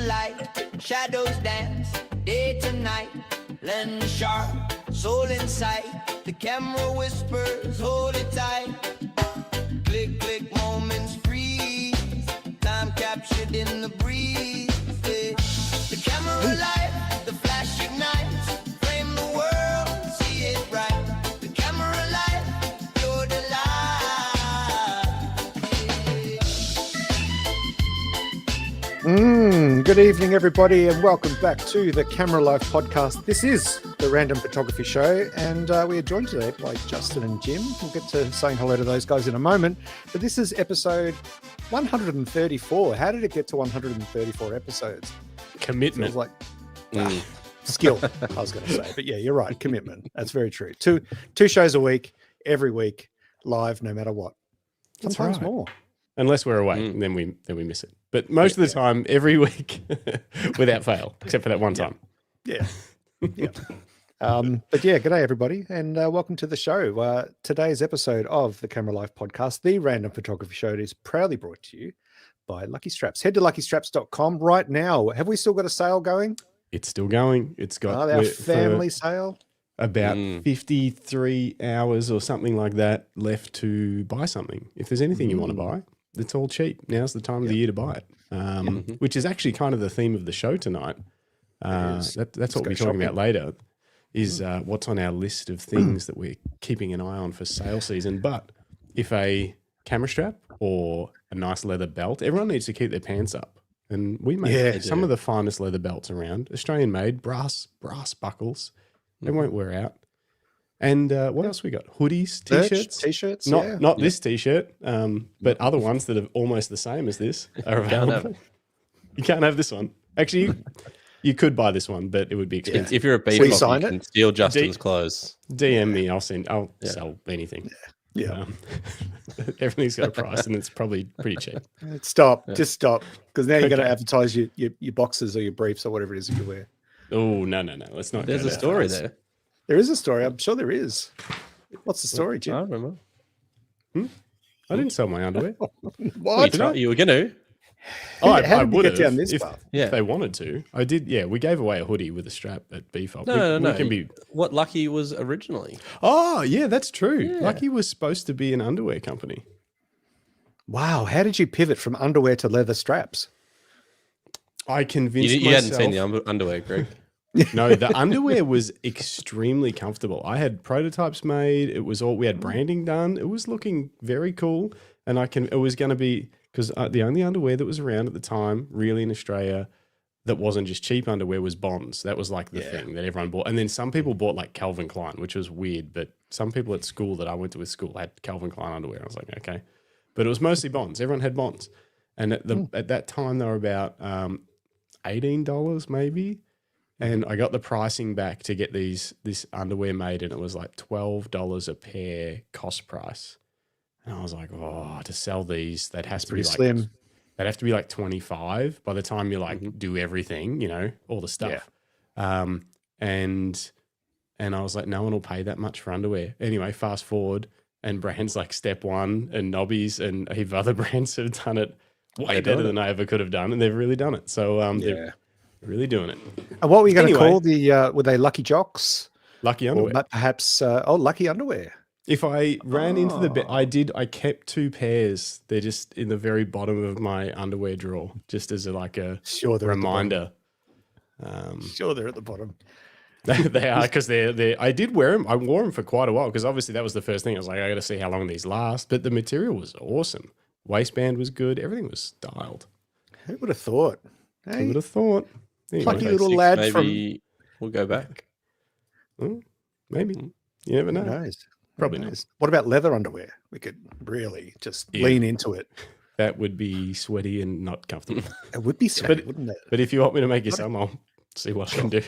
light, shadows dance, day to night. Lend a sharp soul insight. The camera whispers, hold it tight. Click, click, moments freeze. Time captured in the breeze. The camera light, the flash ignites. Frame the world, see it right. The camera light, you're the light. Good evening, everybody, and welcome back to the Camera Life podcast. This is the Random Photography Show, and we are joined today by Justin and Jim. We'll get to saying hello to those guys in a moment, but this is episode 134. How did it get to 134 episodes? Commitment. Like skill, I was going to say, but yeah, you're right. Commitment. That's very true. Two shows a week, every week, live, no matter what. Sometimes more. Unless we're away, then we miss it. But most of the time, every week, without fail, except for that one time. Yeah. But yeah, g'day everybody, and welcome to the show. Today's episode of the Camera Life podcast, the Random Photography Show, is proudly brought to you by Lucky Straps. Head to luckystraps.com right now. Have we still got a sale going? It's still going. It's got our family sale. About 53 hours or something like that left to buy something. If there's anything you want to buy, it's all cheap. Now's the time of the year to buy it, which is actually kind of the theme of the show tonight. That's what we'll be talking about later, is what's on our list of things that we're keeping an eye on for sale season. But if a camera strap or a nice leather belt, everyone needs to keep their pants up. And we make some of the finest leather belts around, Australian made, brass buckles. They won't wear out. And what else we got? Hoodies, t-shirts. T-shirts, not this t-shirt, but other ones that are almost the same as this are available. You can't have this one. Actually, you could buy this one, but it would be expensive. If you're a beef, you can steal Justin's clothes. DM me, I'll sell anything. Everything's got a price, and it's probably pretty cheap. Just stop, because now you're going to advertise your boxes or your briefs or whatever it is that you wear. Oh, no. Let's not. There's a story there. There is a story. I'm sure there is. What's the story, Jim? I don't remember. I didn't sell my underwear. What? You were going to. I would have if they wanted to. I did. Yeah, we gave away a hoodie with a strap at Beefop. No. What Lucky was originally. Oh, yeah, that's true. Yeah. Lucky was supposed to be an underwear company. Wow. How did you pivot from underwear to leather straps? I convinced myself. You hadn't seen the underwear, Greg. No, the underwear was extremely comfortable. I had prototypes made. We had branding done. It was looking very cool. And it was going to be, because the only underwear that was around at the time, really in Australia, that wasn't just cheap underwear was Bonds. That was like the thing that everyone bought. And then some people bought like Calvin Klein, which was weird. But some people at school that I went to with school had Calvin Klein underwear. I was like, okay. But it was mostly Bonds. Everyone had Bonds. And at that time, they were about $18 maybe. And I got the pricing back to get this underwear made, and it was like $12 a pair cost price. And I was like, to sell these, they'd have to be slim. They'd have to be like 25 by the time you do everything, all the stuff. Yeah. And I was like, no one will pay that much for underwear. Anyway, fast forward, and brands like Step One and Nobbies and a heap of other brands have done it way better than I ever could have done, and they've really done it. So they're really doing it. And what were you going to call were they Lucky Jocks? Lucky underwear. Or perhaps, Lucky underwear. If I ran into the bed, I kept two pairs. They're just in the very bottom of my underwear drawer, just as a reminder. Sure, they're at the bottom. They are, because I did wear them. I wore them for quite a while, because obviously that was the first thing. I was like, I got to see how long these last. But the material was awesome. Waistband was good. Everything was styled. Who would have thought? Hey? Who would have thought? Anyway, lucky little lad maybe we'll go back. Maybe. You never know. Who knows? Probably not. What about leather underwear? We could really just lean into it. That would be sweaty and not comfortable. It would be sweaty, wouldn't it? But if you want me to make you some, I'll see what I can do.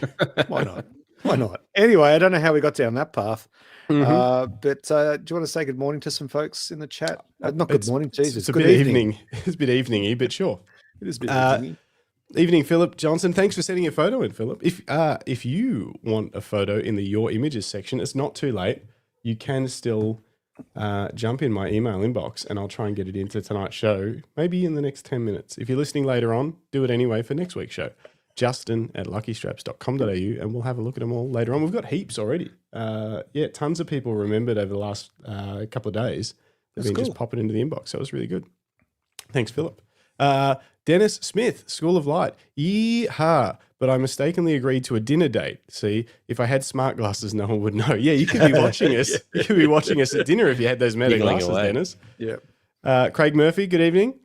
Why not? Anyway, I don't know how we got down that path. But do you want to say good morning to some folks in the chat? Not good morning, Jesus. It's a bit evening. It's a bit evening-y, but sure. It is a bit evening-y. Evening, Philip Johnson. Thanks for sending a photo in, Philip. If you want a photo in the Your Images section, it's not too late. You can still jump in my email inbox and I'll try and get it into tonight's show, maybe in the next 10 minutes. If you're listening later on, do it anyway for next week's show. Justin@luckystraps.com.au, and we'll have a look at them all later on. We've got heaps already. Tons of people remembered over the last couple of days. They've been just popping into the inbox. So it was really good. Thanks, Philip. Dennis Smith, School of Light. Yeehaw. But I mistakenly agreed to a dinner date. See, if I had smart glasses, no one would know. Yeah, you could be watching us. You could be watching us at dinner if you had those meta glasses, Dennis. Yeah. Craig Murphy, good evening.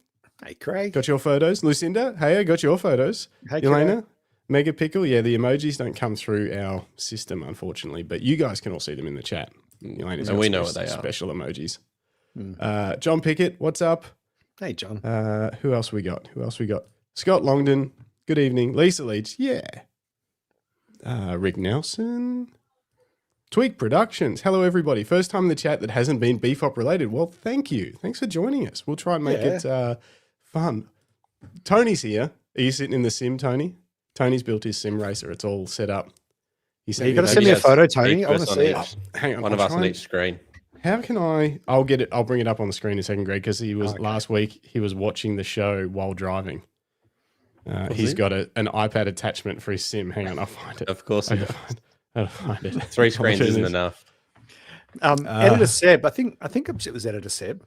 Hey, Craig. Got your photos. Lucinda, hey, I got your photos. Hey, Elena, Mega Pickle. Yeah, the emojis don't come through our system, unfortunately, but you guys can all see them in the chat. Elena's and we know what they are. Special emojis. John Pickett, what's up? Hey, John. Who else we got? Scott Longden, good evening. Lisa Leach, yeah. Rick Nelson. Tweak Productions. Hello, everybody. First time in the chat that hasn't been BFOP related. Well, thank you. Thanks for joining us. We'll try and make it fun. Tony's here. Are you sitting in the sim, Tony? Tony's built his sim racer. It's all set up. You got to send me a photo, Tony. I want to see it. Hang on. One of us on each screen. How can I'll get it. I'll bring it up on the screen in a second, Greg, because he was last week. He was watching the show while driving. He's got an iPad attachment for his sim. Hang on, I'll find it. Of course, I'll find it. 3 screens isn't enough. Editor Seb, I think it was Editor Seb.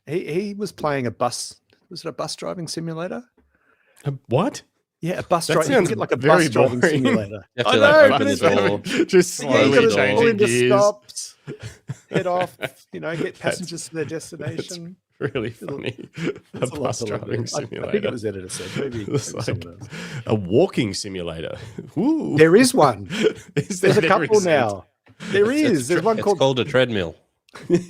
He was playing a bus. Was it a bus driving simulator? What? Yeah, a bus That driving. sounds Like a very bus driving boring. simulator. You have I to, know, open but the it's door. Just slowly changing gears. Stops, head off. Get passengers to their destination. Really funny. A bus driving simulator. I think it was Editor Seb. Maybe like a walking simulator. Ooh. There is one. There's a there couple isn't? now. There is. There's one It's called called a treadmill.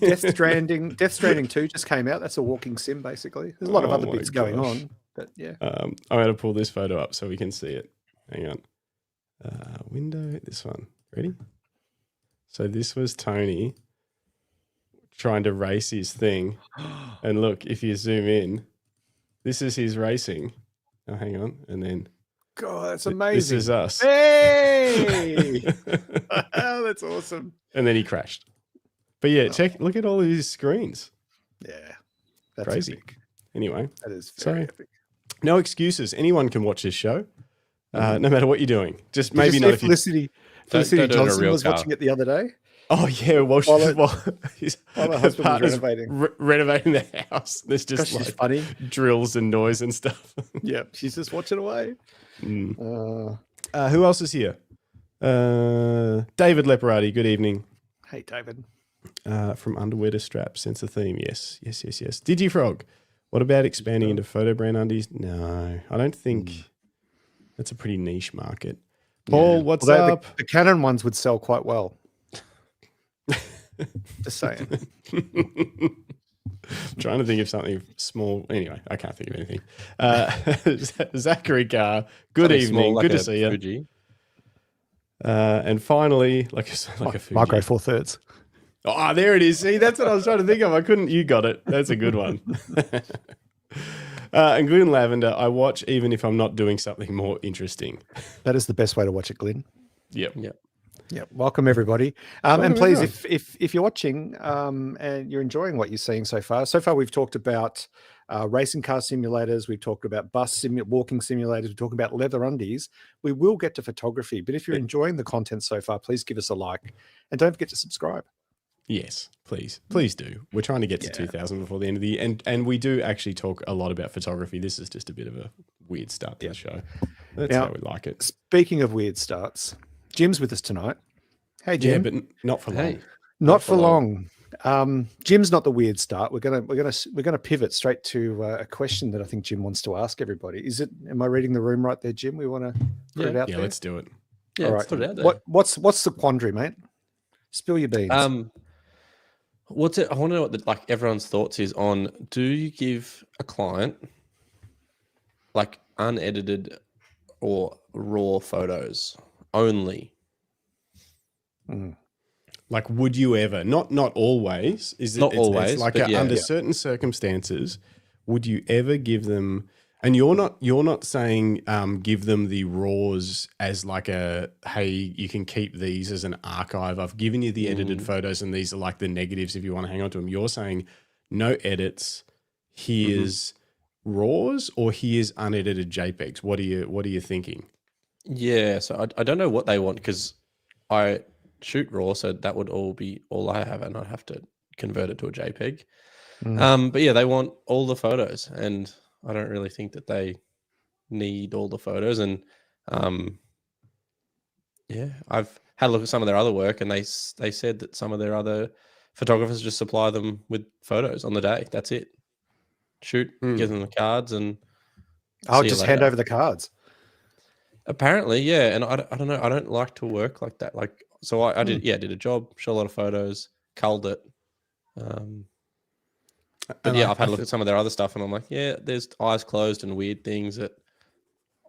Death Stranding. Death Stranding 2 just came out. That's a walking sim, basically. There's a lot of other my bits going gosh. on, but yeah. I'm going to pull this photo up so we can see it. Hang on. Window, this one. Ready? So this was Tony trying to race his thing. And look, if you zoom in, this is his racing. Oh, hang on. And then God, that's amazing. this is us. Hey! Oh, that's awesome. And then he crashed. But yeah, look at all of his screens. Yeah. That's Crazy. epic. Anyway, That is very epic. no excuses. Anyone can watch this show, no matter what you're doing. Just Did maybe you not see if you... Felicity Don't do it in a Johnson real was car. watching it the other day. Oh, yeah. Well, his While her husband was partner's renovating. renovating the house. There's just Gosh, she's like funny. drills and noise and stuff. Yeah, she's just watching away. Who else is here? David Leparati, good evening. Hey, David. From underwear to strap, sense of theme. Yes. Digifrog, what about expanding into photo brand undies? No, I don't think that's a pretty niche market. Paul, what's Although up? The Canon ones would sell quite well. Just saying. Trying to think of something small. Anyway, I can't think of anything. Zachary Carr, good Something evening. small, like Good to a see you. Fuji. And finally, like a Fuji. Micro 4/3. Oh, there it is. See, that's what I was trying to think of. I couldn't. You got it. That's a good one. And Glenn Lavender, I watch even if I'm not doing something more interesting. That is the best way to watch it, Glenn. Yep. Yeah, welcome everybody. And please, if you're watching and you're enjoying what you're seeing so far we've talked about racing car simulators, we've talked about walking simulators, we're talking about leather undies. We will get to photography, but if you're enjoying the content so far, please give us a like and don't forget to subscribe. Yes, please do. We're trying to get to 2,000 before the end of the year, and we do actually talk a lot about photography. This is just a bit of a weird start to the show. That's how we like it. Speaking of weird starts, Jim's with us tonight. Hey, Jim. Yeah, but not for long. Not for long. Jim's not the weird start. We're gonna pivot straight to a question that I think Jim wants to ask everybody. Am I reading the room right there, Jim? We want to put it out there. Yeah, let's do it. Yeah, All let's right. put it out there. What's the quandary, mate? Spill your beans. What's it? I want to know what everyone's thoughts is on. Do you give a client like unedited or raw photos only? Like, would you ever? Not always. Is it Not it's always, like but under certain circumstances, would you ever give them And you're not saying give them the raws as like a, hey, you can keep these as an archive. I've given you the edited photos and these are like the negatives if you want to hang on to them. You're saying no edits, here's raws, or here's unedited JPEGs. What are you thinking? Yeah, so I don't know what they want because I shoot raw, so that would all be all I have, and I'd have to convert it to a JPEG. But yeah, they want all the photos, and I don't really think that they need all the photos. And yeah, I've had a look at some of their other work, and they said that some of their other photographers just supply them with photos on the day. That's it. Shoot, give them the cards, and I'll just hand over the cards. Apparently, yeah. And I don't know. I don't like to work like that. Like, so I did a job, shot a lot of photos, culled it. But yeah, I've had a look at some of their other stuff, and I'm like, yeah, there's eyes closed and weird things that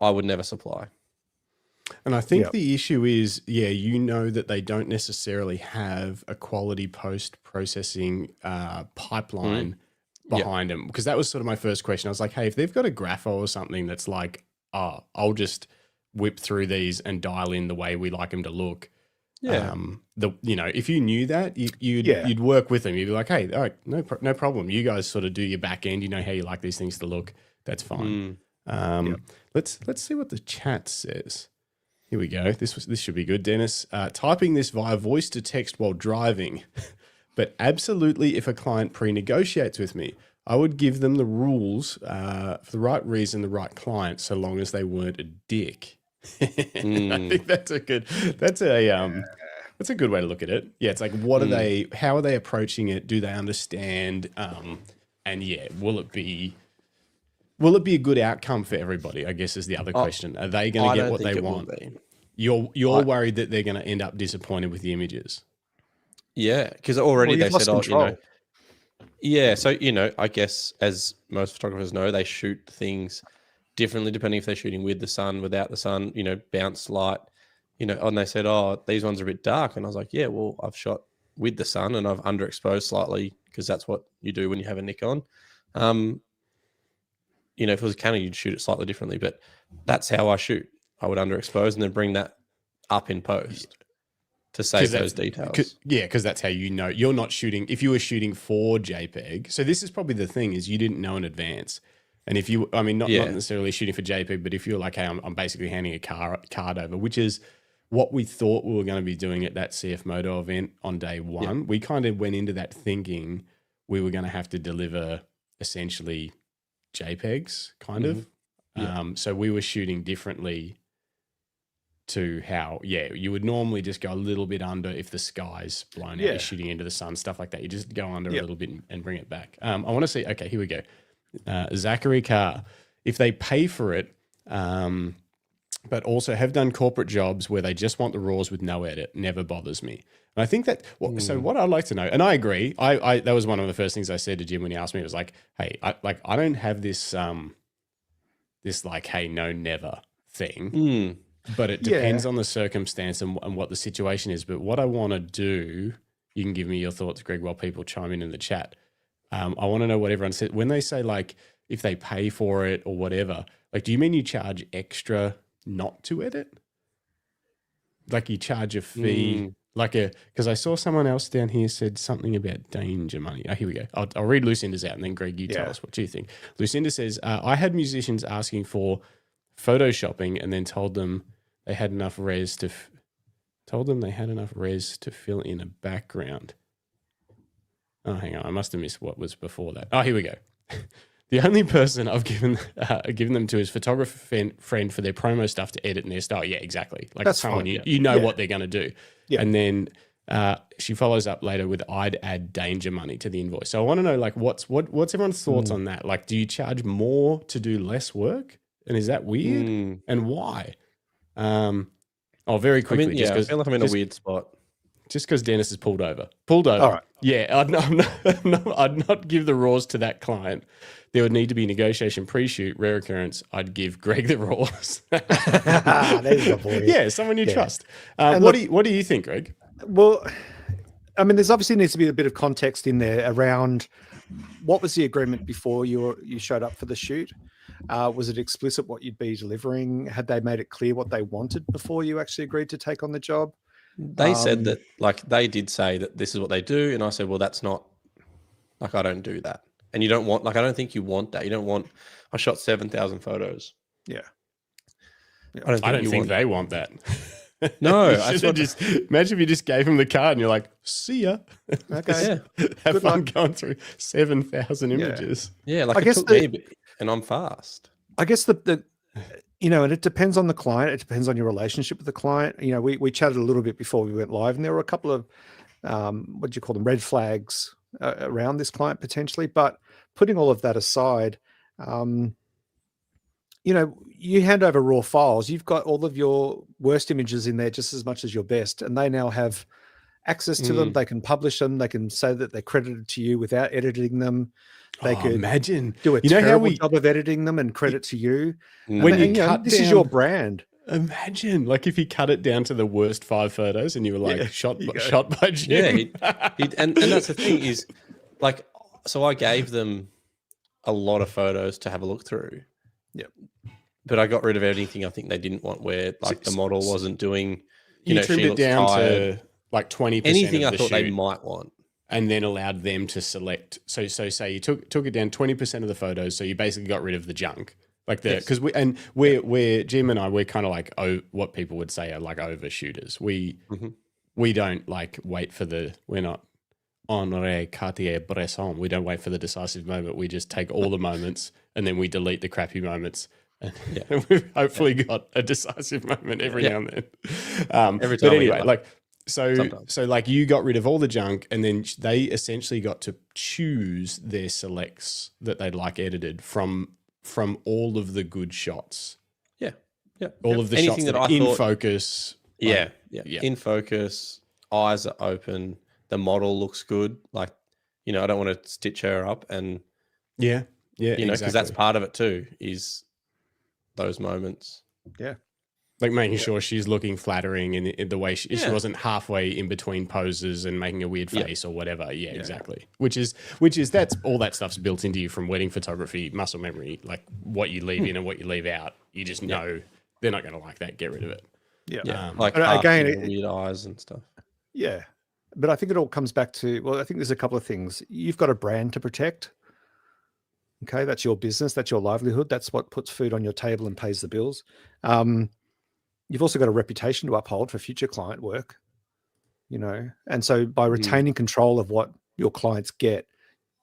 I would never supply. And I think the issue is, you know that they don't necessarily have a quality post-processing pipeline behind them. Because that was sort of my first question. I was like, hey, if they've got a grapho or something that's like, I'll just whip through these and dial in the way we like them to look. Yeah. If you knew that, you'd work with them. You'd be like, hey, all right, no problem. You guys sort of do your back end. You know how you like these things to look. That's fine. Let's see what the chat says. Here we go. This should be good, Dennis. Typing this via voice to text while driving, but absolutely, if a client pre-negotiates with me, I would give them the rules for the right reason, the right client, so long as they weren't a dick. I think that's a good way to look at it. Yeah, it's like, what are they? How are they approaching it? Do they understand? And yeah, will it be a good outcome for everybody? I guess is the other question. Are they going to get what they want? You're worried that they're going to end up disappointed with the images. Yeah, because already they said, yeah. So I guess as most photographers know, they shoot things differently depending if they're shooting with the sun, without the sun, bounce light, and they said, these ones are a bit dark. And I was like, yeah, well, I've shot with the sun and I've underexposed slightly because that's what you do when you have a Nikon. If it was a Canon, you'd shoot it slightly differently, but that's how I shoot. I would underexpose and then bring that up in post to save those details. Because that's how you're not shooting. If you were shooting for JPEG, so this is probably the thing, is you didn't know in advance. And if you, not necessarily shooting for JPEG, but if you're like, hey, I'm basically handing a card over, which is what we thought we were going to be doing at that CF Moto event on day one. We kind of went into that thinking we were going to have to deliver essentially JPEGs, kind of. So we were shooting differently to how, you would normally just go a little bit under if the sky's blown out, you're shooting into the sun, stuff like that. You just go under a little bit and bring it back. I want to see, okay, here we go. Zachary Carr, if they pay for it, but also have done corporate jobs where they just want the raws with no edit, never bothers me. And I think that, so what I'd like to know, and I agree, I that was one of the first things I said to Jim when he asked me, it was like, hey, I don't have this, this like, hey, no, never thing, but it depends on the circumstance and what the situation is. But what I want to do, you can give me your thoughts, Greg, while people chime in the chat. I want to know what everyone said. When they say like, if they pay for it or whatever, like, do you mean you charge extra not to edit? Like you charge a fee, because I saw someone else down here said something about danger money. Oh, here we go. I'll read Lucinda's out and then Greg, you tell us what you think. Lucinda says, I had musicians asking for photoshopping and then told them they had enough res to fill in a background. Oh, hang on. I must have missed what was before that. Oh, here we go. The only person I've given them to is photographer friend for their promo stuff to edit in their style. Yeah, exactly. Like that's someone you know what they're going to do. Yeah. And then she follows up later with, I'd add danger money to the invoice. So I want to know, like, what's everyone's thoughts on that? Like, do you charge more to do less work? And is that weird? And why? Very quickly. I feel like I'm in a weird spot. Just because Dennis is pulled over. All right. Yeah, I'd not give the raws to that client. There would need to be negotiation pre-shoot, rare occurrence. I'd give Greg the raws. There's my boy. Yeah, someone you trust. What do you think, Greg? Well, I mean, there's obviously needs to be a bit of context in there around what was the agreement before you showed up for the shoot. Was it explicit what you'd be delivering? Had they made it clear what they wanted before you actually agreed to take on the job? They said that, like, they did say that this is what they do. And I said, well, that's not, like, I don't do that. And you don't want, like, I don't think you want that. You don't want, I shot 7,000 photos. Yeah. I don't think they want that. No, I just imagine if you just gave them the card and you're like, see ya. Okay. Yeah. Have fun going through 7,000 images. Yeah, like I it guess took me, and I'm fast. I guess the you know, and it depends on the client. It depends on your relationship with the client. You know, we chatted a little bit before we went live, and there were a couple of what do you call them, red flags around this client potentially. But putting all of that aside, you know, you hand over raw files. You've got all of your worst images in there just as much as your best, and they now have access to them. They can publish them. They can say that they're credited to you without editing them. They could imagine do a you know terrible how we, job of editing them and credit to you. when And, you know, cut this is down- your brand. Imagine, like, if you cut it down to the worst 5 photos and you were like, Yeah, shot you go. by Jim. Yeah, and that's the thing is, like, so I gave them a lot of photos to have a look through. Yep. But I got rid of anything I think they didn't want, where, like, the model wasn't doing, you know, trimmed she it looks down tired. to like 20% Anything of I the thought they shoot, might want. and then allowed them to select. So say you took it down 20% of the photos, so you basically got rid of the junk. Like because we're Jim and I, we're kind of like what people would say are like overshooters. We don't like wait for we're not Henri Cartier-Bresson. We don't wait for the decisive moment. We just take all the moments and then we delete the crappy moments. And we've hopefully got a decisive moment every now and then. Every time. But anyway, like Sometimes. so like you got rid of all the junk, and then they essentially got to choose their selects that they'd like edited from all of the good shots. Yeah. All of the Anything shots that that are I in thought- focus. Yeah. Yeah. In focus, eyes are open, the model looks good. Like, you know, I don't want to stitch her up, and Yeah. Yeah. you know, because that's exactly. part of it too, is those moments. Yeah. Like making sure she's looking flattering in the way she Yeah. wasn't halfway in between poses and making a weird Yeah. face or whatever. Yeah, exactly. Which is that's all that stuff's built into you from wedding photography, muscle memory, like what you leave in and what you leave out. You just know they're not going to like that. Get rid of it. Yeah. Yeah. Like, but again, again, weird eyes and stuff. Yeah. But I think it all comes back to, well, I think there's a couple of things. You've got a brand to protect. Okay. That's your business. That's your livelihood. That's what puts food on your table and pays the bills. You've also got a reputation to uphold for future client work, you know, and so by retaining control of what your clients get,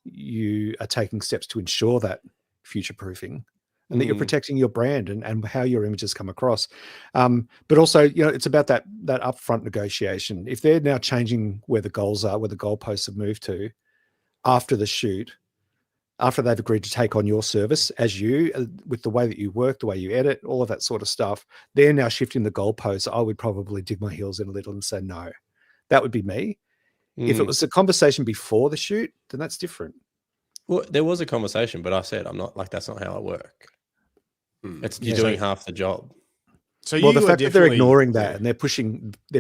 you are taking steps to ensure that future proofing and that you're protecting your brand and how your images come across. But also, you know, it's about that upfront negotiation. If they're now changing where the goals are, where the goalposts have moved to after the shoot, after they've agreed to take on your service as you, with the way that you work, the way you edit, all of that sort of stuff, they're now shifting the goalposts. I would probably dig my heels in a little and say, no, that would be me. If it was a conversation before the shoot, then that's different. Well, there was a conversation, but I said, I'm not, like, that's not how I work. It's you're doing half the job. So Well, the you fact that they're definitely- ignoring that and they're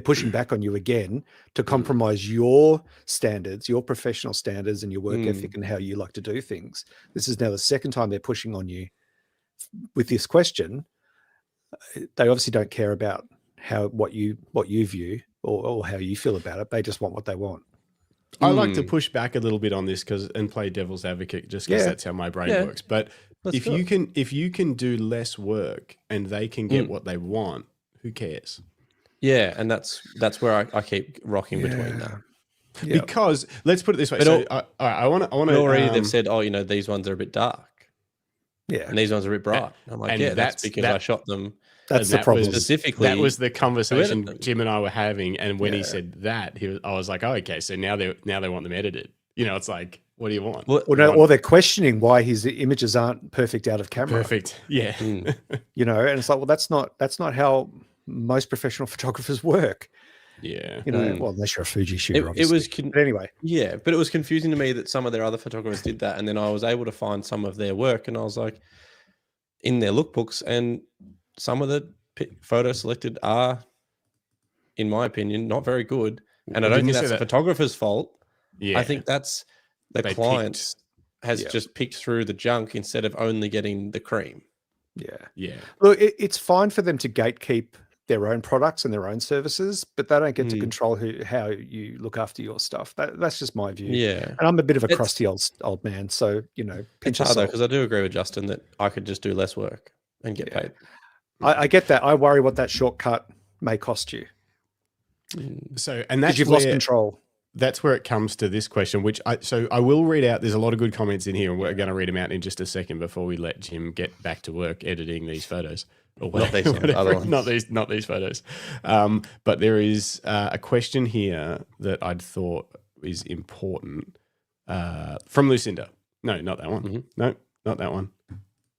pushing back on you again to compromise your standards, your professional standards and your work ethic and how you like to do things. This is now the second time they're pushing on you with this question. They obviously don't care about what you view or how you feel about it. They just want what they want. I like to push back a little bit on this and play devil's advocate just because that's how my brain works. But if you can do less work and they can get what they want, who cares? Yeah, and that's where I keep rocking between that. Yeah. Because let's put it this way. But So I want to. But already they've said, oh, you know, these ones are a bit dark. Yeah. And these ones are a bit bright. I'm like, and yeah, that's that's- because that- I shot them That's the that problem. was- specifically. That was the conversation them. Jim and I were having, and when he Yeah. said that, I was like, oh, okay, so now they want them edited. You know, it's like, what do you want? Well, Or they're questioning why his images aren't perfect out of camera. Perfect. Yeah. You know, and it's like, well, that's not how most professional photographers work. Yeah. You know, well, unless you're a Fuji shooter, it obviously. was But anyway, yeah, but it was confusing to me that some of their other photographers did that, and then I was able to find some of their work, and I was like, in their lookbooks, and some of the photos selected are, in my opinion, not very good, and I don't Didn't you think say that's the that- photographer's fault. Yeah. I think that's the They client's has just picked through the junk instead of only getting the cream. Yeah. Look, it's fine for them to gatekeep their own products and their own services, but they don't get to control how you look after your stuff. That's just my view. Yeah. And I'm a bit of a crusty old man, so It's hard though, because I do agree with Justin that I could just do less work and get paid. I get that. I worry what that shortcut may cost you. So, and that's you've lost control. That's where it comes to this question, which I will read out. There's a lot of good comments in here, and we're going to read them out in just a second before we let Jim get back to work editing these photos. Or not these other ones. Not these photos. But there is a question here that I'd thought is important from Lucinda. No, not that one. No, not that one.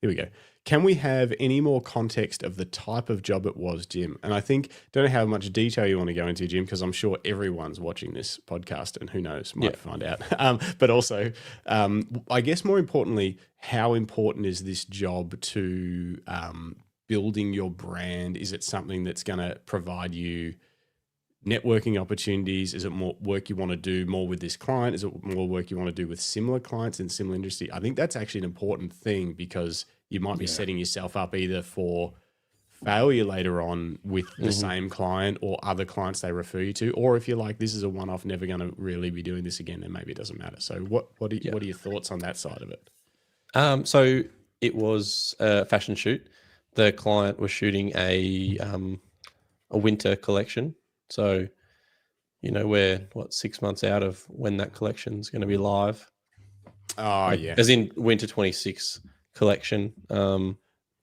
Here we go. Can we have any more context of the type of job it was, Jim? And I think, don't know how much detail you want to go into, Jim, because I'm sure everyone's watching this podcast and who knows, might find out. But also, I guess more importantly, how important is this job to building your brand? Is it something that's going to provide you networking opportunities? Is it more work you want to do more with this client? Is it more work you want to do with similar clients in similar industry? I think that's actually an important thing, because you might be setting yourself up either for failure later on with the same client or other clients they refer you to, or if you're like, this is a one-off, never going to really be doing this again, then maybe it doesn't matter. So what are your thoughts on that side of it? So it was a fashion shoot. The client was shooting a winter collection. So, we're 6 months out of when that collection's going to be live. Oh, yeah. As in winter 26 collection.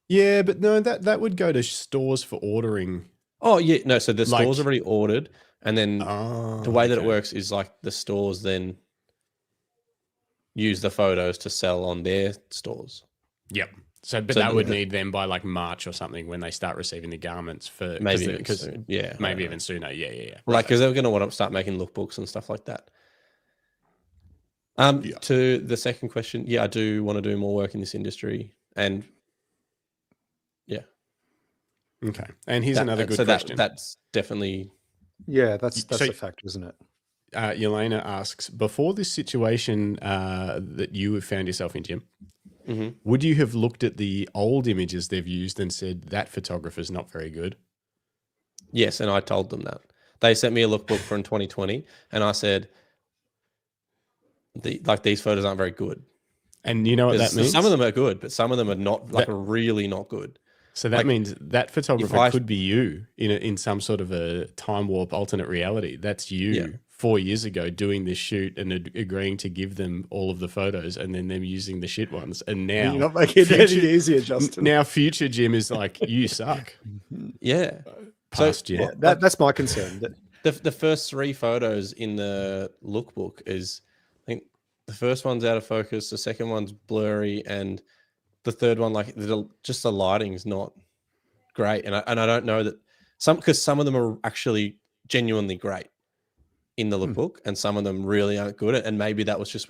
Yeah, but no, that would go to stores for ordering. Oh, yeah. No, so the store's already ordered. And then the way that it works is like the stores then use the photos to sell on their stores. Yep. So that would need them by like March or something when they start receiving the garments for maybe even sooner. Yeah. Like, because they're going to want to start making lookbooks and stuff like that. To the second question, I do want to do more work in this industry, and okay. And here's another good question. That's definitely that's a fact, isn't it? Yelena asks, before this situation that you have found yourself in, Jim, would you have looked at the old images they've used and said that photographer's not very good? Yes, and I told them that. They sent me a lookbook from 2020, and I said, these photos aren't very good. And you know what that means? Some of them are good, but some of them are not, really not good. So that means that photographer could be you in some sort of a time warp alternate reality. That's you 4 years ago doing this shoot and agreeing to give them all of the photos and then them using the shit ones. And now you're not making it any easier, Justin. Now future Jim is like, you suck. Yeah. Past Jim. Yeah, that's my concern. The first 3 photos in the lookbook is, I think the first one's out of focus, the second one's blurry, and the third one, just the lighting's not great. And I don't know that because some of them are actually genuinely great in the lookbook, and some of them really aren't good. And maybe that was just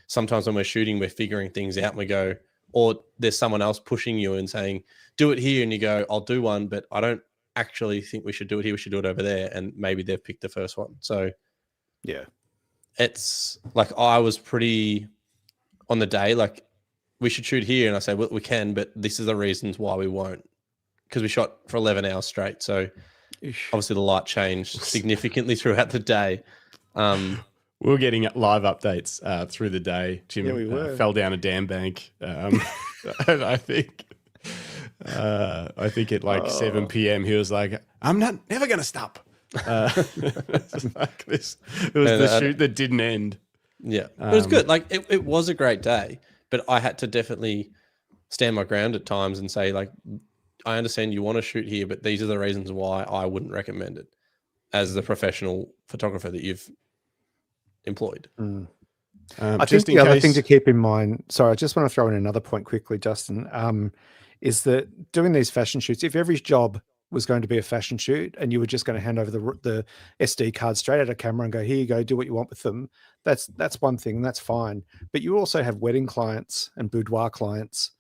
sometimes when we're shooting, we're figuring things out and we go, or there's someone else pushing you and saying, do it here. And you go, I'll do one, but I don't actually think we should do it here. We should do it over there. And maybe they've picked the first one. So yeah, it's like, I was pretty on the day, like, we should shoot here. And I say, well, we can, but this is the reasons why we won't. Because we shot for 11 hours straight. So obviously the light changed significantly throughout the day. We were getting live updates through the day. Jim we were. Fell down a dam bank. And I think at 7 p.m. he was like, I'm never going to stop. It was the shoot that didn't end. Yeah, it was good. Like it was a great day, but I had to definitely stand my ground at times and say, like, I understand you want to shoot here, but these are the reasons why I wouldn't recommend it as the professional photographer that you've employed. I think the other thing to keep in mind, sorry, I just want to throw in another point quickly, Justin, is that doing these fashion shoots, if every job was going to be a fashion shoot and you were just going to hand over the SD card straight out of camera and go, here you go, do what you want with them, that's one thing, and that's fine. But you also have wedding clients and boudoir clients.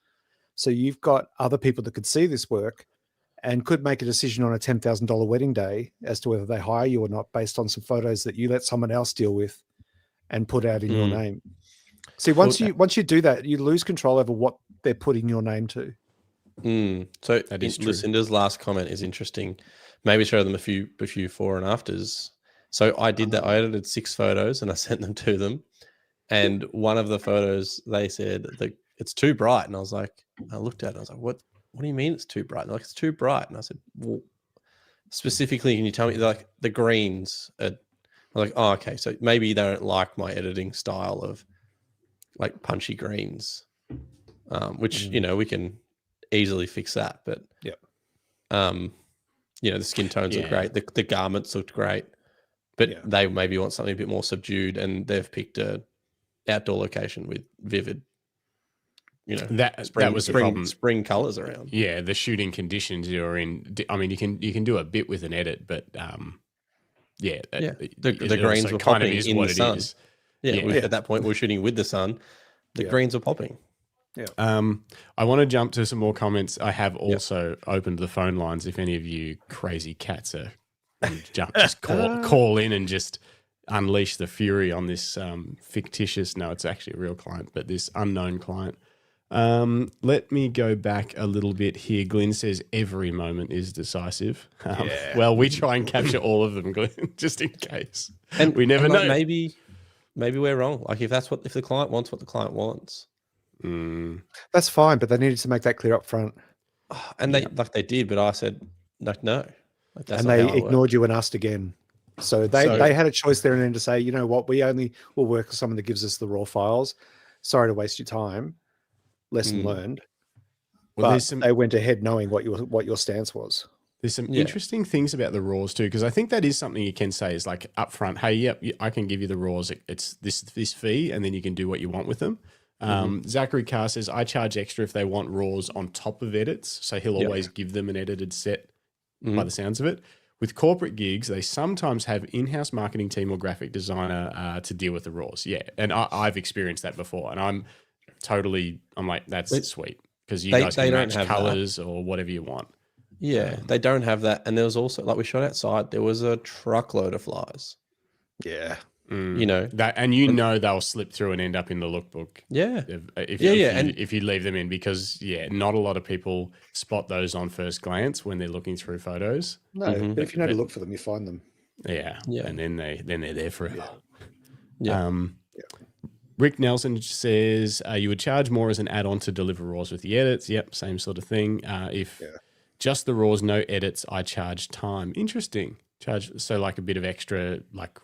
So you've got other people that could see this work and could make a decision on a $10,000 wedding day as to whether they hire you or not, based on some photos that you let someone else deal with and put out in your name. See, once you do that, you lose control over what they're putting your name to. So That is true. Lucinda's last comment is interesting. Maybe show them a few before and afters. So I did that. I edited 6 photos and I sent them to them. And one of the photos, they said that it's too bright. And I was like, I looked at it and I was like, what do you mean it's too bright? And they're like, it's too bright. And I said, well, specifically, can you tell me, like, the greens are, I'm like, oh, okay. So maybe they don't like my editing style of like punchy greens, which, we can easily fix that. But the skin tones are great. The garments looked great, but they maybe want something a bit more subdued, and they've picked a outdoor location with vivid, that was the problem. Spring colors around. Yeah, the shooting conditions you're in. I mean, you can do a bit with an edit, but the greens were kind of popping is in what the it sun. is. At that point, we're shooting with the sun. The greens are popping. Yeah. I want to jump to some more comments. I have also opened the phone lines. If any of you crazy cats are just call in and just unleash the fury on this fictitious. No, it's actually a real client, but this unknown client. Let me go back a little bit here. Glenn says every moment is decisive. Well, we try and capture all of them, Glenn, just in case. And we never know. Maybe we're wrong. Like if the client wants what the client wants, that's fine. But they needed to make that clear up front. And they did, but I said like no. Like, that's and they ignored you and asked again. So they had a choice there and then to say, you know what, we only will work with someone that gives us the raw files. Sorry to waste your time. Lesson learned. Well, but they went ahead knowing what your stance was. There's some interesting things about the raws too, because I think that is something you can say is like upfront. Hey, yep, I can give you the raws. It's this fee, and then you can do what you want with them. Zachary Carr says I charge extra if they want raws on top of edits, so he'll always give them an edited set. By the sounds of it, with corporate gigs, they sometimes have in-house marketing team or graphic designer to deal with the raws. Yeah, and I've experienced that before, and I'm like, that's sweet because you guys can match colors or whatever you want. Yeah, they don't have that. And there was also, like we shot outside, there was a truckload of flies. Yeah. That, and they'll slip through and end up in the lookbook. Yeah. If you leave them in, because not a lot of people spot those on first glance when they're looking through photos. No, but if you know to look for them, you find them. Yeah. And then they're there forever. Yeah. Rick Nelson says you would charge more as an add-on to deliver raws with the edits. Yep, same sort of thing. Just the raws, no edits, I charge time. Interesting. So like a bit of extra, like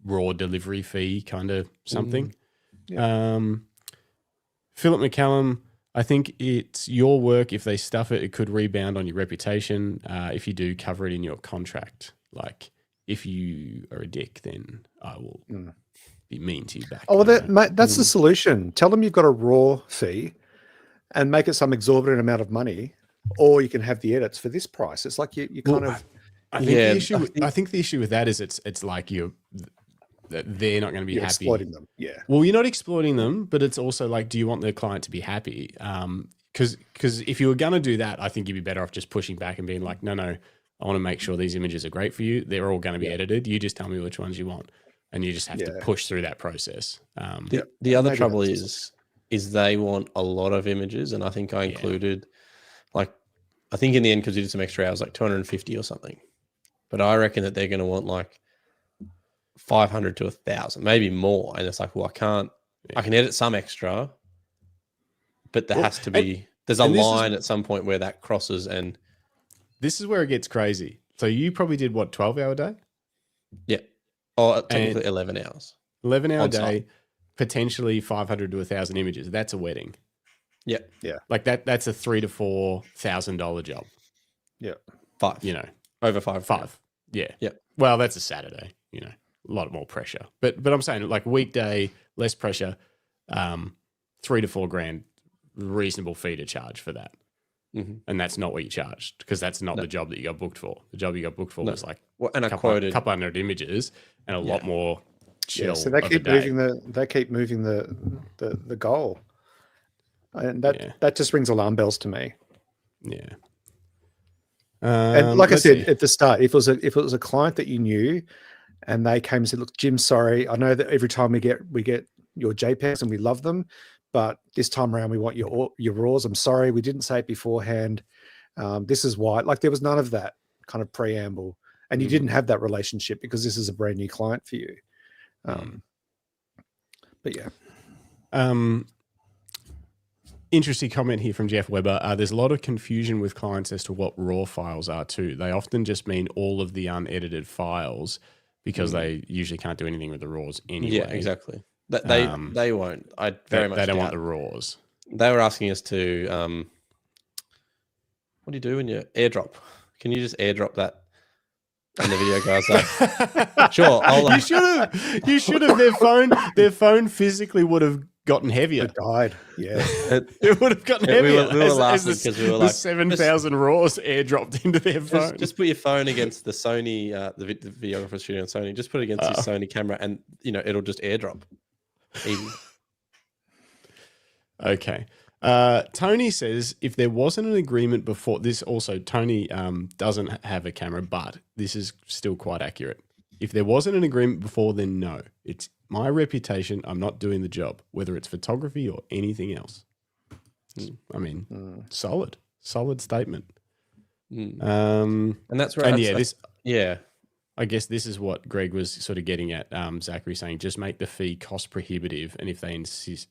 raw delivery fee kind of something. Philip McCallum, I think it's your work. If they stuff it, it could rebound on your reputation. If you do, cover it in your contract. Like if you are a dick, then I will be mean to you back. Oh, well, that's the solution. Tell them you've got a raw fee and make it some exorbitant amount of money, or you can have the edits for this price. It's like you kind of... I think the issue with that is it's like they're not going to be happy. Exploiting them. Yeah. Well, you're not exploiting them, but it's also like, do you want the client to be happy? Because if you were going to do that, I think you'd be better off just pushing back and being like, no, I want to make sure these images are great for you. They're all going to be edited. You just tell me which ones you want. And you just have to push through that process. The other trouble is they want a lot of images. And I think I included I think in the end, because we did some extra hours, like 250 or something. But I reckon that they're going to want like 500 to 1,000, maybe more. And it's like, well, I can edit some extra, but there has to be, there's a line at some point where that crosses. And this is where it gets crazy. So you probably did what, 12-hour day? Yeah. Or technically 11 hours. 11-hour day, potentially 500 to 1,000 images. That's a wedding. Yeah. Yeah. Like that's a $3,000 to $4,000 job. Yeah. 5. Over 5. 5. Yeah. Yeah. Well, that's a Saturday, a lot more pressure. But I'm saying like weekday, less pressure, $3,000 to $4,000, reasonable fee to charge for that. And that's not what you charged, because that's not the job that you got booked for. The job you got booked for was like a couple hundred images and a lot more chill. Yeah, so they keep moving the goal. And that just rings alarm bells to me. Yeah. And like I said at the start, if it was a client that you knew and they came and said, look, Jim, sorry, I know that every time we get your JPEGs and we love them, but this time around we want your RAWs. I'm sorry, we didn't say it beforehand. This is why. Like there was none of that kind of preamble, and you didn't have that relationship because this is a brand new client for you. But yeah. Interesting comment here from Jeff Weber. There's a lot of confusion with clients as to what RAW files are too. They often just mean all of the unedited files because they usually can't do anything with the RAWs anyway. Yeah, exactly. They won't. I very much They don't want doubt. the RAWs. They were asking us to, what do you do when you airdrop? Can you just airdrop that? And the video guy's like, sure. You should have. Their phone physically would have gotten heavier. It died. Yeah. It would have gotten heavier. We were laughing because we were like, 7,000 RAWs airdropped into their phone. Just put your phone against the Sony, the videographer shooting on Sony. Just put it against your Sony camera, and it'll just airdrop. Easy. Okay. Tony says if there wasn't an agreement before this, also Tony doesn't have a camera, but this is still quite accurate. If there wasn't an agreement before, then no. It's my reputation. I'm not doing the job, whether it's photography or anything else. I mean, solid statement. And that's right. Yeah. I guess this is what Greg was sort of getting at. Zachary saying, just make the fee cost prohibitive, and if they insist,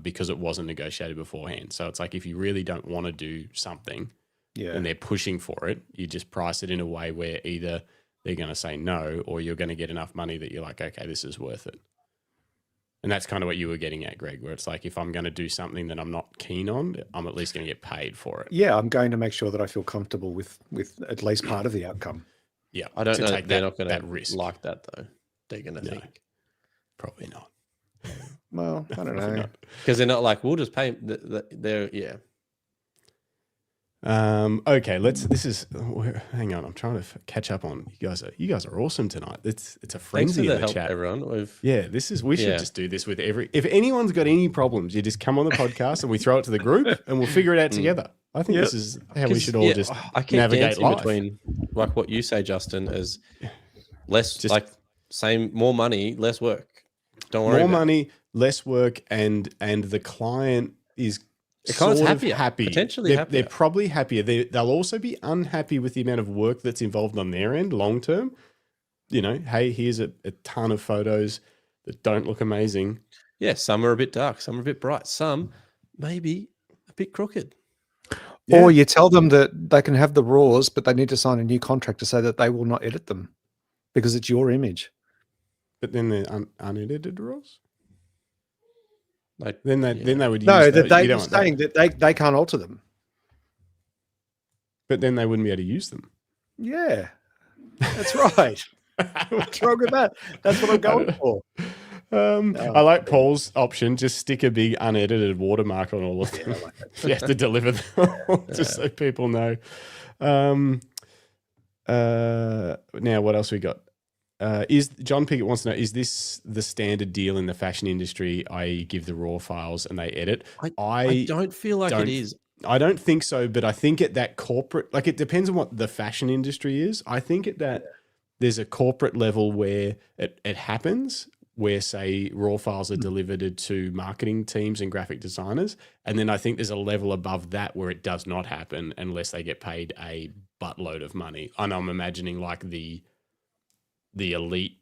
because it wasn't negotiated beforehand. So it's like if you really don't want to do something, and they're pushing for it, you just price it in a way where either they're going to say no, or you're going to get enough money that you're like, okay, this is worth it. And that's kind of what you were getting at, Greg, where it's like, if I'm going to do something that I'm not keen on, I'm at least going to get paid for it. Yeah, I'm going to make sure that I feel comfortable with at least part of the outcome. Yeah. I don't know. They're not going to like that, though. They're going to think. Probably not. Well, I don't know. Because they're not like, we'll just pay. They're, yeah. Okay, hang on. I'm trying to catch up on you guys are awesome tonight. It's a frenzy in the chat. Everyone. We should just do this with if anyone's got any problems, you just come on the podcast and we throw it to the group and we'll figure it out together. I think this is how we should all just I keep navigate life. Between like what you say, Justin, is less more money, less work. Don't worry. More money, less work, and the client is sort of happier. Potentially happier. They're probably happier. They'll also be unhappy with the amount of work that's involved on their end long term. Hey, here's a ton of photos that don't look amazing. Yeah, some are a bit dark, some are a bit bright, some maybe a bit crooked. Yeah. Or you tell them that they can have the RAWs, but they need to sign a new contract to say that they will not edit them because it's your image. But then they're unedited RAWs? Like, then they would use they're saying that they can't alter them. But then they wouldn't be able to use them. Yeah, that's right. What's wrong with that? That's what I'm going for. I like Paul's option. Just stick a big unedited watermark on all of them. I like that. You have to deliver them just so people know. Now, what else we got? John Pickett wants to know, is this the standard deal in the fashion industry, i.e. give the raw files and they edit? I don't feel like it is. I don't think so, but I think at that corporate, like it depends on what the fashion industry is. I think at that there's a corporate level where it happens, where say raw files are delivered to marketing teams and graphic designers. And then I think there's a level above that where it does not happen unless they get paid a buttload of money. And I'm imagining like the elite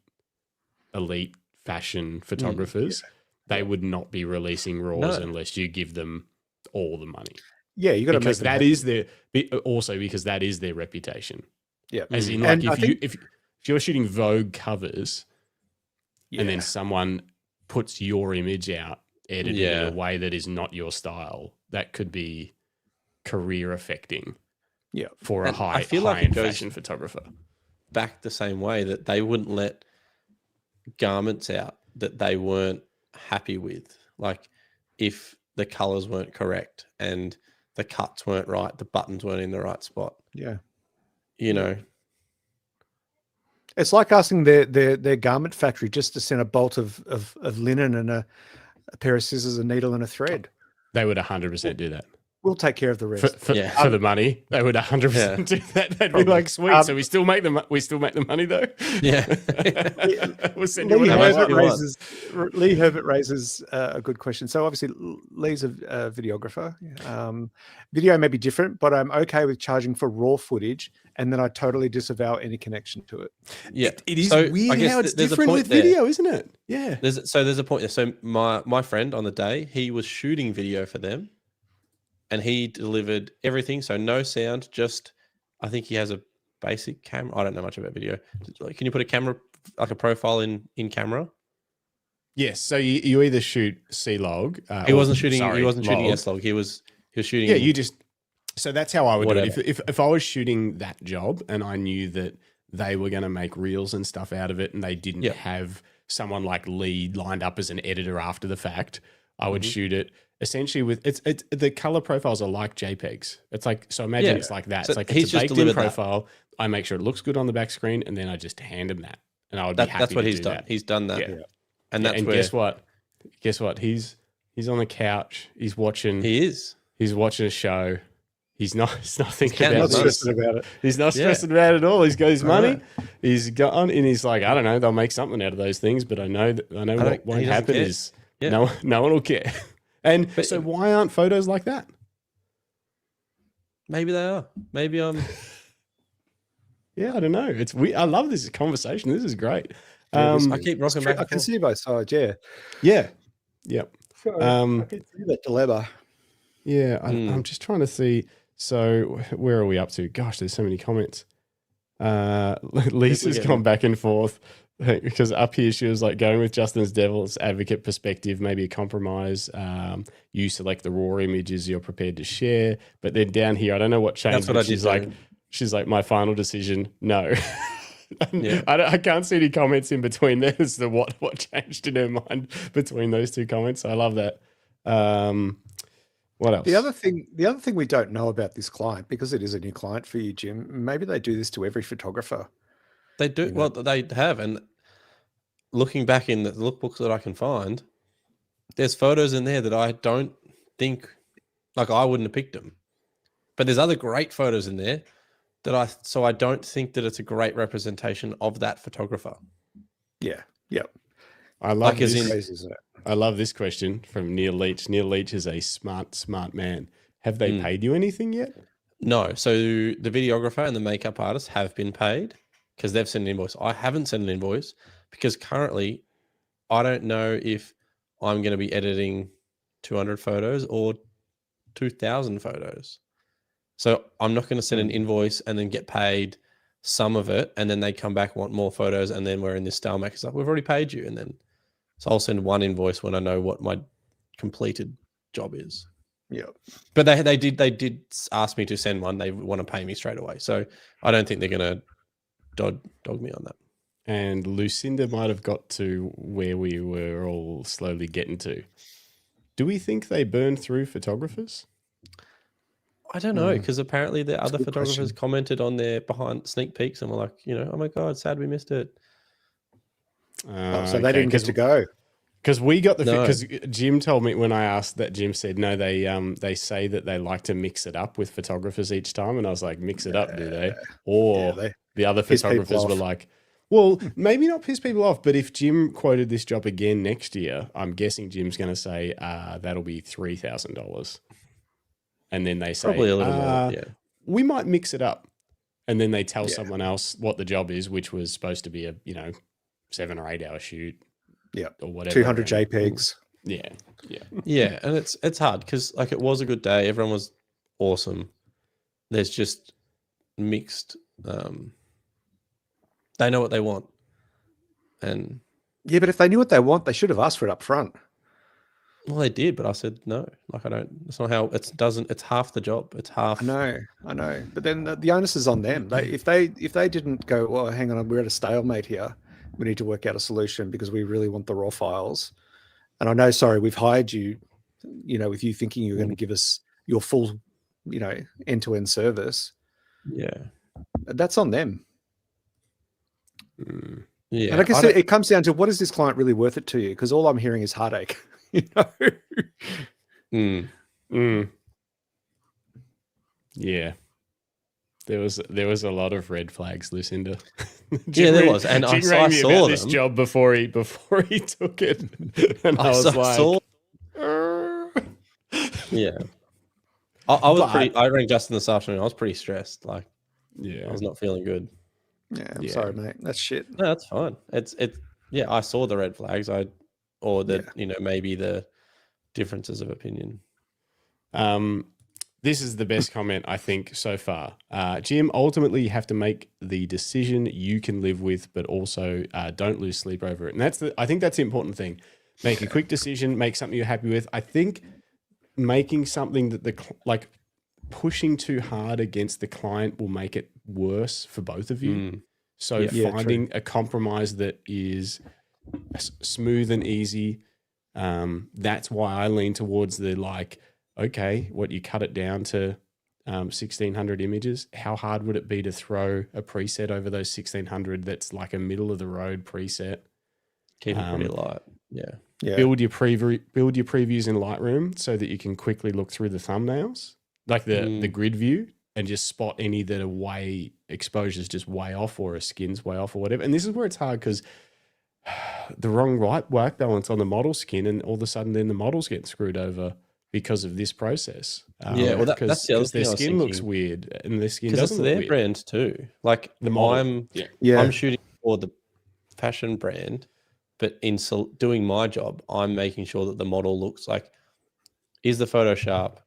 fashion photographers, they would not be releasing raws unless you give them all the money. Yeah, you got to make because that is their because that is their reputation. Yeah, as in like if you're shooting Vogue covers, and then someone puts your image out edited in a way that is not your style, that could be career affecting. Yeah, for a I feel high like end fashion photographer. Back the same way that they wouldn't let garments out that they weren't happy with, like if the colors weren't correct and the cuts weren't right, the buttons weren't in the right spot. Yeah, it's like asking their garment factory just to send a bolt of linen and a pair of scissors, a needle, and a thread. They would 100% do that. We'll take care of the rest. For the money, they would 100% do that. They'd be like, sweet. So we still make the money though. Yeah. We'll send you Lee whatever. Herbert raises a good question. So obviously Lee's a videographer. Video may be different, but I'm okay with charging for raw footage, and then I totally disavow any connection to it. Yeah, it is So, I weird guess how it's there's a different point with there. video, isn't it? Yeah. There's a point there. So my friend on the day, he was shooting video for them, and he delivered everything. So no sound, just I think he has a basic camera. I don't know much about video. Can you put a camera, like a profile in camera? Yes. So you either shoot C-Log. He wasn't shooting. Sorry, He wasn't shooting log. S-Log. He was shooting. Yeah, you just. So that's how I would do Whatever. it. If I was shooting that job and I knew that they were going to make reels and stuff out of it, and they didn't have someone like Lee lined up as an editor after the fact, I would shoot it essentially with it's the color profiles are like JPEGs. It's like, so imagine it's like that. So it's like he's it's a just baked in delivered that. profile. I make sure it looks good on the back screen, and then I just hand him that, and I would be happy. That's what to he's do done. that. He's done that. Yeah. And Yeah, that's and where guess what? He's on the couch. He's watching. he is. He's watching a show. He's not thinking counting about his this. Stressing about it. He's not stressing about it at all. He's got his money. He's gone, and he's like, I don't know. They'll make something out of those things, but I know what he won't doesn't happen care. is Yeah. no one will care. And so why aren't photos like that? Maybe they are. Maybe I'm. Yeah, I don't know. It's I love this conversation. This is great. I keep rocking back. I can see both sides. Yeah. Yeah. Yep. So I can see that dilemma. Yeah, I'm just trying to see. So where are we up to? Gosh, there's so many comments. Lisa's gone back and forth because up here she was like going with Justin's devil's advocate perspective, maybe a compromise. You select the raw images you're prepared to share, but then down here, I don't know what changed. That's what I she's did like, too. she's like, my final decision, no. Yeah. I can't see any comments in between there as to what changed in her mind between those two comments. I love that. What else? The other thing we don't know about this client, because it is a new client for you, Jim, maybe they do this to every photographer. They do. Well, they have. And looking back in the lookbooks that I can find, there's photos in there that I don't think, like I wouldn't have picked them. But there's other great photos in there so I don't think that it's a great representation of that photographer. Yeah. Yep. I love Like as this. in- Crazy, isn't it? I love this question from Neil Leach. Neil Leach is a smart man. Have they paid you anything yet? No. So the videographer and the makeup artist have been paid because they've sent an invoice. I haven't sent an invoice because currently I don't know if I'm going to be editing 200 photos or 2,000 photos. So I'm not going to send an invoice and then get paid some of it, and then they come back, want more photos, and then we're in this stalemate. It's like, we've already paid you. And then, so I'll send one invoice when I know what my completed job is. Yeah. But they did ask me to send one. They want to pay me straight away. So I don't think they're going to dog me on that. And Lucinda might have got to where we were all slowly getting to. Do we think they burn through photographers? I don't know, because apparently the other a good photographers question. commented on their behind sneak peeks and were like, oh my God, sad we missed it. So they didn't get to go. Because we got the No. because Jim told me when I asked that, Jim said no, they say that they like to mix it up with photographers each time, and I was like, mix it up, do they? Or the other piss people photographers were off. like, well, maybe not piss people off, but if Jim quoted this job again next year, I'm guessing Jim's going to say that'll be $3,000, and then they say Probably a little more, yeah. we might mix it up, and then they tell someone else what the job is, which was supposed to be a 7 or 8 hour shoot. Yeah. Or whatever. 200 and- JPEGs. Yeah. Yeah, and it's hard because like it was a good day. Everyone was awesome. There's just mixed. They know what they want, and Yeah, but if they knew what they want, they should have asked for it up front. well, they did. But I said no. Like I don't. It's not how it doesn't. It's half the job. It's half. I know. But then the onus is on them. If they didn't go, well, hang on, we're at a stalemate here. We need to work out a solution because we really want the raw files. And I know, sorry, we've hired you, with you thinking you're going to give us your full, end-to-end service. Yeah. That's on them. Yeah. And I guess it comes down to, what is this client really worth it to you? Because all I'm hearing is heartache. Yeah. There was a lot of red flags, Lucinda. Yeah, there was, and I rang me saw about them. this job before he took it, and I was like, saw. Yeah, I was But- pretty. I rang Justin this afternoon. I was pretty stressed. Like, yeah, I was not feeling good. Yeah, I'm Yeah. sorry, mate. That's shit. No, that's fine. It's. Yeah, I saw the red flags. Maybe the differences of opinion. This is the best comment I think so far. Jim, ultimately you have to make the decision you can live with, but also don't lose sleep over it. And I think that's the important thing. Make a quick decision, make something you're happy with. I think making something that pushing too hard against the client will make it worse for both of you. So finding a compromise that is smooth and easy. That's why I lean towards the okay, what you cut it down to 1,600 images. How hard would it be to throw a preset over those 1,600 that's like a middle of the road preset? Keep it pretty light. Yeah. Build your previews in Lightroom so that you can quickly look through the thumbnails, like the grid view, and just spot any that are exposure's just way off or a skin's way off or whatever. And this is where it's hard because the wrong white balance on the model skin, and all of a sudden then the model's getting screwed over because of this process. That's the other thing. Their skin looks weird, and their skin because doesn't it's their look weird. brand too. Like The model. I'm shooting for the fashion brand, but in doing my job, I'm making sure that the model looks like, is the photo sharp?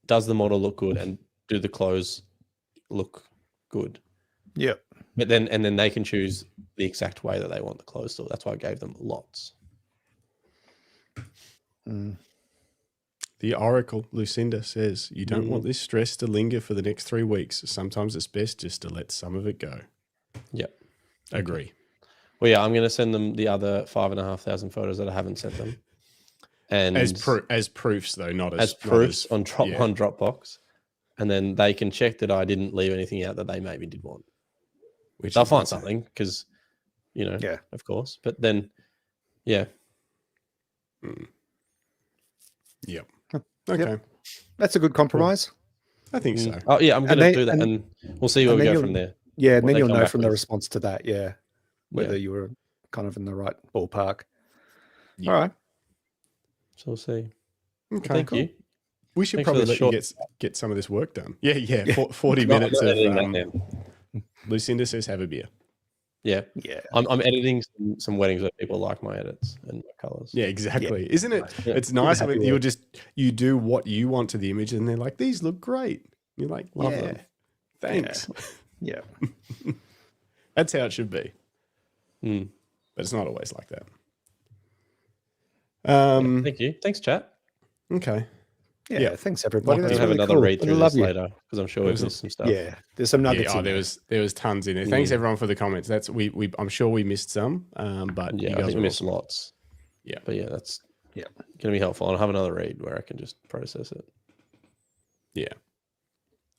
Does the model look good? And do the clothes look good? Yeah. But then they can choose the exact way that they want the clothes to. That's why I gave them lots. The Oracle, Lucinda, says, you don't want this stress to linger for the next 3 weeks. Sometimes it's best just to let some of it go. Yep. Agree. Well, yeah, I'm going to send them the other 5,500 photos that I haven't sent them. And As proofs, though, not as proofs on Dropbox. And then they can check that I didn't leave anything out that they maybe did want. Which They'll find something because, of course. But then, yeah. Yep. Okay. Yep. That's a good compromise. I think so. Oh, yeah, I'm going to do that. And we'll see where we go from there. Yeah, and What then they you'll come know back from the with. response to that, whether you were kind of in the right ballpark. Yeah. All right. So we'll see. Okay. Thank you. We should Thanks for probably the let you get some of this work done. Yeah. 40 minutes I'm of editing that now. Lucinda says have a beer. Yeah. Yeah. I'm editing some weddings where people like my edits and my colors. Yeah, exactly. Yeah. Isn't it? Yeah. It's nice Happy when you do what you want to the image and they're like, these look great. You're like, Love yeah, them. thanks. Yeah. That's how it should be. Mm. But it's not always like that. Thank you. Thanks, chat. Okay. Yeah. Thanks, everybody. We'll That's have really another cool. read through Love this you. later because I'm sure we've missed some stuff. Yeah. There's some nuggets. Yeah, in there was tons in there. Thanks everyone for the comments. That's I'm sure we missed some. But Yeah, you I guys think we were missed awesome. lots. Yeah. But yeah, that's going to be helpful. I'll have another read where I can just process it. Yeah.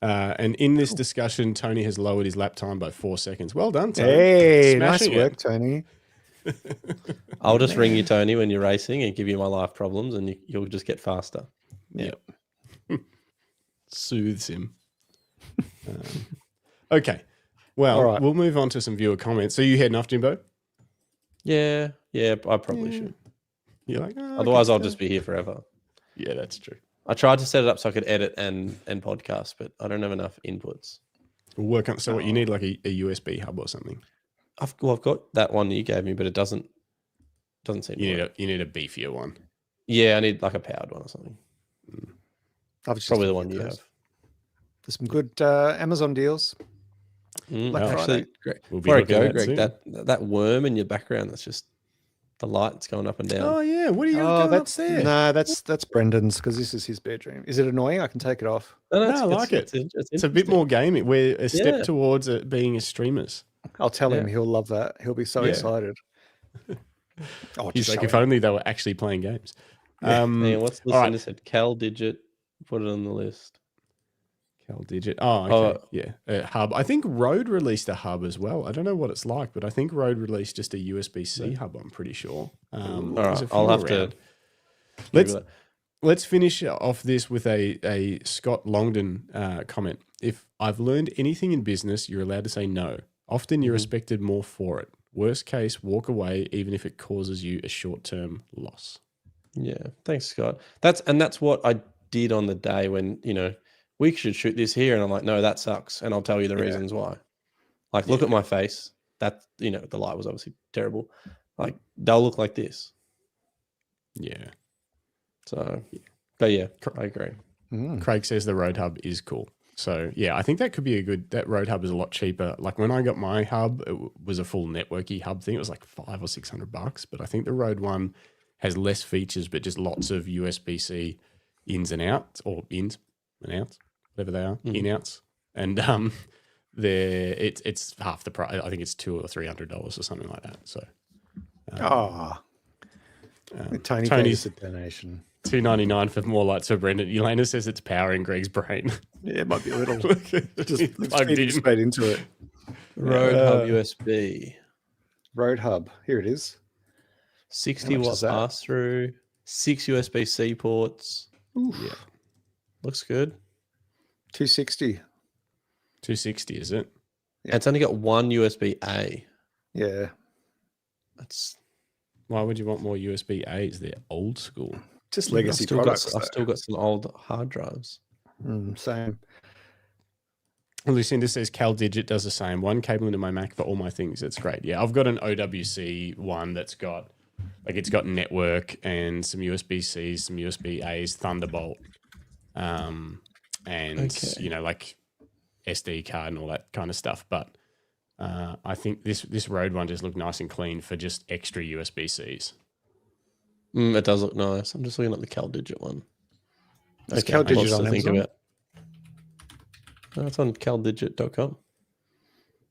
And in this discussion, Tony has lowered his lap time by 4 seconds. Well done, Tony. Hey, Smashing nice work, Tony. I'll just ring you, Tony, when you're racing and give you my life problems and you'll just get faster. Yep. Soothes him. Okay. Well, All right. we'll move on to some viewer comments. So you heading off, Jimbo? Yeah, I probably should. You're like, oh, Otherwise, okay, I'll just be here forever. Yeah, that's true. I tried to set it up so I could edit and podcast, but I don't have enough inputs. We'll work on. So what you need, like a USB hub or something. I've got that one you gave me, but it doesn't seem. You need a beefier one. Yeah, I need like a powered one or something. I was just Probably the looking one you at have. those. There's some good Amazon deals. Black Actually, Friday. Greg, We'll be before I looking go, at that Greg, soon. that worm in your background, that's just the light's going up and down. Oh yeah, what are you Oh, going that's upstairs? no, that's Brendan's because this is his bedroom. Is it annoying? I can take it off. No, I like it. It's a bit more gaming. We're a step Yeah. towards it being as streamers. I'll tell him. Yeah. He'll love that. He'll be so Yeah. excited. Oh, He's just like, show if him. only they were actually playing games. Hang on, what's the all right. Lucinda said? Cal Digit, put it on the list. Cal Digit. Oh, okay. Yeah. Hub. I think Rode released a hub as well. I don't know what it's like, but I think Rode released just a USB-C hub, I'm pretty sure. All there's right, a few I'll have around. to. Let's let's finish off this with a Scott Longdon comment. If I've learned anything in business, you're allowed to say no. Often you're respected more for it. Worst case, walk away, even if it causes you a short-term loss. Yeah, thanks, Scott. That's what I did on the day when, we should shoot this here. And I'm like, no, that sucks. And I'll tell you the reasons why. Like, look at my face. That, the light was obviously terrible. Like, they'll look like this. Yeah. So, but yeah, I agree. Craig says the Road Hub is cool. So yeah, I think that could be that Road Hub is a lot cheaper. Like when I got my hub, it was a full networky hub thing. It was like $500 or $600, but I think the Road one has less features, but just lots of USB-C ins and outs, or ins and outs, whatever they are, in-outs. And it's half the price. I think it's $200 or $300 or something like that. So Tony's a donation. $2.99 for more lights for Brendan. Elena says it's powering Greg's brain. Yeah, it might be a little. Just plugged in. straight into it. Road Hub USB. Road Hub. Here it is. 60 watt pass through, 6 USB-C ports. Oof. Yeah. Looks good. 260. 260, is it? Yeah. It's only got one USB-A. Yeah. Why would you want more USB-As? They're old school. Just legacy products. I've still got some old hard drives. Same. Lucinda says CalDigit does the same. One cable into my Mac for all my things. It's great. Yeah, I've got an OWC one that's got, it's got network and some USB-Cs, some USB-As, Thunderbolt, and like SD card and all that kind of stuff. But I think this Rode one just looked nice and clean for just extra USB-Cs. It does look nice. I'm just looking at the CalDigit one. Is CalDigit on Amazon? No, it's on caldigit.com.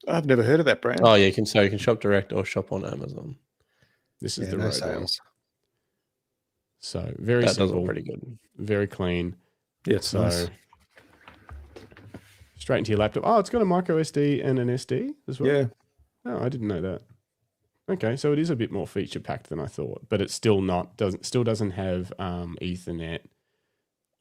I've never heard of that brand. Oh yeah, you can shop direct or shop on Amazon. This is the Rode sales. So very that simple, does look pretty good. Very clean. Yeah, it's nice. Straight into your laptop. Oh, it's got a micro SD and an SD as well. Yeah. Oh, I didn't know that. Okay, so it is a bit more feature packed than I thought, but it's still doesn't have Ethernet,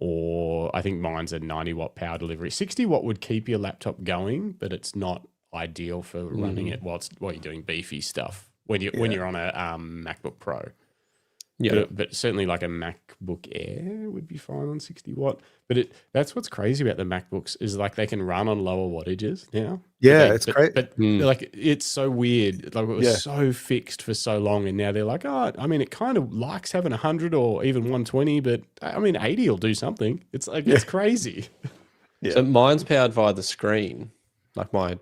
or I think mine's a 90 watt power delivery. 60 watt would keep your laptop going, but it's not ideal for running it while you're doing beefy stuff when you're on a MacBook Pro. Yeah, but certainly like a MacBook Air would be fine on 60 watt. But that's what's crazy about the MacBooks is like they can run on lower wattages now. Yeah, it's great. But like it's so weird. Like it was so fixed for so long, and now they're like, oh, I mean, it kind of likes having 100 or even 120, but I mean, 80 will do something. It's like it's crazy. Yeah. So mine's powered via the screen, like my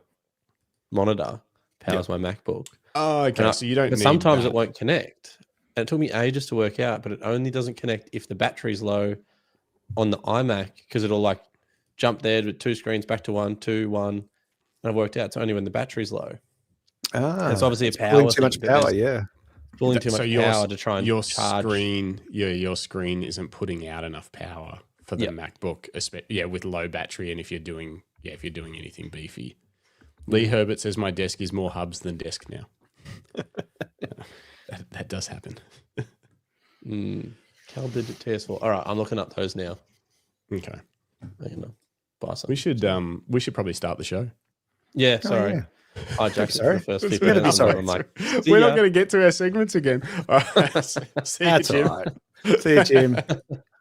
monitor powers my MacBook. Oh, okay. So you don't. But sometimes it won't connect. And it took me ages to work out, but it only doesn't connect if the battery's low on the iMac, because it'll like jump there with two screens back to 1, 2, 1. And I've worked out it's only when the battery's low. And it's obviously a power. Pulling too much power, Pulling too much power to try and charge. Your screen isn't putting out enough power for the MacBook, with low battery, and if you're doing anything beefy. Lee Herbert says my desk is more hubs than desk now. That does happen. CalDigit TS4. All right, I'm looking up those now. Okay. Buy some. We should probably start the show. Yeah, sorry. Oh, Jack, sorry. the first 50 minutes. Sorry. I'm like, we're not going to get to our segments again. All right. See you, Jim. All right. See you, Jim.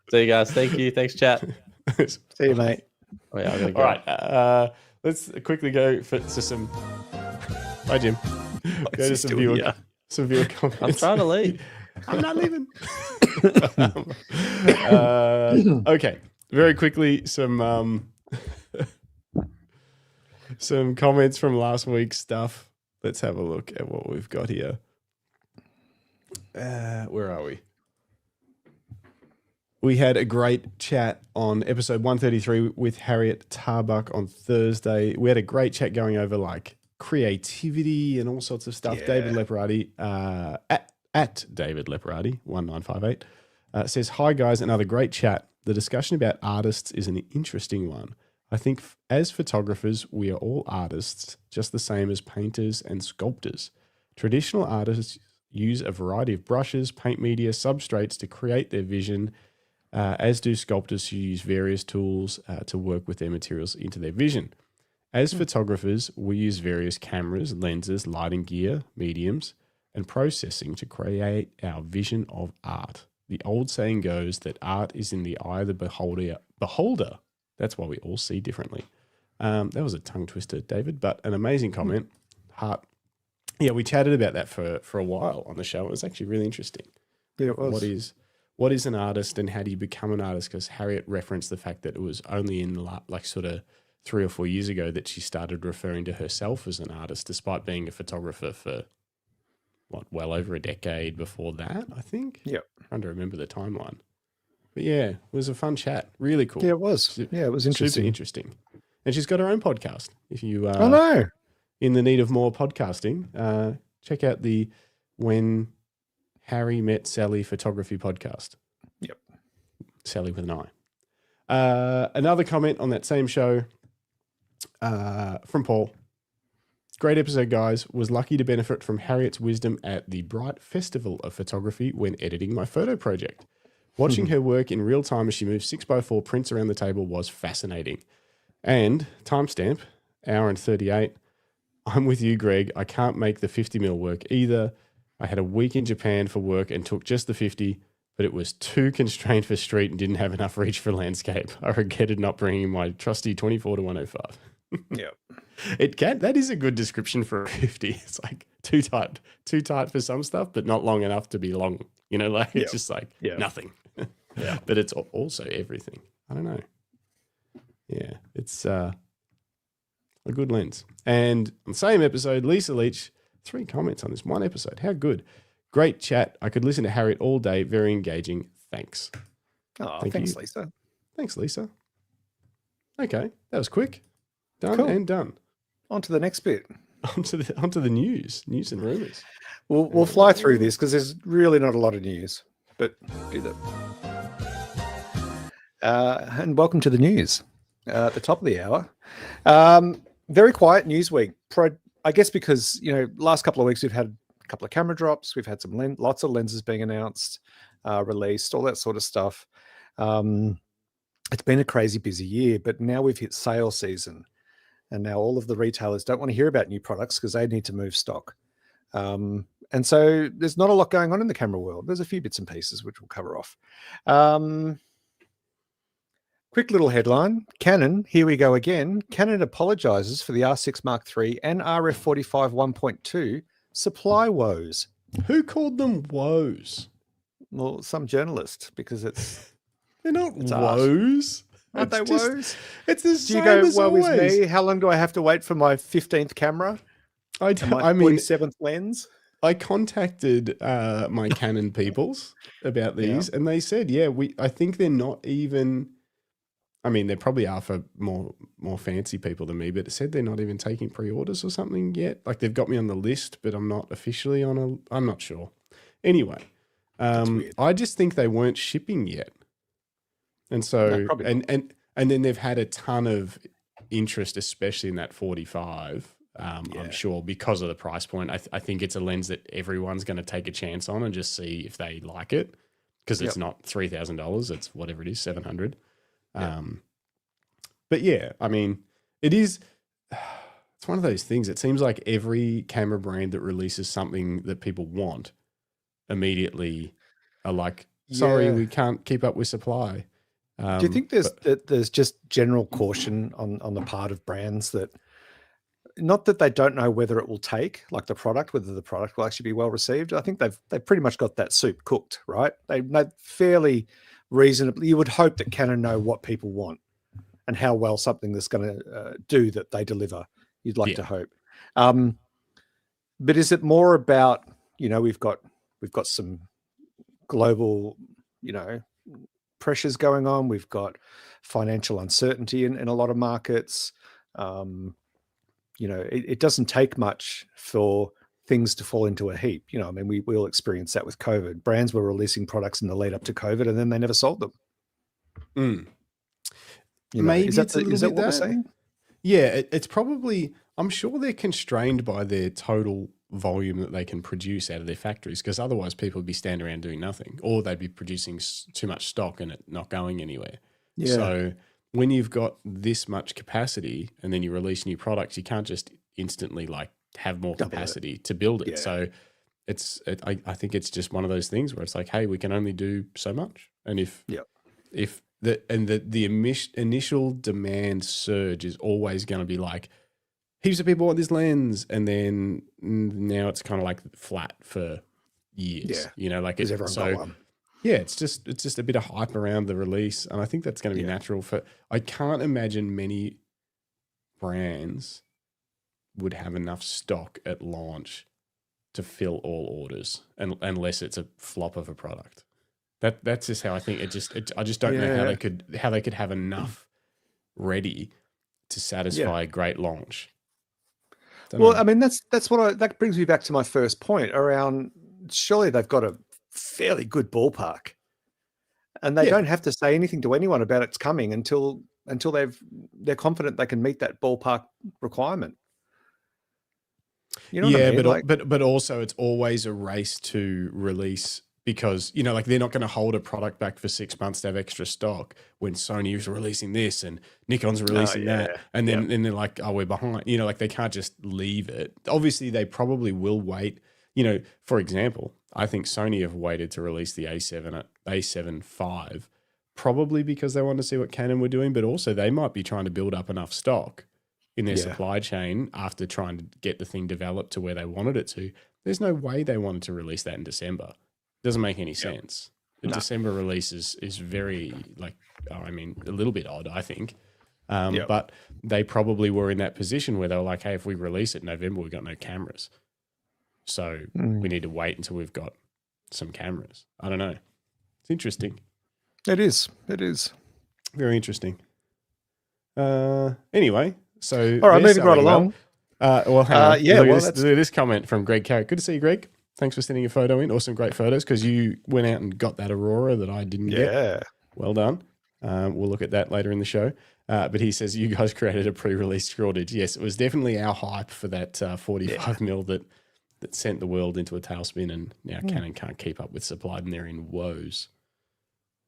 See you guys. Thank you. Thanks, chat. See you, mate. Oh, yeah, I'm gonna go. All right. Let's quickly go to some. Bye, Jim. Go to some viewer comments. I'm trying to leave. I'm not leaving. Okay. Very quickly, some comments from last week's stuff. Let's have a look at what we've got here. Where are we? We had a great chat on episode 133 with Harriet Tarbuck on Thursday. We had a great chat going over like creativity and all sorts of stuff. David Leparati, at David Leparati 1958 says, "Hi guys, another great chat. The discussion about artists is an interesting one. I think as photographers, we are all artists, just the same as painters and sculptors. Traditional artists use a variety of brushes, paint media, substrates to create their vision, as do sculptors who use various tools to work with their materials into their vision. As photographers, we use various cameras, lenses, lighting gear, mediums, and processing to create our vision of art. The old saying goes that art is in the eye of the beholder. That's why we all see differently. That was a tongue twister, David, but an amazing comment. Heart. Yeah, we chatted about that for a while on the show. It was actually really interesting. Yeah, it was. What is an artist and how do you become an artist? Because Harriet referenced the fact that it was only in like sort of 3 or 4 years ago that she started referring to herself as an artist, despite being a photographer for well over a decade before that, I think. Yeah. Trying to remember the timeline. But yeah, it was a fun chat. Really cool. Yeah, it was. Yeah, it was interesting. Super interesting. And she's got her own podcast. If you I know. in the need of more podcasting, check out the When Harry Met Sally Photography podcast. Yep. Sally with an I. Another comment on that same show from Paul. Great episode, guys. Was lucky to benefit from Harriet's wisdom at the Bright Festival of Photography when editing my photo project. Watching her work in real time as she moved 6x4 prints around the table was fascinating. And timestamp, hour and 38. I'm with you, Greg. I can't make the 50mm work either. I had a week in Japan for work and took just the 50, but it was too constrained for street and didn't have enough reach for landscape. I regretted not bringing my trusty 24-105. Yeah. That is a good description for a 50. It's like too tight for some stuff, but not long enough to be long. You know, like it's just like nothing. Yeah. But it's also everything. I don't know. Yeah, it's a good lens. And on the same episode, Lisa Leach, 3 comments on this one episode. How good. Great chat. I could listen to Harriet all day. Very engaging. Thanks. Oh, Thanks, thanks, Lisa. Thanks, Lisa. Okay, that was quick. Done Cool. and done. On to the next bit. Onto the news and rumors. We'll fly through this because there's really not a lot of news, but do that. And welcome to the news at the top of the hour. Very quiet news week. I guess because, last couple of weeks we've had a couple of camera drops. We've had lots of lenses being announced, released, all that sort of stuff. It's been a crazy busy year, but now we've hit sale season. And now all of the retailers don't want to hear about new products because they need to move stock. And so there's not a lot going on in the camera world. There's a few bits and pieces which we'll cover off. Quick little headline. Canon, here we go again. Canon apologizes for the R6 Mark III and RF45 1.2 supply woes. Who called them woes? Well, some journalist, because They're not it's woes. aren't they woes? It's the Do same you go, as woe always. is me? How long do I have to wait for my 15th camera? I mean, 47th lens? I contacted my Canon peoples about these, and they said, I think they're not even. I mean, they probably are for more fancy people than me, but it said they're not even taking pre-orders or something yet. Like they've got me on the list, but I'm not officially I'm not sure. Anyway, I just think they weren't shipping yet. And so, and then they've had a ton of interest, especially in that 45, I'm sure, because of the price point. I think it's a lens that everyone's going to take a chance on and just see if they like it, because it's not $3,000. It's whatever it is, $700. But yeah, I mean, it's one of those things. It seems like every camera brand that releases something that people want immediately are like, sorry, we can't keep up with supply. Do you think there's just general caution on the part of brands that, not that they don't know whether it will take, like the product, whether the product will actually be well received? I think they've pretty much got that soup cooked, right? They know fairly reasonably. You would hope that Canon know what people want and how well something that's going to do that they deliver. You'd like to hope. But is it more about, we've got some global, pressures going on. We've got financial uncertainty in a lot of markets. It doesn't take much for things to fall into a heap. I mean, we all experienced that with COVID. Brands were releasing products in the lead up to COVID and then they never sold them. Maybe is that what we're saying? Yeah, it's probably, I'm sure they're constrained by their total volume that they can produce out of their factories, because otherwise people would be standing around doing nothing, or they'd be producing too much stock and it not going anywhere. Yeah. So when you've got this much capacity and then you release new products, you can't just instantly like have more capacity to build it. Yeah. So I think it's just one of those things where it's like, hey, we can only do so much. And if the initial demand surge is always going to be like, heaps of people want this lens, and then now it's kind of like flat for years. Like it's everyone got one. Yeah, it's just a bit of hype around the release, and I think that's going to be natural for. I can't imagine many brands would have enough stock at launch to fill all orders, unless it's a flop of a product. That's just how I think it. I just don't know how they could have enough ready to satisfy a great launch. Well, I mean, that brings me back to my first point around. Surely they've got a fairly good ballpark, and they don't have to say anything to anyone about it's coming until they're confident they can meet that ballpark requirement. You know what I mean? but also it's always a race to release, because like they're not going to hold a product back for 6 months to have extra stock when Sony is releasing this and Nikon's releasing that, and then they're like, oh, we're behind. Like they can't just leave it. Obviously, they probably will wait. For example, I think Sony have waited to release the A7 V, probably because they want to see what Canon were doing, but also they might be trying to build up enough stock in their supply chain after trying to get the thing developed to where they wanted it to. There's no way they wanted to release that in December. Doesn't make any sense. The December release is very a little bit odd, I think. But they probably were in that position where they were like, hey, if we release it in November, we've got no cameras. So we need to wait until we've got some cameras. I don't know. It's interesting. It is. Very interesting. Anyway, so all right, moving right along. Well, hang on. Let's do this comment from Greg Carrick. Good to see you, Greg. Thanks for sending a photo in. Awesome, great photos, because you went out and got that Aurora that I didn't get. Yeah. Well done. We'll look at that later in the show. But he says you guys created a pre-release shortage. Yes, it was definitely our hype for that 45 mil that sent the world into a tailspin, and now Canon can't keep up with supply, and they're in woes.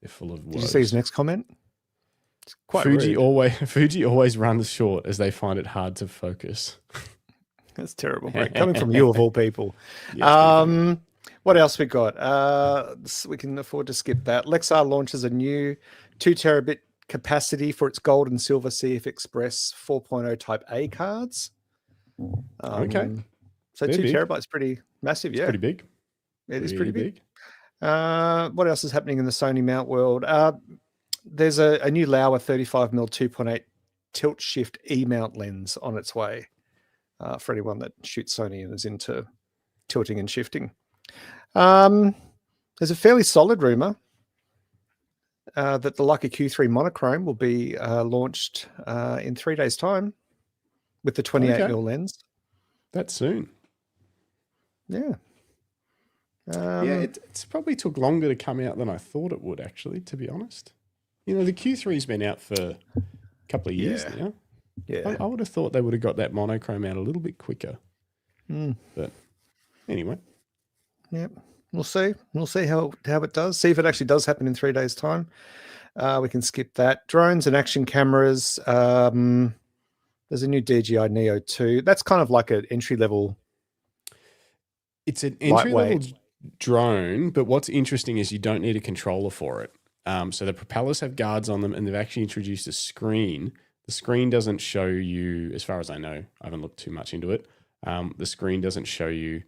They're full of woes. Did you see his next comment? It's quite Fuji rude. Fuji always runs short as they find it hard to focus. That's terrible, Greg. Coming from you of all people. Yes, what else we got? We can afford to skip that. Lexar launches a new 2 terabit capacity for its gold and silver CF Express 4.0 Type A cards. Okay. So They're 2 big. terabytes, pretty massive. It's pretty big. It is pretty big. What else is happening in the Sony mount world? There's a new Laowa 35mm 2.8 tilt shift E-mount lens on its way for anyone that shoots Sony and is into tilting and shifting. There's a fairly solid rumor that the Leica Q3 monochrome will be launched in 3 days' time with the 28mm lens. That's soon. Yeah. It's probably took longer to come out than I thought it would, actually, to be honest. The Q3's been out for a couple of years now. Yeah. I would have thought they would have got that monochrome out a little bit quicker. But anyway. Yep. We'll see. We'll see how it does. See if it actually does happen in 3 days' time. We can skip that. Drones and action cameras. There's a new DJI Neo 2. That's kind of like an entry-level. It's an entry-level drone, but what's interesting is you don't need a controller for it. So the propellers have guards on them, and they've actually introduced a screen. The screen doesn't show you, as far as I know, I haven't looked too much into it. The screen doesn't show you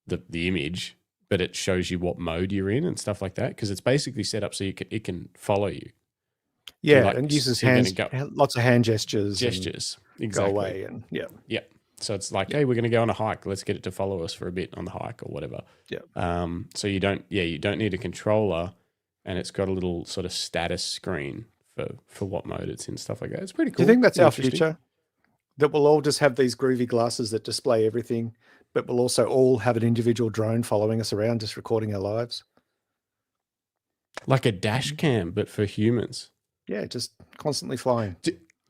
the image, but it shows you what mode you're in and stuff like that, because it's basically set up so it can follow you. Yeah, and uses lots of hand gestures. Exactly. Go away and yeah. So it's like, hey, we're going to go on a hike. Let's get it to follow us for a bit on the hike or whatever. Yeah. So you don't need a controller, and it's got a little sort of status screen for what mode it's in, stuff like that. It's pretty cool. Do you think that's our future? That we'll all just have these groovy glasses that display everything, but we'll also all have an individual drone following us around, just recording our lives? Like a dash cam, but for humans. Yeah, just constantly flying.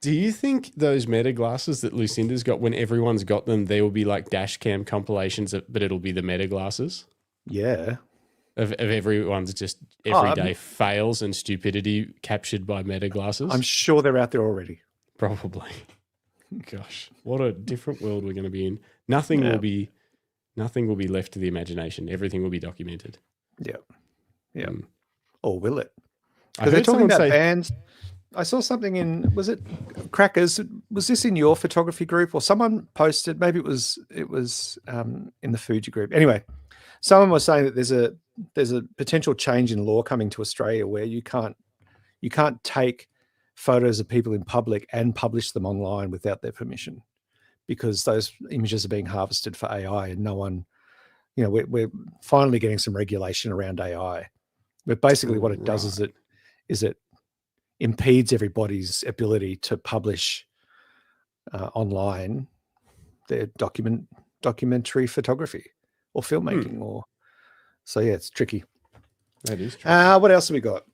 Do you think those meta glasses that Lucinda's got, when everyone's got them, they will be like dash cam compilations, but it'll be the meta glasses Yeah. of everyone's just everyday fails and stupidity captured by meta glasses? I'm sure they're out there already. Probably. Gosh, what a different world we're going to be in. Nothing will be left to the imagination. Everything will be documented. Yeah. Yeah. Or will it? I Because they're heard talking someone about say, bands. I saw something in, was it Crackers? Was this in your photography group, or someone posted? Maybe it was in the Fuji group. Anyway, someone was saying that there's a potential change in law coming to Australia where you can't take photos of people in public and publish them online without their permission, because those images are being harvested for AI, and no one, we're finally getting some regulation around AI. But basically, what it does is it impedes everybody's ability to publish online their documentary photography or filmmaking, so yeah, it's tricky. that is true. What else have we got?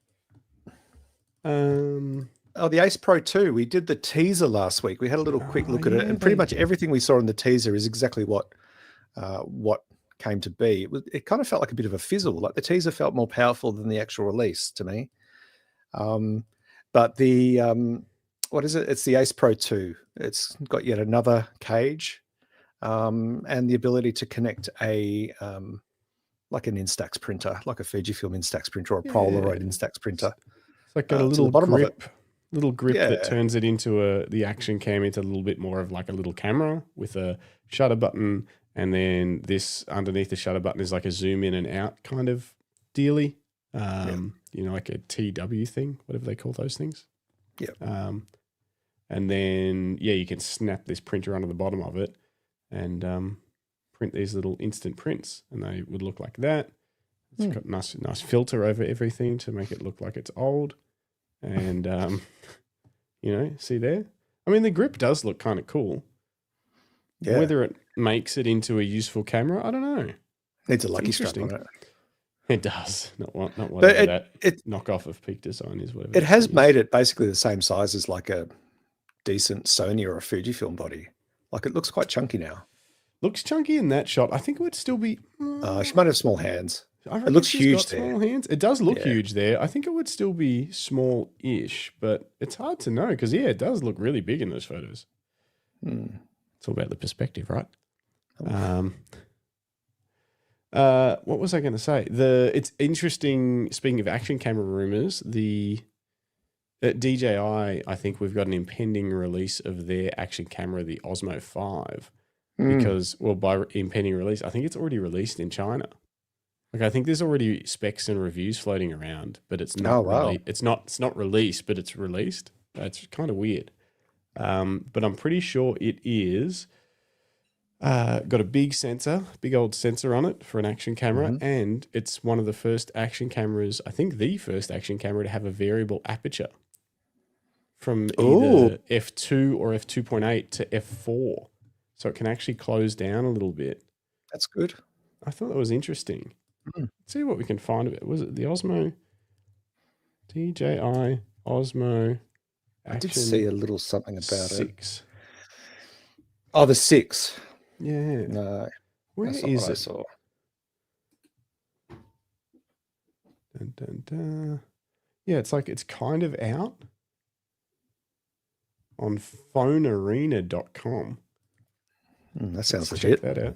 Oh, the Ace Pro 2. We did the teaser last week. We had a little quick look at it, and pretty much everything we saw in the teaser is exactly what came to be. It kind of felt like a bit of a fizzle. Like the teaser felt more powerful than the actual release to me. But the what is it? It's the Ace Pro 2. It's got yet another cage, and the ability to connect a like an Instax printer, like a Fujifilm Instax printer or a Polaroid Instax printer. It's like got a little grip that turns it into the action cam into a little bit more of like a little camera with a shutter button, and then this underneath the shutter button is like a zoom in and out kind of dealy. Like a TW thing, whatever they call those things. Yeah. And then you can snap this printer onto the bottom of it and print these little instant prints, and they would look like that. It's got nice filter over everything to make it look like it's old. And see there? I mean, the grip does look kind of cool. Yeah. Whether it makes it into a useful camera, I don't know. Needs a lucky strike on it. It does. Not whatever that knockoff of Peak Design is. Whatever. It has made it basically the same size as like a decent Sony or a Fujifilm body. Like it looks quite chunky now. Looks chunky in that shot. I think it would still be. She might have small hands. It looks huge there. Small hands. It does look huge there. I think it would still be small-ish, but it's hard to know because it does look really big in those photos. It's all about the perspective, right? What was I going to say? It's interesting. Speaking of action camera rumors, at DJI, I think we've got an impending release of their action camera, the Osmo 5, because by impending release, I think it's already released in China. Like I think there's already specs and reviews floating around, but it's not. It's not released, but it's released. It's kind of weird. But I'm pretty sure it is. Got a big old sensor on it for an action camera, and it's one of the first action cameras, I think the first action camera to have a variable aperture from either f2 or f2.8 to f4. So it can actually close down a little bit. That's good. I thought that was interesting. Let's see what we can find of it. Was it the Osmo? DJI Osmo Action? I did see a little something about 6. Oh, the 6. Yeah. No. Where is it? I saw. Dun, dun, dun. Yeah, it's kind of out on phonearena.com. That sounds legit. legit. Check that out.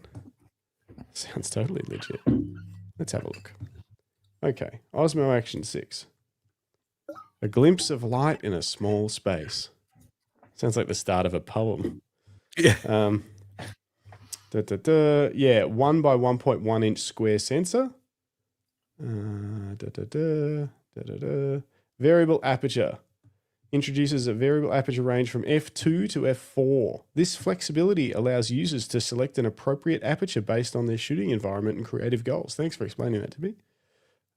Sounds totally legit. Let's have a look. Okay, Osmo Action 6. A glimpse of light in a small space. Sounds like the start of a poem. Yeah. Yeah, 1 by 1.1 inch square sensor. Variable aperture. Introduces a variable aperture range from f2 to f4. This flexibility allows users to select an appropriate aperture based on their shooting environment and creative goals. Thanks for explaining that to me.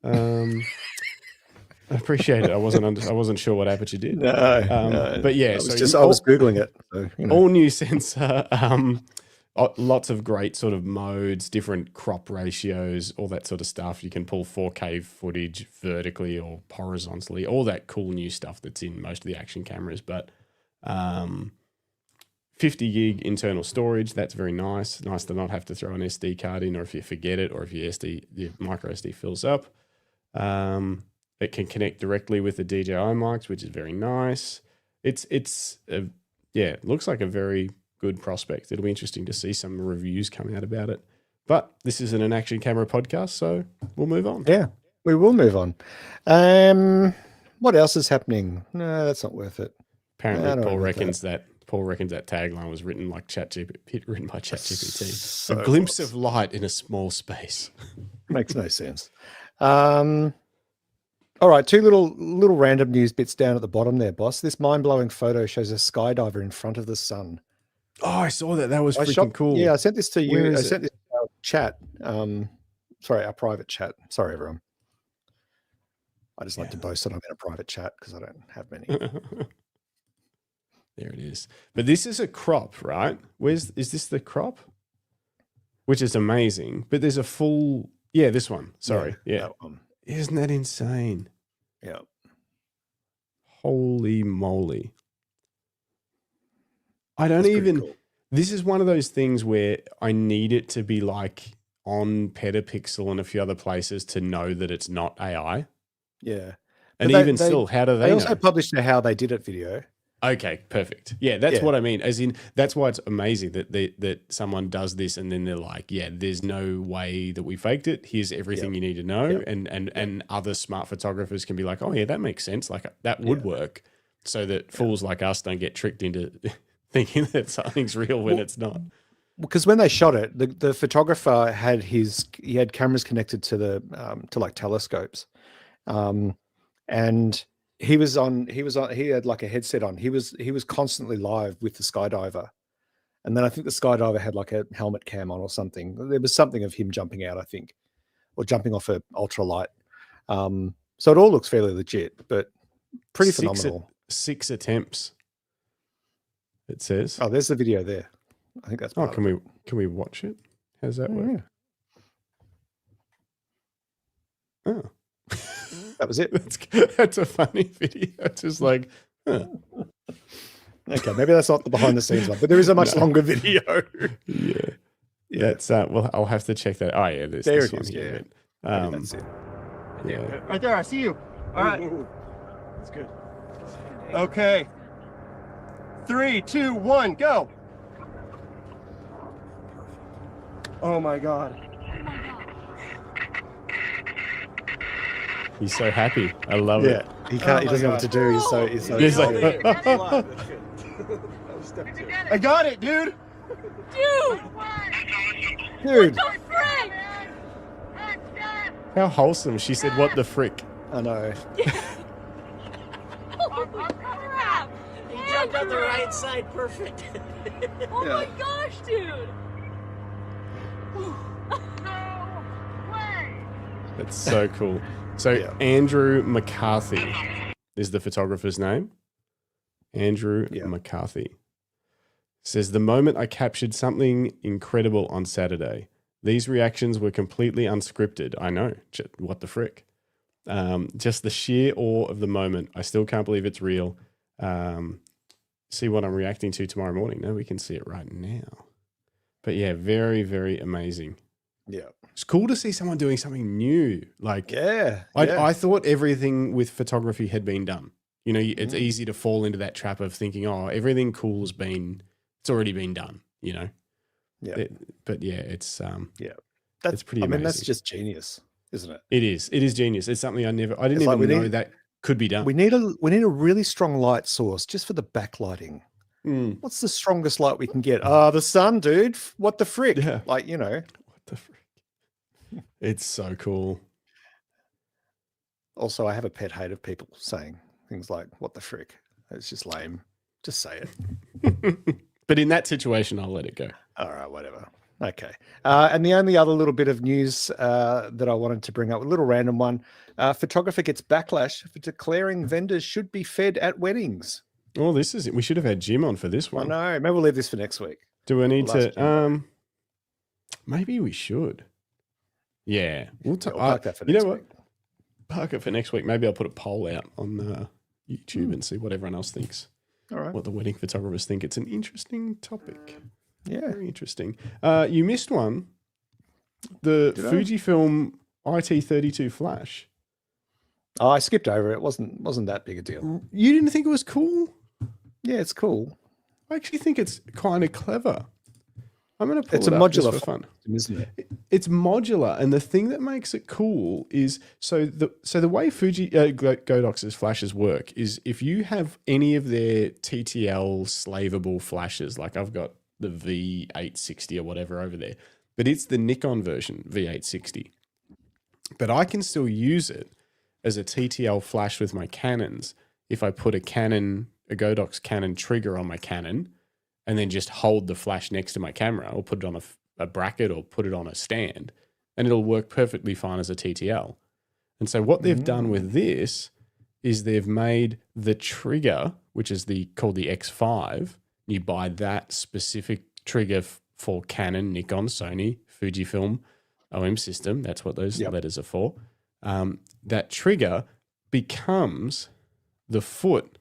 I appreciate it. I wasn't sure what aperture did. No. But yeah, I was Googling it. So, all new sensor. Lots of great sort of modes, different crop ratios, all that sort of stuff. You can pull 4K footage vertically or horizontally, all that cool new stuff that's in most of the action cameras. But 50 gig internal storage. That's very nice. Nice to not have to throw an SD card in, or if you forget it, or if your micro SD fills up. It can connect directly with the DJI mics, which is very nice. It looks like a very good prospect. It'll be interesting to see some reviews come out about it. But this isn't an action camera podcast, so we'll move on. Yeah, we will move on. What else is happening? No, that's not worth it. Apparently, Paul reckons that tagline was written by ChatGPT. So a glimpse of light in a small space. Makes no sense. All right, two little random news bits down at the bottom there, boss. This mind-blowing photo shows a skydiver in front of the sun. Oh, I saw that. That was freaking cool. Yeah, I sent this to you. I sent this to our chat. Sorry, our private chat. Sorry, everyone. I just like to boast that I'm in a private chat because I don't have many. There it is. But this is a crop, right? Is this the crop? Which is amazing. But there's a full, this one. Sorry. Yeah. That one. Isn't that insane? Yeah. Holy moly. I don't even, cool. This is one of those things where I need it to be like on Petapixel and a few other places to know that it's not AI. Yeah. And even still, how do they know? Also published a how they did it video. Okay, perfect. Yeah, that's what I mean. As in, that's why it's amazing that someone does this and then they're like, yeah, there's no way that we faked it. Here's everything you need to know. And other smart photographers can be like, oh yeah, that makes sense. Like that would work. So that fools like us don't get tricked into thinking that something's real when it's not. Because when they shot it, the photographer had cameras connected to the to like telescopes. And he had like a headset on. He was constantly live with the skydiver. And then I think the skydiver had like a helmet cam on or something. There was something of him jumping out, I think, or jumping off a ultralight. So it all looks fairly legit, but pretty phenomenal. 6 attempts. It says. Oh, there's the video there. I think that's can we watch it? How's that work? Yeah. Oh. That was it. That's a funny video. It's just like, Okay, maybe that's not the behind the scenes one, but there is a much longer video. Yeah. That's well, I'll have to check that. Oh yeah, there it is. Yeah. That's it. Yeah. Right there, I see you. All right. That's good. Okay. 3, 2, 1, go. Oh my God. He's so happy. I love it. He can't. He doesn't know what to do. He's so He's excited. like, I got it, dude. Dude. how wholesome. She said, "What the frick?" I know. Oh crap! He jumped on the right side, perfect. Oh my gosh, dude! That's so cool. So Andrew McCarthy is the photographer's name. Andrew McCarthy says, the moment I captured something incredible on Saturday, these reactions were completely unscripted. I know. What the frick? Just the sheer awe of the moment. I still can't believe it's real. See what I'm reacting to tomorrow morning. No, we can see it right now. But yeah, very, very amazing. Yeah. It's cool to see someone doing something new. Like, I thought everything with photography had been done. You know, it's easy to fall into that trap of thinking, oh, everything cool it's already been done, you know? Yeah. But yeah, it's that's pretty amazing. I mean, that's just genius, isn't it? It is. It is genius. It's something I didn't even know that could be done. We need a really strong light source just for the backlighting. What's the strongest light we can get? The sun, dude. What the frick? Yeah. Like, you know. What the frick? It's so cool. Also, I have a pet hate of people saying things like, what the frick? It's just lame. Just say it. But in that situation, I'll let it go. All right, whatever. Okay. And the only other little bit of news that I wanted to bring up, a little random one. Photographer gets backlash for declaring vendors should be fed at weddings. Oh, this is it. We should have had Jim on for this one. I know. Maybe we'll leave this for next week. Do we need to? Maybe we should. Yeah. We'll park that for next week. Park it for next week. Maybe I'll put a poll out on YouTube and see what everyone else thinks. All right. what the wedding photographers think. It's an interesting topic. Yeah. Very interesting. You missed one. The Did I? Fujifilm IT32 flash. Oh, I skipped over it. It wasn't that big a deal. You didn't think it was cool? Yeah, it's cool. I actually think it's kind of clever. I'm going to pull It's it a up just modular for fun. system, isn't it? It's modular, and the thing that makes it cool is the way Fuji Godox's flashes work is if you have any of their TTL slavable flashes, like I've got the V860 or whatever over there, but it's the Nikon version V860. But I can still use it as a TTL flash with my Canons if I put a Godox Canon trigger on my Canon and then just hold the flash next to my camera or put it on a bracket or put it on a stand, and it'll work perfectly fine as a TTL. And so what they've done with this is they've made the trigger, which is called the X5. You buy that specific trigger for Canon, Nikon, Sony, Fujifilm, OM system. That's what those letters are for. That trigger becomes the foot.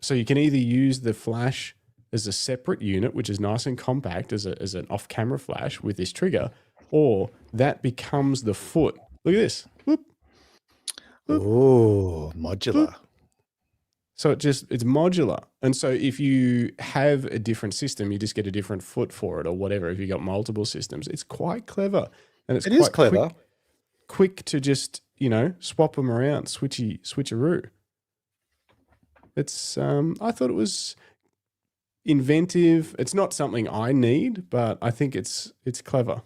So you can either use the flash as a separate unit, which is nice and compact as an off-camera flash with this trigger, or that becomes the foot. Look at this. Whoop. Oh, modular. Boop. So it's modular. And so if you have a different system, you just get a different foot for it or whatever. If you got multiple systems, it's quite clever. And It is clever. Quick to just, swap them around, switcheroo. It's I thought it was inventive. It's not something I need, but I think it's clever.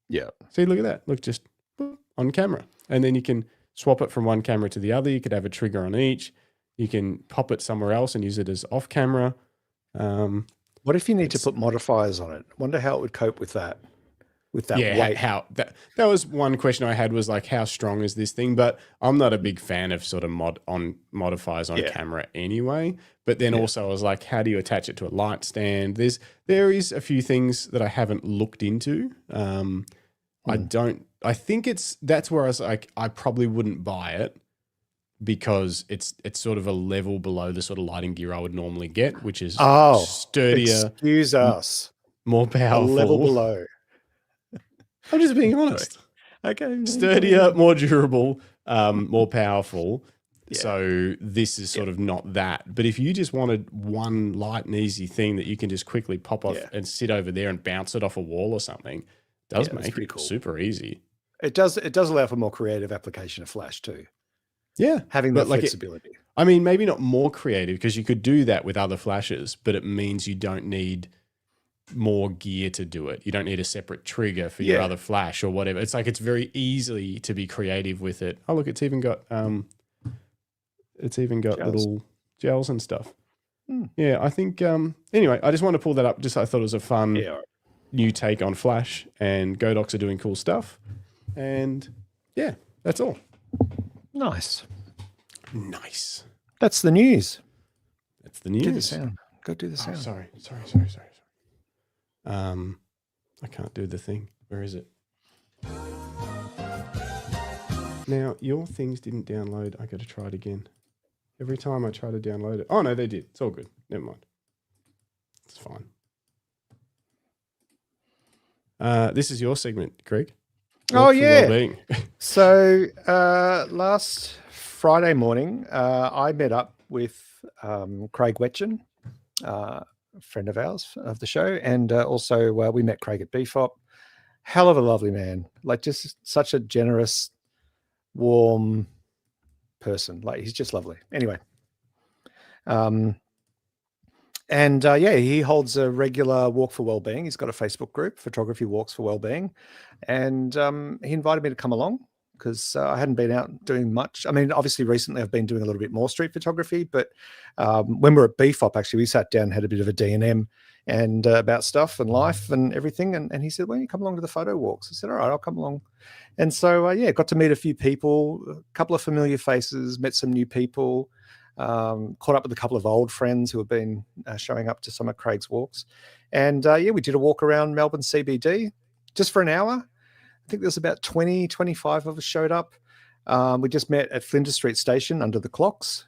Yeah. See, look at that. Look, just boop, on camera. And then you can swap it from one camera to the other. You could have a trigger on each. You can pop it somewhere else and use it as off camera. What if you need to put modifiers on it? Wonder how it would cope with that. With that weight. That was one question I had, was like, how strong is this thing? But I'm not a big fan of sort of modifiers on camera anyway. But then also I was like, how do you attach it to a light stand? There is a few things that I haven't looked into. I think that's where I was like, I probably wouldn't buy it because it's sort of a level below the sort of lighting gear I would normally get, which is sturdier. Excuse us. More powerful. A level below. I'm just being honest. Okay. Sturdier, more durable, more powerful. Yeah. So this is sort of not that. But if you just wanted one light and easy thing that you can just quickly pop off and sit over there and bounce it off a wall or something, it does make it super easy. It does allow for more creative application of flash too. Yeah. Having that flexibility. I mean, maybe not more creative, because you could do that with other flashes, but it means you don't need more gear to do it. You don't need a separate trigger for your other flash or whatever. It's like, it's very easy to be creative with it. Oh, look, it's even got little gels and stuff. Yeah, I think anyway, I just want to pull that up. Just I thought it was a fun new take on flash, and Godox are doing cool stuff. And yeah, that's all. Nice. That's the news. That's the news. Do the sound. Go do the sound. Sorry. I can't do the thing. Where is it? Now, your things didn't download. I got to try it again. Every time I try to download it. Oh, no, they did. It's all good. Never mind. It's fine. This is your segment, Greg. Oh, yeah. Wellbeing. So last Friday morning, I met up with Craig Wetchen, a friend of ours of the show, and also we met Craig at BFOP. Hell of a lovely man, like just such a generous, warm person. Like he's just lovely. Anyway, he holds a regular walk for wellbeing. He's got a Facebook group, Photography Walks for Wellbeing, and he invited me to come along because I hadn't been out doing much. I mean, obviously recently I've been doing a little bit more street photography, but when we were at BFOP, actually, we sat down, had a bit of a D&M and about stuff and life and everything. And he said, "Why don't you come along to the photo walks?" I said, "All right, I'll come along." And so, got to meet a few people, a couple of familiar faces, met some new people, caught up with a couple of old friends who have been showing up to some of Craig's walks. And we did a walk around Melbourne CBD just for an hour. I think there's about 20, 25 of us showed up. We just met at Flinders Street Station under the clocks.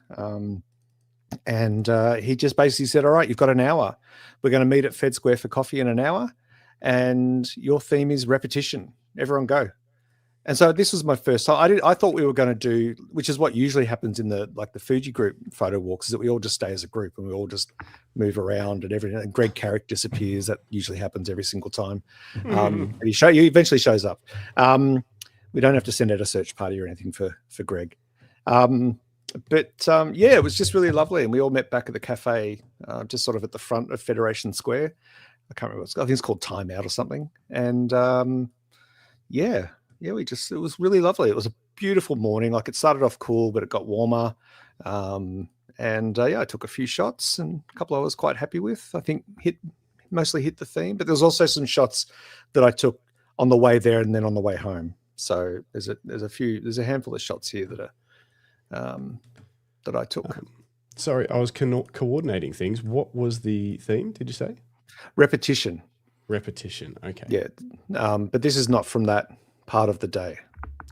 And he just basically said, all right, you've got an hour. We're going to meet at Fed Square for coffee in an hour. And your theme is repetition. Everyone go. And so this was my first time. I thought we were going to do, which is what usually happens in the Fuji group photo walks, is that we all just stay as a group and we all just move around and everything. And Greg Carrick disappears. That usually happens every single time. And he eventually shows up. We don't have to send out a search party or anything for Greg. But it was just really lovely. And we all met back at the cafe, just sort of at the front of Federation Square. I can't remember what it's called. I think it's called Time Out or something. And it was really lovely. It was a beautiful morning. Like, it started off cool, but it got warmer. I took a few shots, and a couple I was quite happy with. I think mostly hit the theme, but there was also some shots that I took on the way there and then on the way home. So there's a handful of shots here that I took. Sorry, I was coordinating things. What was the theme, did you say? Repetition. Repetition, okay. Yeah. But this is not from that part of the day.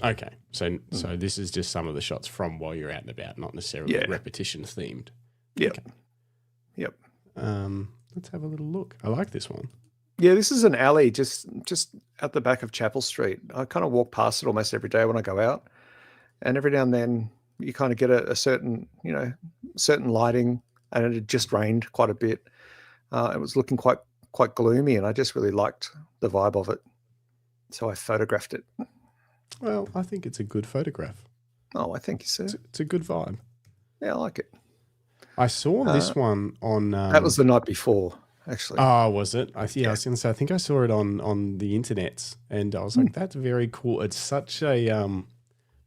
Okay, so this is just some of the shots from while you're out and about, not necessarily repetition themed. Yeah. Okay. Yep. Let's have a little look. I like this one. Yeah, this is an alley just at the back of Chapel Street. I kind of walk past it almost every day when I go out, and every now and then you kind of get a certain lighting, and it had just rained quite a bit. It was looking quite gloomy, and I just really liked the vibe of it, so I photographed it. Well, I think it's a good photograph. Oh, I thank you, sir. It's a good vibe. Yeah, I like it. I saw this one on... that was the night before, actually. Oh, was it? I was going to say, I think I saw it on the internet, and I was like, that's very cool. It's such a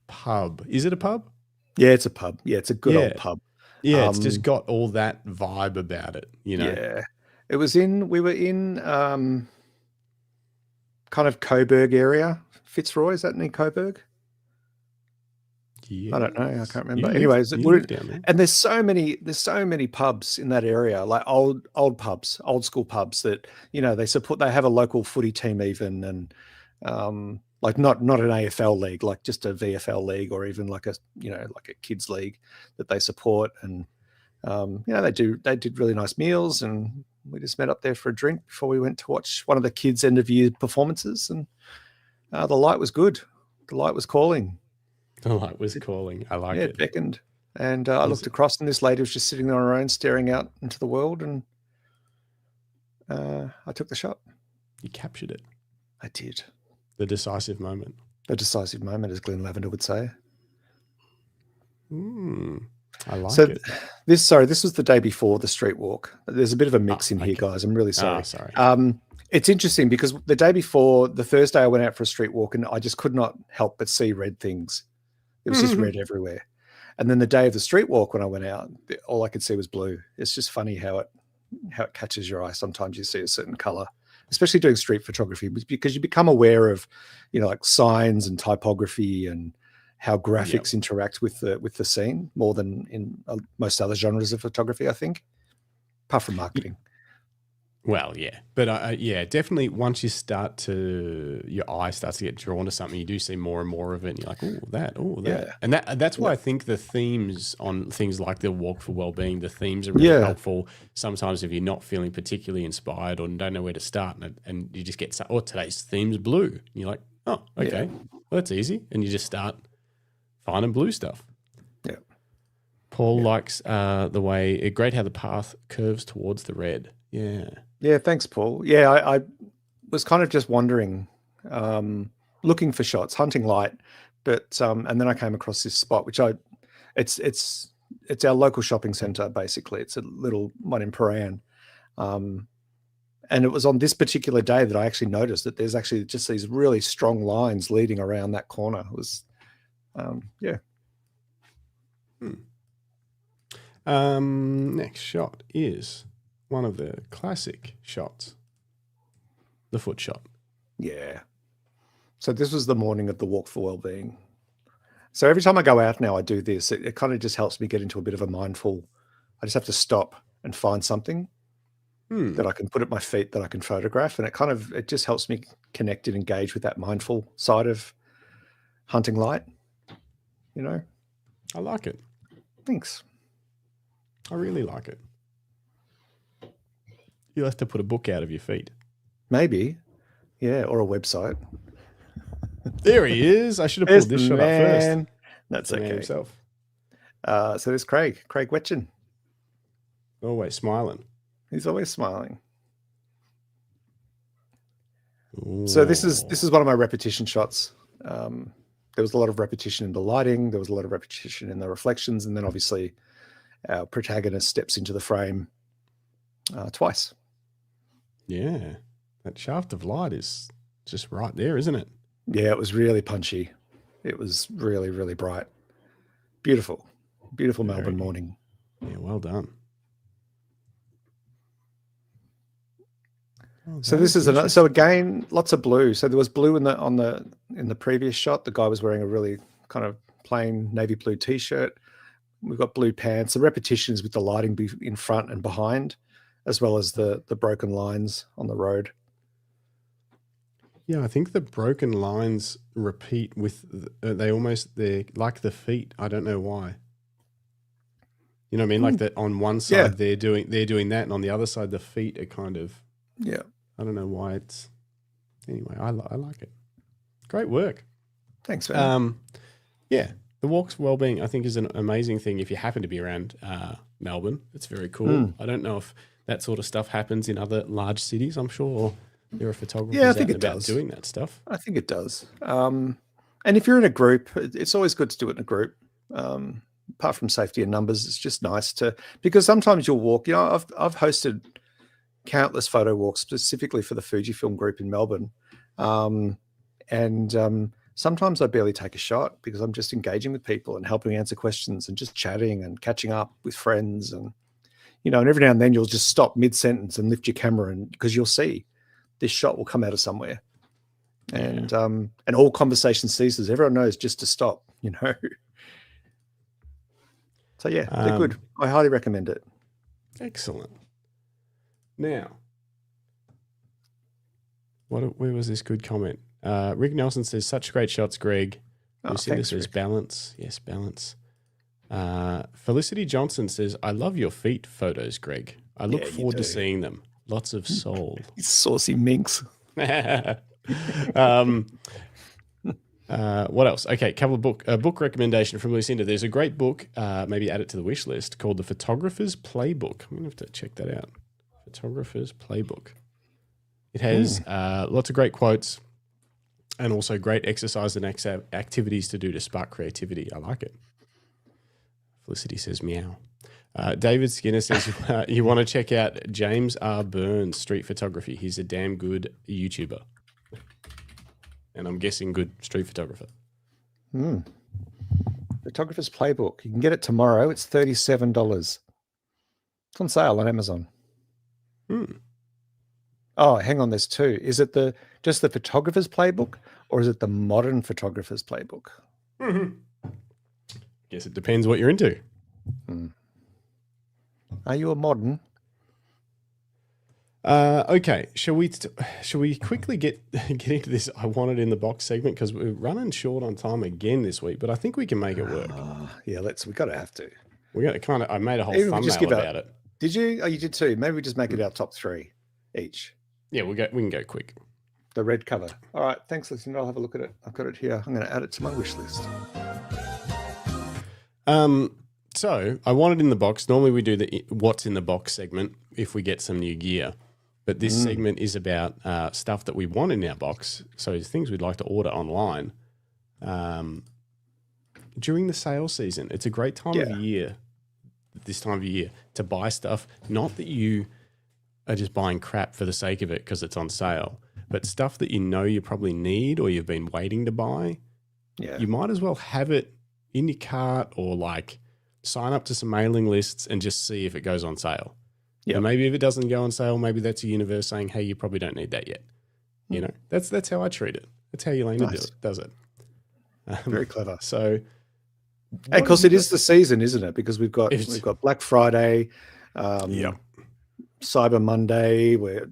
pub. Is it a pub? Yeah, it's a pub. Yeah, it's a good old pub. Yeah, it's just got all that vibe about it, you know? Yeah. We were in kind of Coburg area. Fitzroy, is that near Coburg? Yeah. I don't know. I can't remember. Anyways, and there's so many pubs in that area, like old pubs, old school pubs that, they have a local footy team even, and like not an AFL league, like just a VFL league, or even like a kids league that they support. And they did really nice meals, and we just met up there for a drink before we went to watch one of the kids' end of year performances, and the light was good. The light was calling. The light was calling. I like it. It beckoned. And I looked across, and this lady was just sitting there on her own, staring out into the world, and I took the shot. You captured it. I did. The decisive moment. The decisive moment, as Glenn Lavender would say. I like it. This was the day before the street walk. There's a bit of a mix in here, guys. I'm really sorry. Sorry. It's interesting because the day before, the Thursday, I went out for a street walk, and I just could not help but see red things. It was just red everywhere. And then the day of the street walk, when I went out, all I could see was blue. It's just funny how it catches your eye. Sometimes you see a certain color, especially doing street photography, because you become aware of, like signs and typography and how graphics interact with the scene more than in most other genres of photography, I think, apart from marketing. Well, yeah, but definitely once your eye starts to get drawn to something, you do see more and more of it, and you're like, oh, that, Yeah. and that's why I think the themes on things like the Walk for Wellbeing, the themes are really helpful. Sometimes if you're not feeling particularly inspired or don't know where to start, and you just get, today's theme's blue, and you're like, oh, okay, well, that's easy, and you just start finding blue stuff. Yeah. Paul likes the way, great how the path curves towards the red. Yeah. Yeah, thanks, Paul. Yeah, I was kind of just wandering, looking for shots, hunting light, but and then I came across this spot, which it's our local shopping centre, basically. It's a little one in Paran, and it was on this particular day that I actually noticed that there's actually just these really strong lines leading around that corner. It was, Next shot is one of the classic shots, the foot shot. Yeah. So this was the morning of the Walk for Wellbeing. So every time I go out now, I do this. It kind of just helps me get into a bit of a mindful. I just have to stop and find something that I can put at my feet that I can photograph, and it just helps me connect and engage with that mindful side of hunting light. I like it. Thanks. I really like it. You'll have to put a book out of your feet. Maybe. Yeah, or a website. There he is. I should have There's pulled this the shot up first. man. That's The man okay. himself. So there's Craig Wetchin. Always smiling. He's always smiling. So this is one of my repetition shots. There was a lot of repetition in the lighting. There was a lot of repetition in the reflections. And then obviously our protagonist steps into the frame twice. Yeah. That shaft of light is just right there, isn't it? Yeah, it was really punchy. It was really, really bright. Beautiful. Beautiful Melbourne morning. Yeah, well done. Oh, So this is another. So again, lots of blue. So there was blue in the previous shot. The guy was wearing a really kind of plain navy blue t-shirt. We've got blue pants. The repetitions with the lighting in front and behind, as well as the broken lines on the road. Yeah, I think the broken lines repeat with they're like the feet. I don't know why. You know what I mean? Like that on one side they're doing that, and on the other side the feet are kind of I don't know why it's. Anyway, I like it. Great work. Thanks, man. Yeah, the walks Wellbeing I think is an amazing thing. If you happen to be around Melbourne, it's very cool. I don't know if that sort of stuff happens in other large cities. I'm sure there are photographers I think out it and about does. doing that stuff. I think it does. And if you're in a group, it's always good to do it in a group. Apart from safety and numbers, it's just nice because sometimes you'll walk. You know, I've hosted countless photo walks specifically for the Fujifilm group in Melbourne, and sometimes I barely take a shot because I'm just engaging with people and helping answer questions and just chatting and catching up with friends, and and every now and then you'll just stop mid-sentence and lift your camera, and because you'll see this shot will come out of somewhere, and all conversation ceases. Everyone knows just to stop, So yeah, they're good. I highly recommend it. Excellent. Now, where was this good comment? Rick Nelson says, "Such great shots, Greg." Lucinda says, Rick. "Balance." Yes, balance. Felicity Johnson says, "I love your feet photos, Greg. I look forward to seeing them. Lots of soul." Saucy minx. What else? Okay, a book recommendation from Lucinda. There's a great book, maybe add it to the wish list, called The Photographer's Playbook. I'm going to have to check that out. Photographer's Playbook. It has lots of great quotes and also great exercise and activities to do to spark creativity. I like it. Felicity says meow. David Skinner says you want to check out James R. Burns' street photography. He's a damn good YouTuber. And I'm guessing good street photographer. Photographer's Playbook. You can get it tomorrow. It's $37. It's on sale on Amazon. Oh, hang on. There's two. Is it just the Photographer's Playbook, or is it the Modern Photographer's Playbook? Guess it depends what you're into. Are you a modern? Okay, shall we quickly get into this I want it in the box segment, because we're running short on time again this week, but I think we can make it work. Yeah, we got to have to. We got to I made a whole Even just thumbnail give about it. Did you? Oh, you did too. Maybe we just make it our top 3 each. Yeah, we can go quick. The red cover. All right, thanks, listener. I'll have a look at it. I've got it here. I'm going to add it to my wish list. So I want it in the box. Normally we do the what's in the box segment if we get some new gear. But this segment is about stuff that we want in our box. So it's things we'd like to order online during the sales season. It's a great time of year, this time of year, to buy stuff. Not that you are just buying crap for the sake of it because it's on sale, but stuff that you probably need or you've been waiting to buy. Yeah. You might as well have it in your cart or sign up to some mailing lists and just see if it goes on sale. Yeah, and maybe if it doesn't go on sale, maybe that's a universe saying, "Hey, you probably don't need that yet." That's how I treat it. That's how Elena does it. Very clever. So, and of course, it is the season, isn't it? Because we've got Black Friday, Cyber Monday, where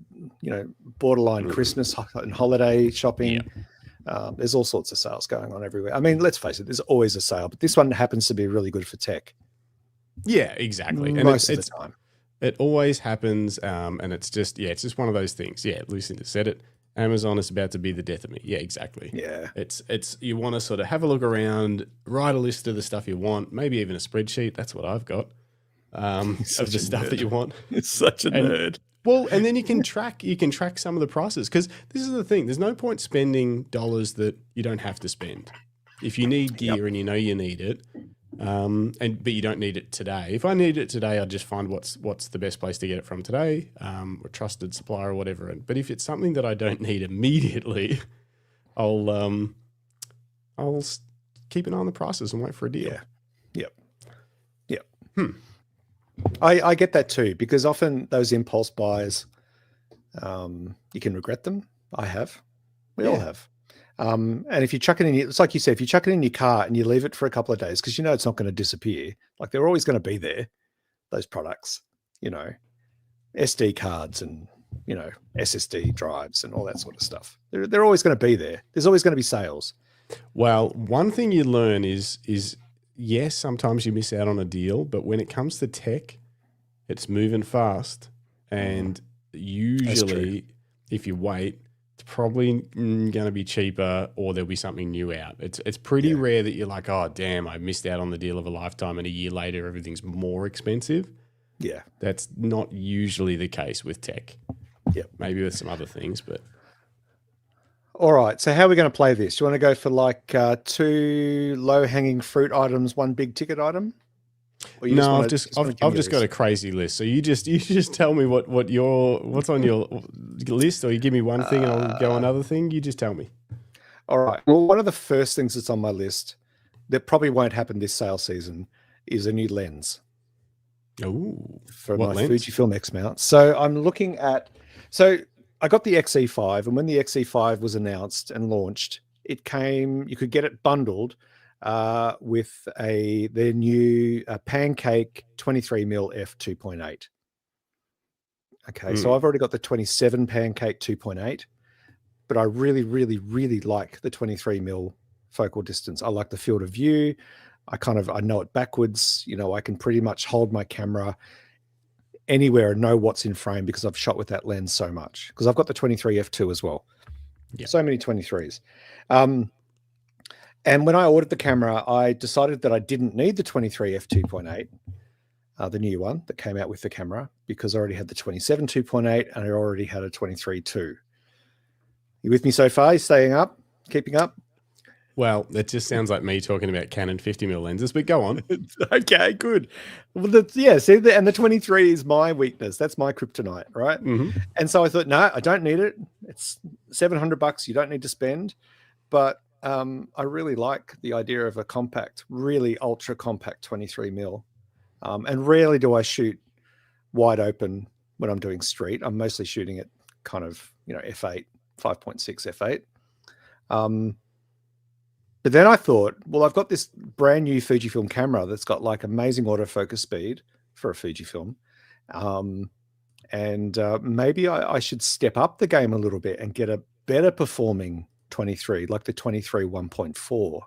borderline Christmas and holiday shopping. There's all sorts of sales going on everywhere. I mean, let's face it, there's always a sale, but this one happens to be really good for tech. Yeah, exactly. And Most of the time. It always happens, and it's just one of those things. Yeah, Lucinda said it. Amazon is about to be the death of me. Yeah, exactly. Yeah. It's you want to sort of have a look around, write a list of the stuff you want, maybe even a spreadsheet. That's what I've got of the stuff that you want. It's such a nerd. Well, and then you can track some of the prices, because this is the thing. There's no point spending dollars that you don't have to spend. If you need gear and you know you need it, but you don't need it today. If I need it today, I'll just find what's the best place to get it from today, or trusted supplier or whatever. But if it's something that I don't need immediately, I'll keep an eye on the prices and wait for a deal. Yeah. Yep. I get that too, because often those impulse buys, you can regret them. I have. We all have. And if you chuck it in, it's like you said, if you chuck it in your car and you leave it for a couple of days, because you know it's not going to disappear, like they're always going to be there, those products, SD cards and, SSD drives and all that sort of stuff. They're always going to be there. There's always going to be sales. Well, one thing you learn is yes, sometimes you miss out on a deal, but when it comes to tech, it's moving fast. And usually if you wait, it's probably going to be cheaper, or there'll be something new out. It's pretty rare that you're like, oh, damn, I missed out on the deal of a lifetime, and a year later everything's more expensive. Yeah. That's not usually the case with tech. Yep. Maybe with some other things, but. All right. So how are we going to play this? Do you want to go for like 2 low-hanging fruit items, 1 big ticket item? No, I've just got a crazy list. So you just tell me what's on your list, or you give me one thing and I'll go another thing. You just tell me. All right. Well, one of the first things that's on my list that probably won't happen this sale season is a new lens. Oh, for my Fujifilm X mount. So I'm looking at. So I got the XE5, and when the XE5 was announced and launched, it came. You could get it bundled with their new Pancake 23mm f2.8. Okay, so I've already got the 27 Pancake 2.8, but I really, really, really like the 23mm focal distance. I like the field of view. I know it backwards. I can pretty much hold my camera anywhere and know what's in frame because I've shot with that lens so much. Because I've got the 23 f2 as well. Yeah. So many 23s. And when I ordered the camera, I decided that I didn't need the 23 f2.8, the new one that came out with the camera, because I already had the 27 2.8 and I already had a 23 2. You with me so far? You staying up? Keeping up? Well, that just sounds like me talking about Canon 50mm lenses, but go on. Okay, good. Well, see, and the 23 is my weakness. That's my kryptonite, right? Mm-hmm. And so I thought, no, I don't need it. It's $700. You don't need to spend. But I really like the idea of a compact, really ultra compact 23mm. And rarely do I shoot wide open when I'm doing street. I'm mostly shooting at kind of, f8, 5.6 f8. But then I thought, well, I've got this brand new Fujifilm camera that's got like amazing autofocus speed for a Fujifilm. And maybe I should step up the game a little bit and get a better performing 23, like the 23 1.4.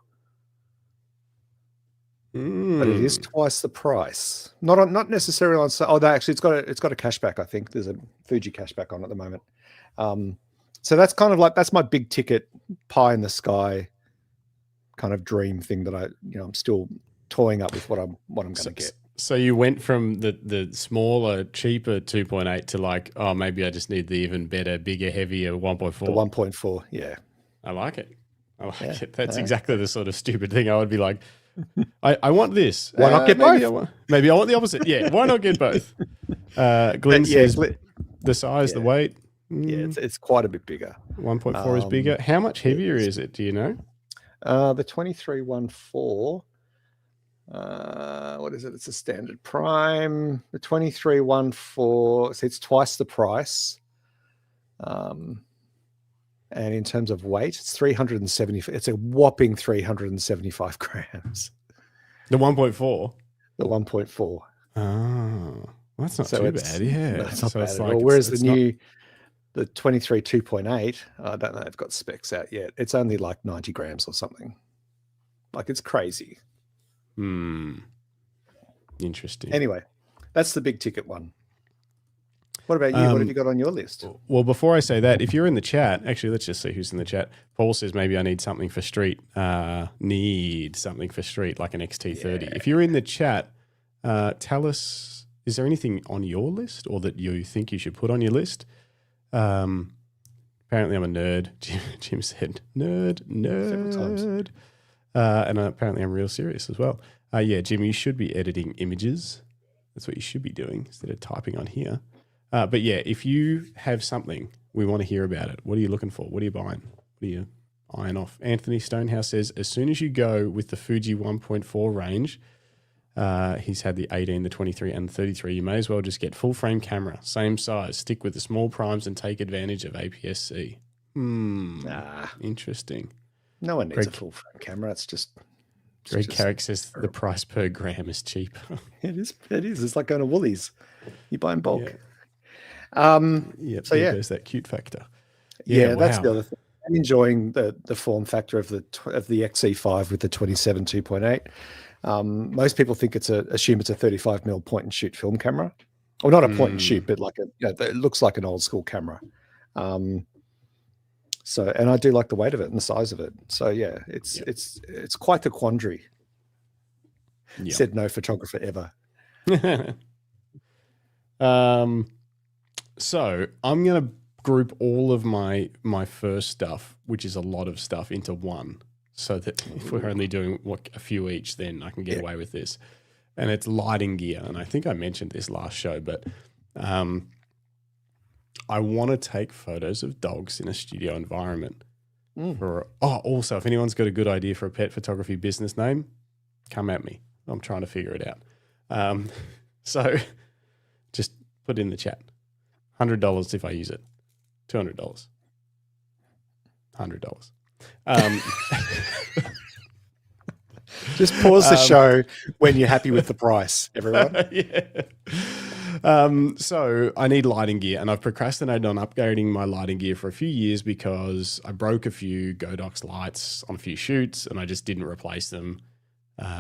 But it is twice the price. Not necessarily on sale. Oh, actually, it's got a cashback. I think there's a Fuji cashback on at the moment. So that's kind of like, that's my big ticket pie in the sky kind of dream thing that I'm still toying up with what I'm going to get. So you went from the smaller, cheaper 2.8 to like, oh, maybe I just need the even better, bigger, heavier 1.4. The 1.4, yeah. I like it. It. That's exactly the sort of stupid thing I would be like, I want this. Why not get both? Maybe I want the opposite. Yeah, why not get both? Glenn says the size, the weight. Yeah, it's quite a bit bigger. 1.4 is bigger. How much heavier is it? Do you know? The 23-1.4. What is it? It's a standard prime. The 23-1.4. So it's twice the price. And in terms of weight, it's 370. It's a whopping 375 grams. The 1.4. The 1.4. Oh, that's not too bad. Yeah, that's not bad at all. Whereas the 23 2.8, I don't know, they've got specs out yet. It's only like 90 grams or something. Like, it's crazy. Interesting. Anyway, that's the big ticket one. What about you? What have you got on your list? Well, before I say that, if you're in the chat, actually, let's just see who's in the chat. Paul says maybe I need something for street. Need something for street, like an XT30. Yeah. If you're in the chat, tell us, is there anything on your list or that you think you should put on your list? Apparently I'm a nerd. Jim said, nerd. Several times. And apparently I'm real serious as well. Yeah, Jim, you should be editing images. That's what you should be doing instead of typing on here. But yeah, if you have something, we want to hear about it. What are you looking for? What are you buying? What are you eyeing off? Anthony Stonehouse says, as soon as you go with the Fuji 1.4 range, he's had the 18, the 23, and the 33. You may as well just get full frame camera, same size, stick with the small primes and take advantage of APS-C. Interesting. No one needs a full frame camera. It's just... Greg Carrick says the price per gram is cheap. It is. It's like going to Woolies. You buy in bulk. Yeah. So there goes that cute factor. Yeah, that's the other thing. I'm enjoying the form factor of the XE5 with the 27 2.8. Most people think assume it's a 35mm point and shoot film camera, or not a point and shoot, but like it looks like an old school camera. So, and I do like the weight of it and the size of it. So yeah, it's quite the quandary. Yep. Said no photographer ever. So I'm going to group all of my first stuff, which is a lot of stuff, into one, so that if we're only doing a few each, then I can get away with this. And it's lighting gear. And I think I mentioned this last show, but I want to take photos of dogs in a studio environment. Also, if anyone's got a good idea for a pet photography business name, come at me. I'm trying to figure it out. So just put it in the chat. $100 if I use it. $200. $100. Just pause the show when you're happy with the price, everyone. So I need lighting gear, and I've procrastinated on upgrading my lighting gear for a few years because I broke a few Godox lights on a few shoots, and I just didn't replace them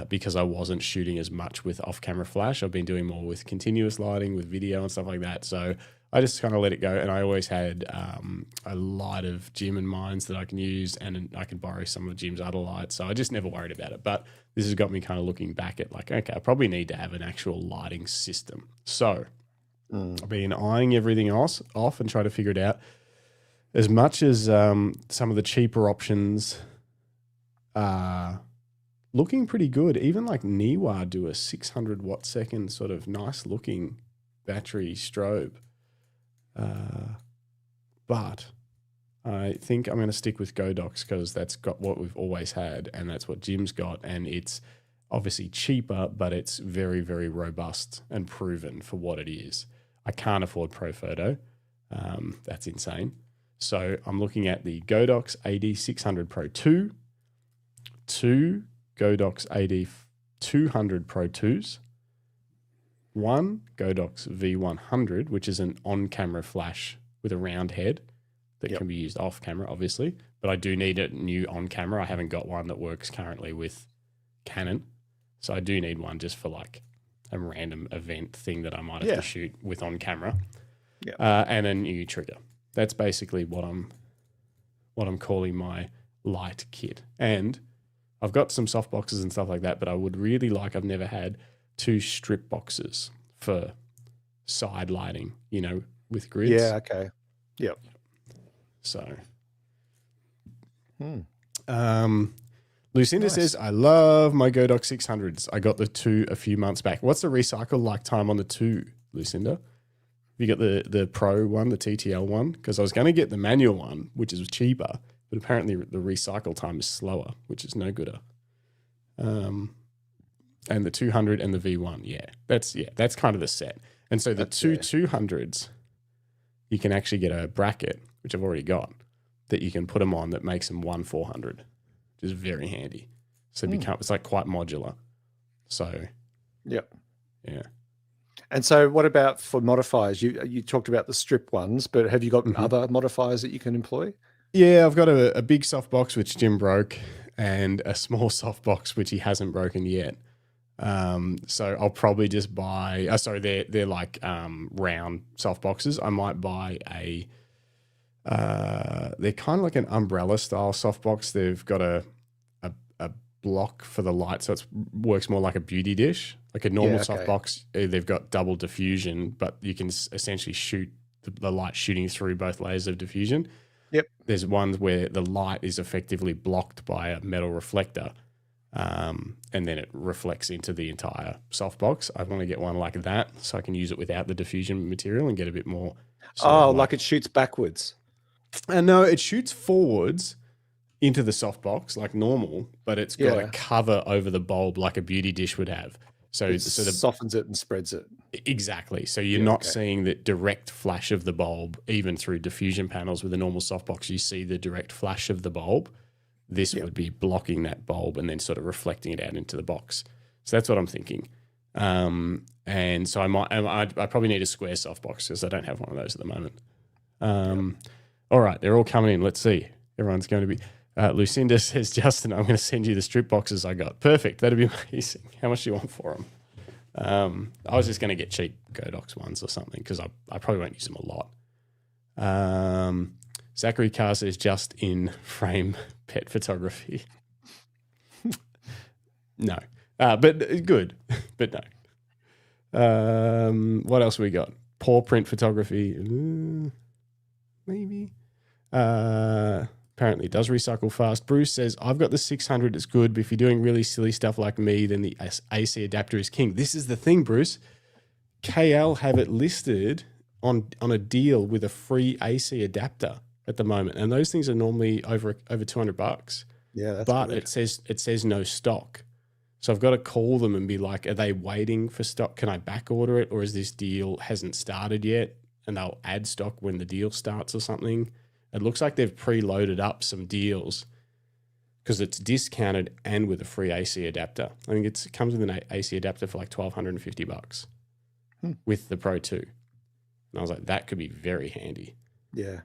because I wasn't shooting as much with off-camera flash. I've been doing more with continuous lighting, with video and stuff like that. So I just kind of let it go, and I always had a light of Jim and mines that I can use, and I can borrow some of Jim's other lights. So I just never worried about it. But this has got me kind of looking back at like, okay, I probably need to have an actual lighting system. So I've been eyeing everything else off and trying to figure it out. As much as some of the cheaper options are looking pretty good, even like Niwa do a 600 watt second sort of nice looking battery strobe. But I think I'm going to stick with Godox because that's got what we've always had, and that's what Jim's got, and it's obviously cheaper, but it's very, very robust and proven for what it is. I can't afford Profoto. That's insane. So I'm looking at the Godox AD600 Pro 2, 2 Godox AD200 Pro 2s, one Godox V100, which is an on-camera flash with a round head that can be used off-camera, obviously. But I do need a new on-camera. I haven't got one that works currently with Canon. So I do need one just for like a random event thing that I might have to shoot with on-camera. And a new trigger. That's basically what I'm calling my light kit. And I've got some soft boxes and stuff like that, but I would really like, I've never had 2 strip boxes for side lighting, with grids. Yeah, okay. Yep. So, Lucinda says, I love my Godox 600s. I got the 2 a few months back. What's the recycle like time on the 2, Lucinda? You got the Pro one, the TTL one? Because I was going to get the manual one, which is cheaper, but apparently the recycle time is slower, which is no gooder. And the 200 and the V1, that's kind of the set. And so the two 200s, you can actually get a bracket, which I've already got, that you can put them on that makes them 1/400, which is very handy. So it's like quite modular. So, yeah. And so what about for modifiers? You talked about the strip ones, but have you got other modifiers that you can employ? Yeah, I've got a big softbox, which Jim broke, and a small softbox, which he hasn't broken yet. So I'll probably just buy. They're like round soft boxes. I might buy a. They're kind of like an umbrella style softbox. They've got a block for the light, so it works more like a beauty dish, like a normal softbox. They've got double diffusion, but you can essentially shoot the light shooting through both layers of diffusion. Yep. There's ones where the light is effectively blocked by a metal reflector, and then it reflects into the entire softbox. I want to get one like that, so I can use it without the diffusion material and get a bit more. Like it shoots backwards. No, it shoots forwards into the softbox like normal, but it's got a cover over the bulb like a beauty dish would have. So it softens it and spreads it. Exactly. So you're not seeing the direct flash of the bulb, even through diffusion panels with a normal softbox. You see the direct flash of the bulb. This would be blocking that bulb and then sort of reflecting it out into the box. So that's what I'm thinking. And so I probably need a square softbox because I don't have one of those at the moment. All right, they're all coming in. Let's see. Everyone's going to be. Lucinda says, Justin, I'm going to send you the strip boxes I got. Perfect. That'd be amazing. How much do you want for them? I was just going to get cheap Godox ones or something because I probably won't use them a lot. Zachary Carr says, just in frame pet photography. No. But good. But no. What else we got? Paw print photography. Maybe. Apparently it does recycle fast. Bruce says, I've got the 600. It's good, but if you're doing really silly stuff like me, then the AC adapter is king. This is the thing, Bruce. KL have it listed on a deal with a free AC adapter at the moment, and those things are normally over $200. Yeah, that's but good. it says no stock. So I've got to call them and be like, are they waiting for stock? Can I back order it, or is this deal hasn't started yet? And they'll add stock when the deal starts or something. It looks like they've preloaded up some deals because it's discounted and with a free AC adapter. I think it comes with an AC adapter for like $1,250 with the Pro 2. And I was like, that could be very handy. Yeah.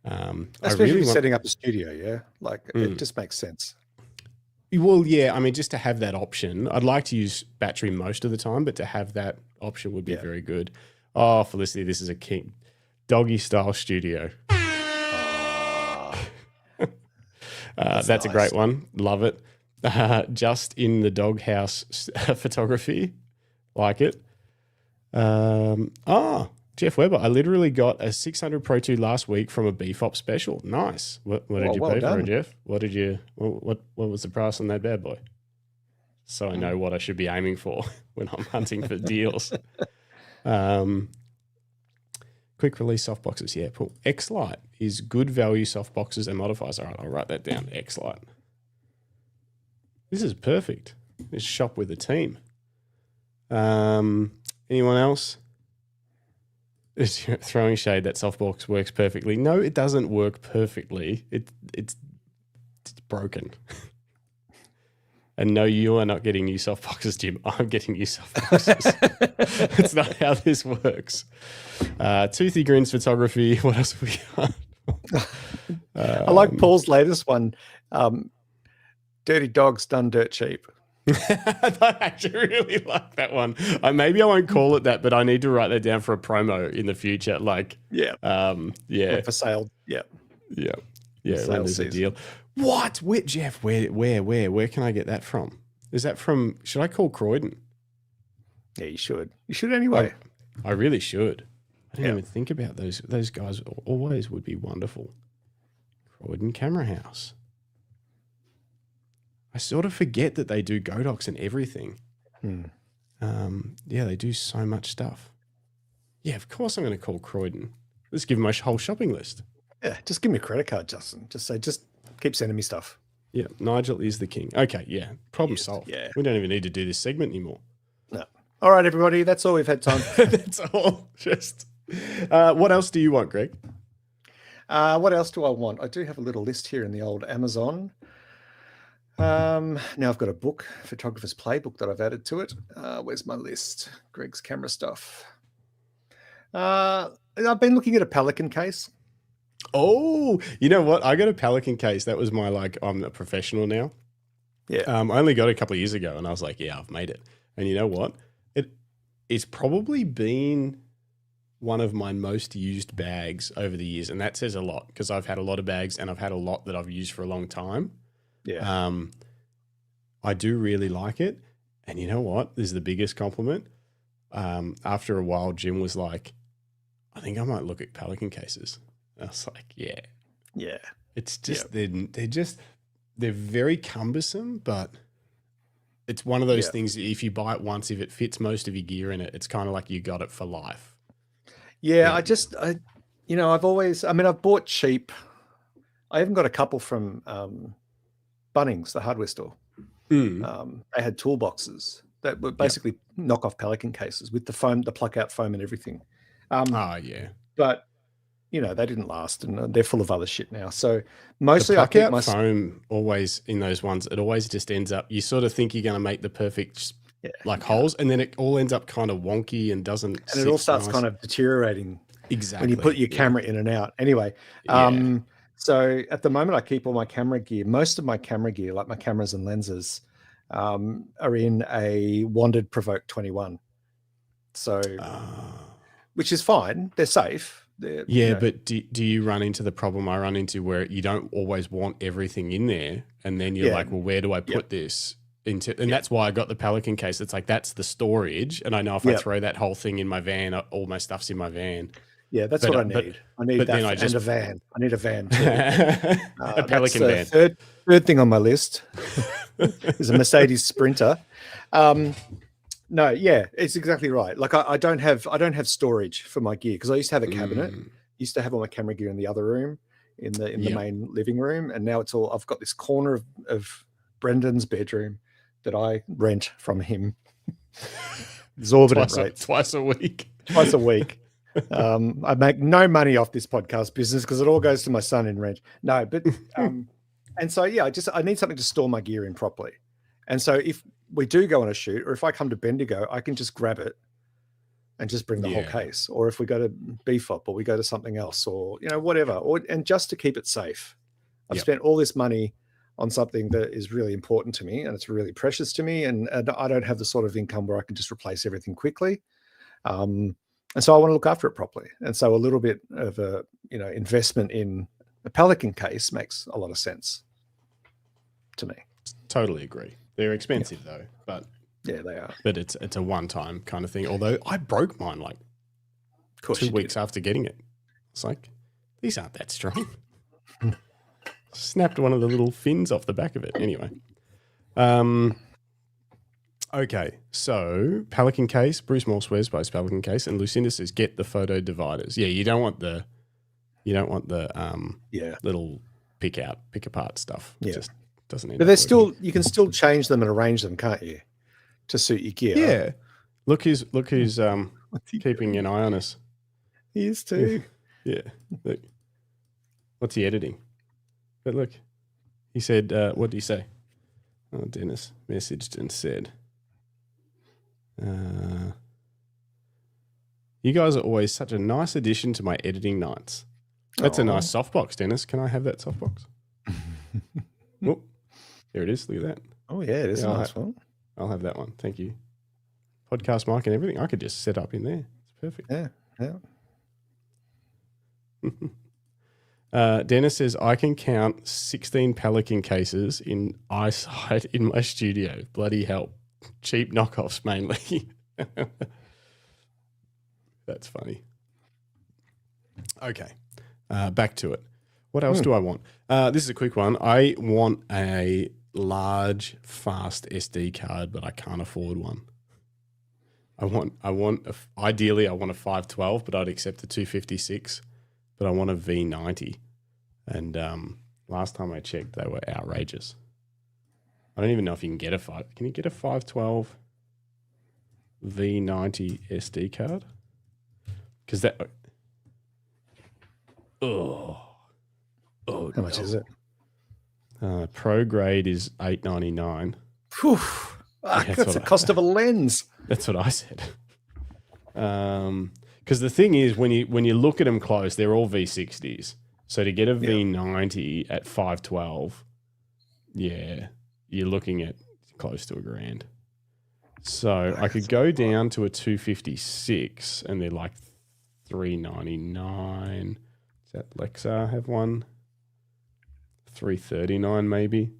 I Especially really setting up a studio, yeah? Like, it just makes sense. Well, yeah, I mean, just to have that option. I'd like to use battery most of the time, but to have that option would be very good. Oh, Felicity, this is a king. Doggy style studio. That's nice. A great one. Love it. Just in the doghouse photography. Like it. Jeff Weber. I literally got a 600 Pro 2 last week from a BFOP special. Nice. What did you pay for it, Jeff? What was the price on that bad boy? So I know what I should be aiming for when I'm hunting for deals. Quick release softboxes. Yeah, cool. X-Lite is good value softboxes and modifiers. All right, I'll write that down. X-Lite. This is perfect. This shop with a team. Anyone else? Is throwing shade that softbox works perfectly? No, it doesn't work perfectly. It's broken. And no, you are not getting new softboxes, Jim. I'm getting new softboxes. That's not how this works. Toothy Grins photography. What else have we got? I like Paul's latest one. Dirty dogs done dirt cheap. I actually really like that one. Maybe I won't call it that, but I need to write that down for a promo in the future. Like, For sale. Yeah. When there's a deal. What? Where, Jeff? Where can I get that from? Is that from? Should I call Croydon? Yeah, you should. You should anyway. I really should. I didn't even think about those. Those guys always would be wonderful. Croydon Camera House. I sort of forget that they do Godox and everything. They do so much stuff. Yeah, of course I'm going to call Croydon. Let's give them my whole shopping list. Yeah, just give me a credit card, Justin. Just keep sending me stuff. Yeah, Nigel is the king. Okay, yeah, problem solved. Yeah. We don't even need to do this segment anymore. No. All right, everybody, that's all we've had time for. That's all. Just what else do you want, Greg? What else do I want? I do have a little list here in the old Amazon. Now I've got a book, Photographer's Playbook, that I've added to it. Where's my list? Greg's camera stuff. I've been looking at a Pelican case. Oh, you know what? I got a Pelican case. That was my, I'm a professional now. Yeah. I only got it a couple of years ago and I was like, yeah, I've made it. And you know what? It's probably been one of my most used bags over the years. And that says a lot because I've had a lot of bags and I've had a lot that I've used for a long time. Yeah. I do really like it. And you know what? This is the biggest compliment. After a while, Jim was like, I think I might look at Pelican cases. I was like, yeah. Yeah. It's just, they're very cumbersome, but it's one of those things that if you buy it once, if it fits most of your gear in it, it's kind of like you got it for life. Yeah. I've bought cheap. I even got a couple from Bunnings, the hardware store. They had toolboxes that were basically knockoff Pelican cases with the foam, the pluck out foam and everything. But they didn't last, and they're full of other shit now. So mostly I keep my foam always in those ones. It always just ends up. You sort of think you're going to make the perfect holes, and then it all ends up kind of wonky and doesn't. And it all starts kind of deteriorating. Exactly when you put your camera in and out. Anyway, so at the moment I keep all my camera gear. Most of my camera gear, like my cameras and lenses, are in a Wandered Provoke 21. So, which is fine. They're safe. But do you run into the problem I run into where you don't always want everything in there, and then you're like, well, where do I put this into? And that's why I got the Pelican case. It's like that's the storage, and I know if I throw that whole thing in my van, all my stuff's in my van. Yeah, that's what I need. I need that and a van. I need a van too. A Pelican van. Third thing on my list is a Mercedes Sprinter. No, it's exactly right. Like I don't have storage for my gear because I used to have a cabinet. Used to have all my camera gear in the other room, in the main living room, and now it's all. I've got this corner of Brendan's bedroom that I rent from him. Exorbitant rates. Twice a week. Twice a week. I make no money off this podcast business because it all goes to my son in rent. No, but and so I need something to store my gear in properly. And so if we do go on a shoot, or if I come to Bendigo, I can just grab it and just bring the whole case. Or if we go to BFOP or we go to something else, or whatever, and just to keep it safe. I've spent all this money on something that is really important to me and it's really precious to me, and I don't have the sort of income where I can just replace everything quickly. And so I want to look after it properly. And so a little bit of a investment in a Pelican case makes a lot of sense to me. Totally agree. They're expensive though, but yeah, they are. But it's a one-time kind of thing. Although I broke mine like 2 weeks after getting it. It's like, these aren't that strong. Snapped one of the little fins off the back of it. Anyway. Okay, so Pelican case. Bruce Moore swears by his Pelican case, and Lucinda says, "Get the photo dividers." Yeah, you don't want the little pick apart stuff. It just doesn't end. But there's still, you can still change them and arrange them, can't you, to suit your gear? Yeah. Look who's keeping an eye on us. He is too. Yeah. Look. What's he editing? But look, he said, what did he say? Oh, Dennis messaged and said, you guys are always such a nice addition to my editing nights. That's a nice softbox, Dennis. Can I have that softbox? Oh, there it is. Look at that. Oh, yeah, it is a nice one. I'll have that one. Thank you. Podcast mic and everything. I could just set up in there. It's perfect. Yeah. Dennis says, I can count 16 Pelican cases in eyesight in my studio. Bloody hell. Cheap knockoffs mainly. That's funny. Okay. Back to it. What else do I want? This is a quick one. I want a large, fast SD card, but I can't afford one. Ideally, I want a 512, but I'd accept a 256. But I want a V90. And last time I checked, they were outrageous. I don't even know if you can get Can you get a 512 V90 SD card? Because that. How much is it? Pro grade is $899. That's the cost of a lens. That's what I said. Because the thing is, when you look at them close, they're all V60s. So to get a V90 at 512, you're looking at close to $1,000. So I could go down to a 256 and they're like $399. Does that Lexar have one? $339 maybe.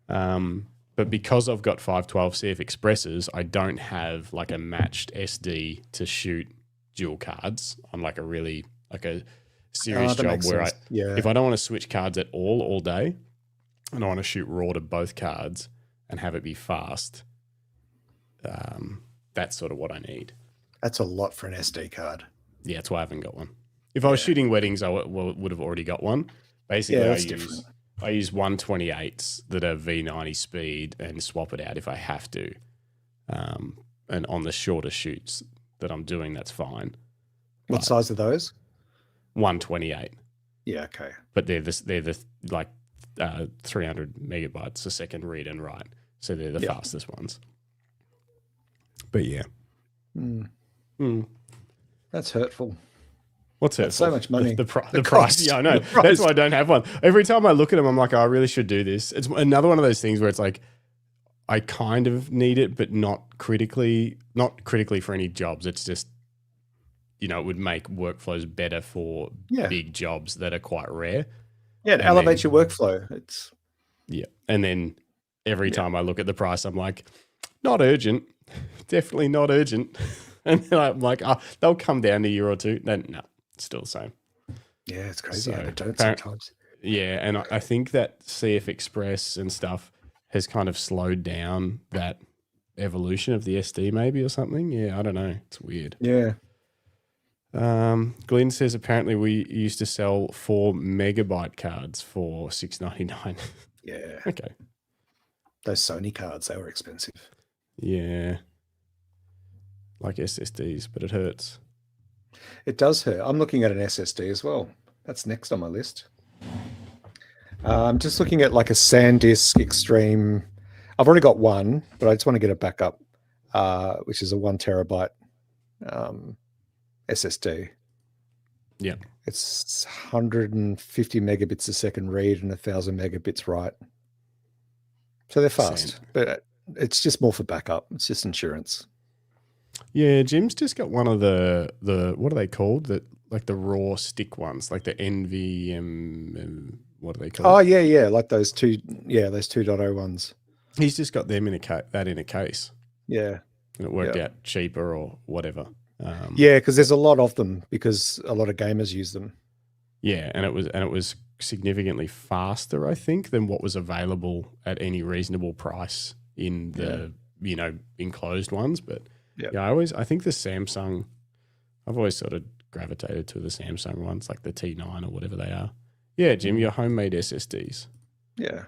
But because I've got 512 CF Expresses, I don't have like a matched SD to shoot dual cards on like a really like a serious job where if I don't want to switch cards at all day and I want to shoot raw to both cards and have it be fast, that's sort of what I need. That's a lot for an SD card. Yeah, that's why I haven't got one. If I was shooting weddings, I would have already got one. Basically, I use 128s that are V90 speed and swap it out if I have to. And on the shorter shoots that I'm doing, that's fine. What size are those? 128. Yeah, okay. But they're the like 300 megabytes a second read and write. So they're the fastest ones. But yeah. That's hurtful. What's it? That's so much money. The price. Yeah, I know. That's why I don't have one. Every time I look at them, I'm like, oh, I really should do this. It's another one of those things where it's like, I kind of need it, but not critically for any jobs. It's just, it would make workflows better for big jobs that are quite rare. Yeah, it elevates your workflow. And then every time I look at the price, I'm like, not urgent. Definitely not urgent. And then I'm like, oh, they'll come down in a year or two. Then no. Still the same. Yeah, it's crazy how they don't sometimes. Yeah, and I think that CF Express and stuff has kind of slowed down that evolution of the SD maybe or something. Yeah, I don't know. It's weird. Yeah. Glenn says apparently we used to sell 4 megabyte cards for $6.99. Yeah. Okay. Those Sony cards, they were expensive. Yeah. Like SSDs, but it hurts. It does hurt. I'm looking at an SSD as well. That's next on my list. I'm just looking at like a SanDisk Extreme. I've already got one, but I just want to get a backup, which is a 1 terabyte SSD. Yeah. It's 150 megabits a second read and 1,000 megabits write. So they're fast, but it's just more for backup. It's just insurance. Yeah, Jim's just got one of the what are they called? Like the raw stick ones, like the NVM. What are they called? Oh yeah, like those 2.0 ones. He's just got them in a case. Yeah, and it worked out cheaper or whatever. Yeah, because there's a lot of them because a lot of gamers use them. Yeah, and it was significantly faster, I think, than what was available at any reasonable price in the enclosed ones, but. Yeah, I think the Samsung, I've always sort of gravitated to the Samsung ones, like the T9 or whatever they are. Yeah, Jim, your homemade SSDs. Yeah.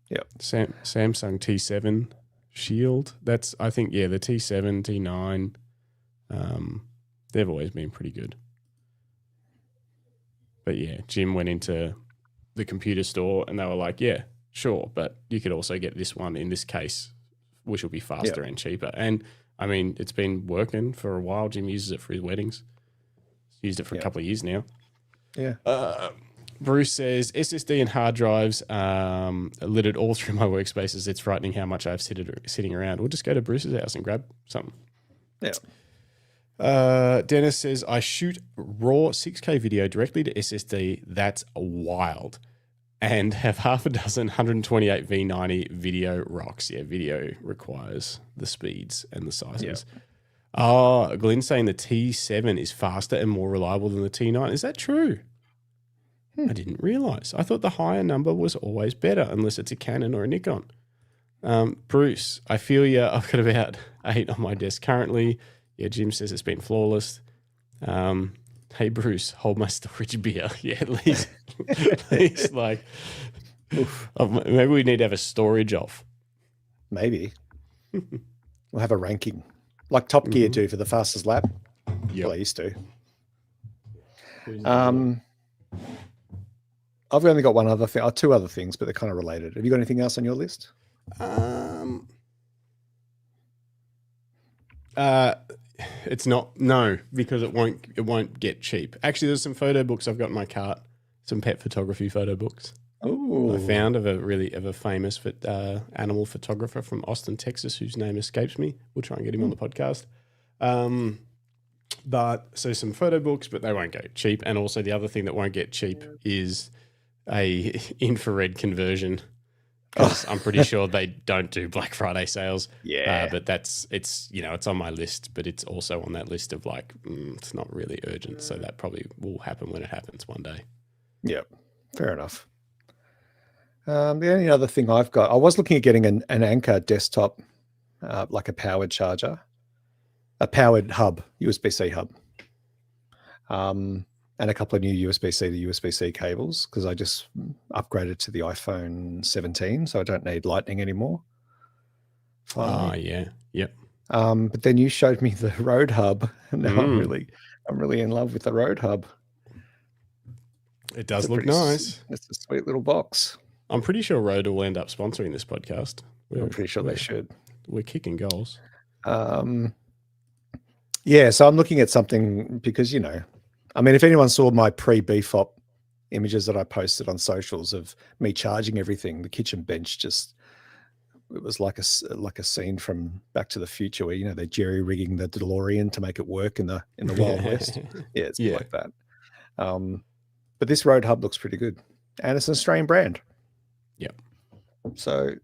Yeah. Samsung T7 Shield. That's, I think, the T7, T9, they've always been pretty good. But yeah, Jim went into the computer store and they were like, yeah, sure, but you could also get this one in this case, which will be faster and cheaper. And I mean, it's been working for a while. Jim uses it for his weddings. He's used it for a couple of years now. Yeah. Bruce says SSD and hard drives littered all through my workspaces. It's frightening how much I have sitting around. We'll just go to Bruce's house and grab something. Yeah. Dennis says, I shoot raw 6K video directly to SSD. That's wild. And have half a dozen 128 V90 video rocks. Yeah, video requires the speeds and the sizes. Yeah. Oh, Glenn's saying the T7 is faster and more reliable than the T9. Is that true? I didn't realize. I thought the higher number was always better unless it's a Canon or a Nikon. Bruce, I feel you. I've got about 8 on my desk currently. Yeah, Jim says it's been flawless. Hey, Bruce, hold my storage beer. Yeah, at least like, maybe we need to have a storage off. Maybe. We'll have a ranking. Like Top Gear do for the fastest lap. Yeah. Well, I used to. I've only got one other thing, two other things, but they're kind of related. Have you got anything else on your list? It's not, no, because it won't get cheap. Actually, there's some photo books I've got in my cart, some pet photography photo books. Oh, I found of a famous animal photographer from Austin, Texas, whose name escapes me. We'll try and get him on the podcast. But so some photo books, but they won't go cheap. And also the other thing that won't get cheap is a infrared conversion. Because I'm pretty sure they don't do Black Friday sales. Yeah. But it's on my list, but it's also on that list of like, it's not really urgent. So that probably will happen when it happens one day. Yep. Fair enough. The only other thing I've got, I was looking at getting an Anker desktop, like a powered charger, a powered hub, USB-C hub, and a couple of new USB-C to USB-C cables because I just upgraded to the iPhone 17, so I don't need Lightning anymore. Finally. Yeah. Yep. But then you showed me the Rode hub, and now I'm really in love with the Rode hub. It does look nice. It's a sweet little box. I'm pretty sure Rode will end up sponsoring this podcast. I'm pretty sure they should. We're kicking goals. Yeah, so I'm looking at something because, I mean, if anyone saw my pre-BFOP images that I posted on socials of me charging everything, the kitchen bench it was like a scene from Back to the Future where, they're jerry-rigging the DeLorean to make it work in the Wild West. Yeah, it's like that. But this Rode hub looks pretty good. And it's an Australian brand. Yep. So,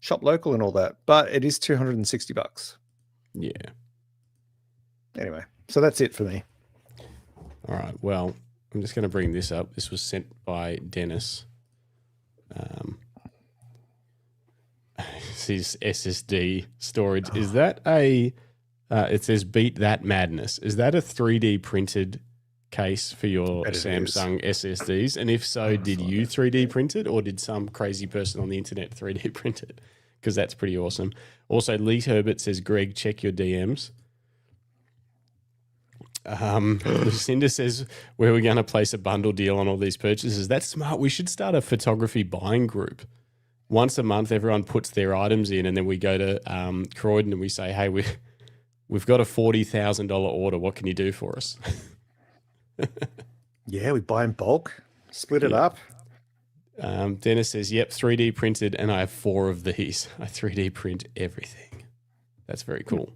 shop local and all that. But it is $260. Yeah. Anyway, so that's it for me. All right. Well, I'm just going to bring this up. This was sent by Dennis. His SSD storage. Is that it says beat that madness. Is that a 3D printed case for your Samsung SSDs? And if so, did you 3D print it or did some crazy person on the internet 3D print it? Because that's pretty awesome. Also, Lee Herbert says, Greg, check your DMs. Lucinda says, where are we going to place a bundle deal on all these purchases? That's smart. We should start a photography buying group. Once a month, everyone puts their items in and then we go to Croydon and we say, hey, we've got a $40,000 order. What can you do for us? Yeah, we buy in bulk, split it up. Dennis says, yep, 3D printed, and I have 4 of these. I 3D print everything. That's very cool.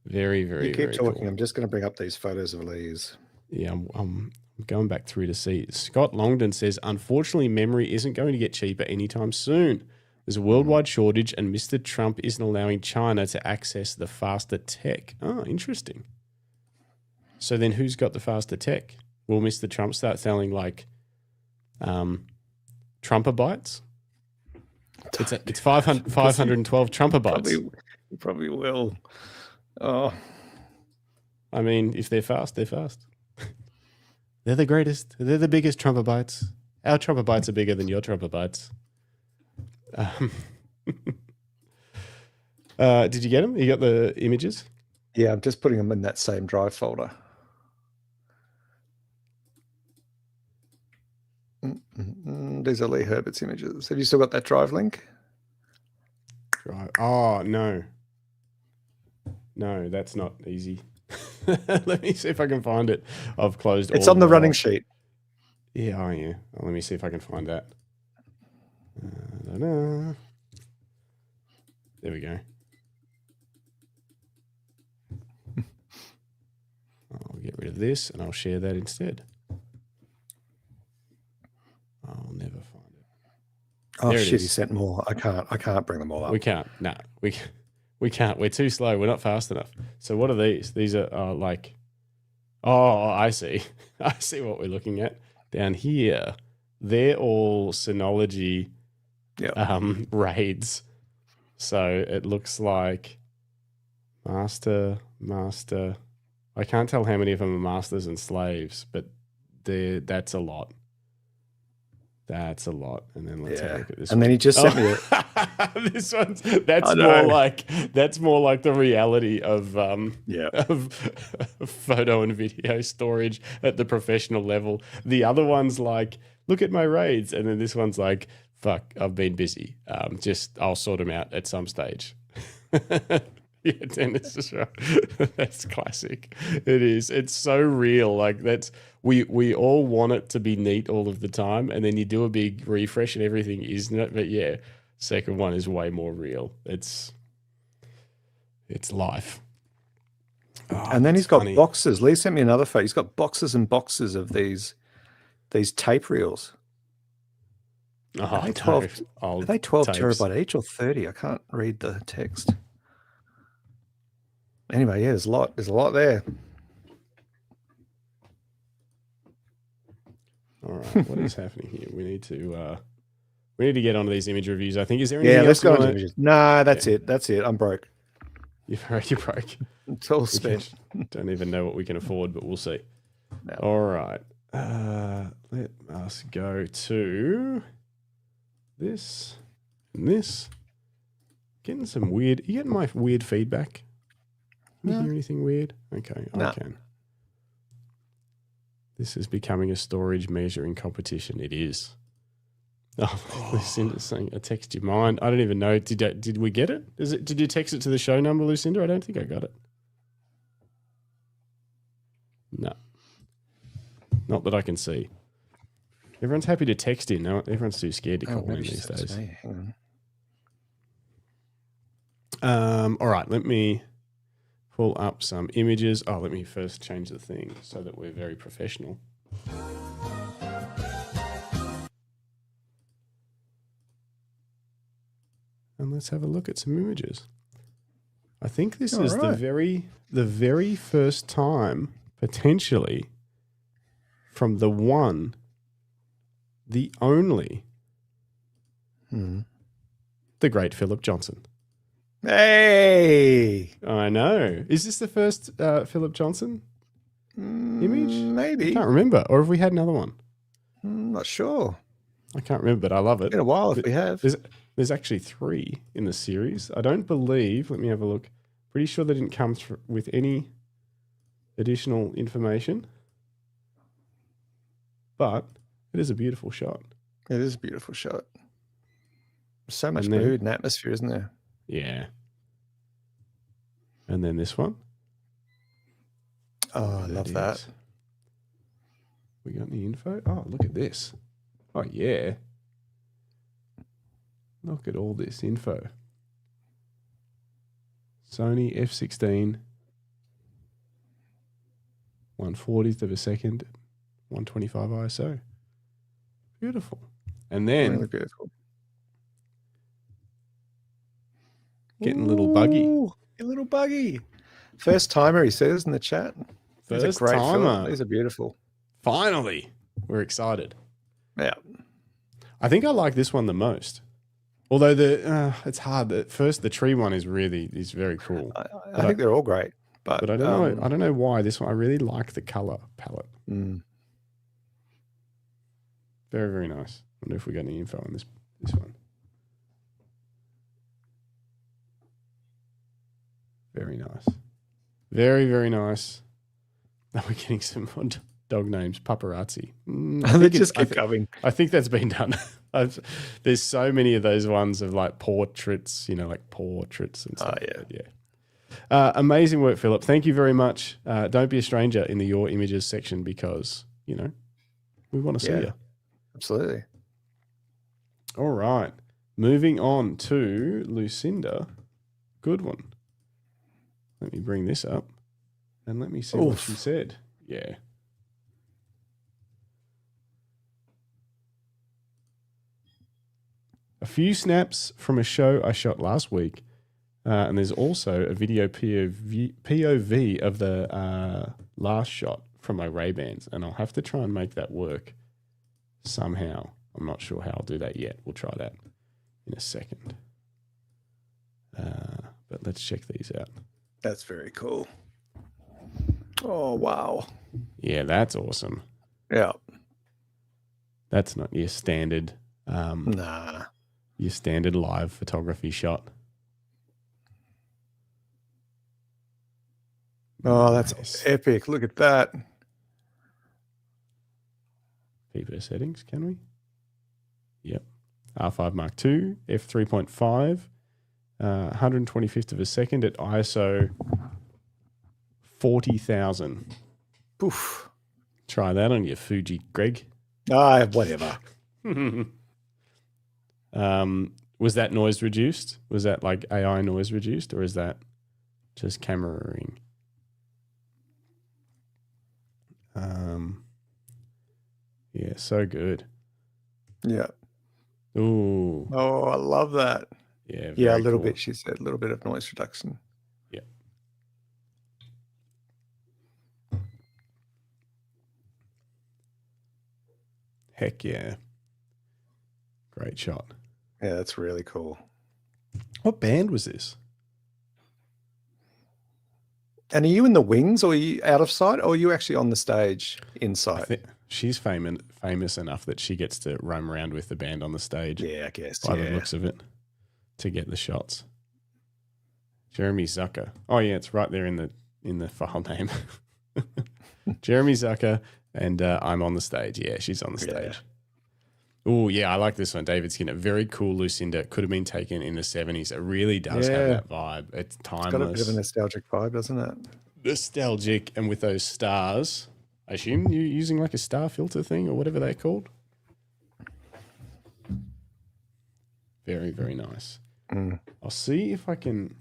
Very, very, you keep very talking. cool. I'm just going to bring up these photos of Lee's. Yeah, I'm going back through to see. Scott Longdon says, unfortunately, memory isn't going to get cheaper anytime soon. There's a worldwide shortage, and Mr. Trump isn't allowing China to access the faster tech. Oh, interesting. So then who's got the faster tech? Will Mr. Trump start selling like Trumper bytes? It's 512 Trumper bytes. He probably will. Oh, I mean, if they're fast, they're fast. They're the greatest. They're the biggest Trumper bytes. Our Trumper bytes are bigger than your Trumper bytes. Did you get them? You got the images? yeah. I'm just putting them in that same drive folder. These are Lee Herbert's images. Have you still got that drive link? Right. Oh, no. No, that's not easy. Let me see if I can find it. I've closed It's all on the my- running sheet. Yeah, oh yeah. Oh, let me see if I can find that. Da-da. There we go. I'll get rid of this and I'll share that instead. I'll never find it. Oh There it shit! is. He sent more. I can't bring them all up. We can't. No, we can't. We're too slow. We're not fast enough. So what are these? These are like, oh, I see. I see what we're looking at down here. They're all Synology raids. So it looks like master. I can't tell how many of them are masters and slaves, but that's a lot. That's a lot. And then let's have a look at this. And then he just sent me it. This one's that's more like the reality of of photo and video storage at the professional level. The other one's like, look at my raids, and then this one's like, fuck, I've been busy. I'll sort them out at some stage. Yeah, Dennis is right. That's classic. It is. It's so real. Like we all want it to be neat all of the time, and then you do a big refresh and everything isn't it? But yeah, second one is way more real. It's life. Oh, And then he's got funny. boxes. Lee sent me another photo. He's got boxes and boxes of these tape reels. Oh, Are they 12, no. Old are they 12 tapes. terabyte each or 30? I can't read the text. Anyway, yeah, there's a lot there. All right, what is happening here? We need to get onto these image reviews. I think. Is there Yeah, anything let's else go you on to wanna- images. No, that's it. That's it. I'm broke. You're broke. It's all We spent. don't even know what we can afford, but we'll see. No. All right. Let us go to this and this. Getting some weird. You getting my weird feedback? Can you hear anything weird? Okay, No. I can. This is becoming a storage measuring competition. It is. Oh, Lucinda's saying a text your mind. I don't even know. Did we get it? Did you text it to the show number, Lucinda? I don't think I got it. No. Not that I can see. Everyone's happy to text in. No, everyone's too scared to call in maybe these that's days. me. Hang All right, let me pull up some images. Oh, let me first change the thing so that we're very professional. And let's have a look at some images. I think this is right. the very first time, potentially, from the one, the only, the great Philip Johnson. Hey, I know. Is this the first Philip Johnson image? I maybe. can't remember. Or have we had another one? I'm not sure. I can't remember, but I love it. Been a while if we have. There's actually 3 in the series. I don't believe, let me have a look. Pretty sure they didn't come with any additional information. But it is a beautiful shot. It is a beautiful shot. So much And then- mood and atmosphere, isn't there? Yeah. And then this one. Oh, I love It that. is. We got any info? Oh, look at this. Oh, yeah. Look at all this info. Sony F16, 1/40th of a second, 125 ISO. Beautiful. And then Really beautiful. getting a little buggy. Ooh, a little buggy. First timer, he says in the chat. These First are great film. timer. These are beautiful. Finally, we're excited. Yeah. I think I like this one the most. Although it's hard. The tree one is very cool. I think they're all great. But I don't know. I don't know why this one. I really like the color palette. Mm. Very, very nice. I wonder if we got any info on this one. Very nice. Very, very nice. Now we're getting some more dog names. Paparazzi. They just keep coming. I think that's been done. There's so many of those ones of like portraits, like portraits and stuff. Oh, yeah. Yeah. Amazing work, Philip. Thank you very much. Don't be a stranger in the Your Images section because, we want to see you. Absolutely. All right. Moving on to Lucinda. Good one. Let me bring this up and let me see what she said. Yeah. A few snaps from a show I shot last week. And there's also a video POV of the last shot from my Ray-Bans. And I'll have to try and make that work somehow. I'm not sure how I'll do that yet. We'll try that in a second. But let's check these out. That's very cool. Oh, wow. Yeah, that's awesome. Yeah. That's not your standard Nah. your standard live photography shot. Oh, that's Nice. epic. Look at that. Keep settings, can we? Yep. R5 Mark II, f3.5, 125th of a second at ISO 40,000. Poof. Try that on your Fuji, Greg. Whatever. Was that noise reduced? Was that like AI noise reduced, or is that just cameraing? Yeah, so good. Yeah. Ooh, Oh, I love that. yeah, Yeah, a very little cool. bit, she said. A little bit of noise reduction. Yeah. Heck yeah. Great shot. Yeah, that's really cool. What band was this? And are you in the wings, or are you out of sight, or are you actually on the stage I inside? think she's famous enough that she gets to roam around with the band on the stage. Yeah, I guess. By the Yeah. looks of it, to get the shots. Jeremy Zucker. Oh yeah, it's right there in the file name. Jeremy Zucker, and I'm on the stage. Yeah, she's on the stage. Oh yeah, I like this one. David Skinner, very cool Lucinda. Could have been taken in the 70s. It really does have Yeah. that vibe. It's timeless. It's got a bit of a nostalgic vibe, doesn't it? Nostalgic, and with those stars. I assume you're using like a star filter thing or whatever they're called. Very, very nice. Mm. I'll see if I can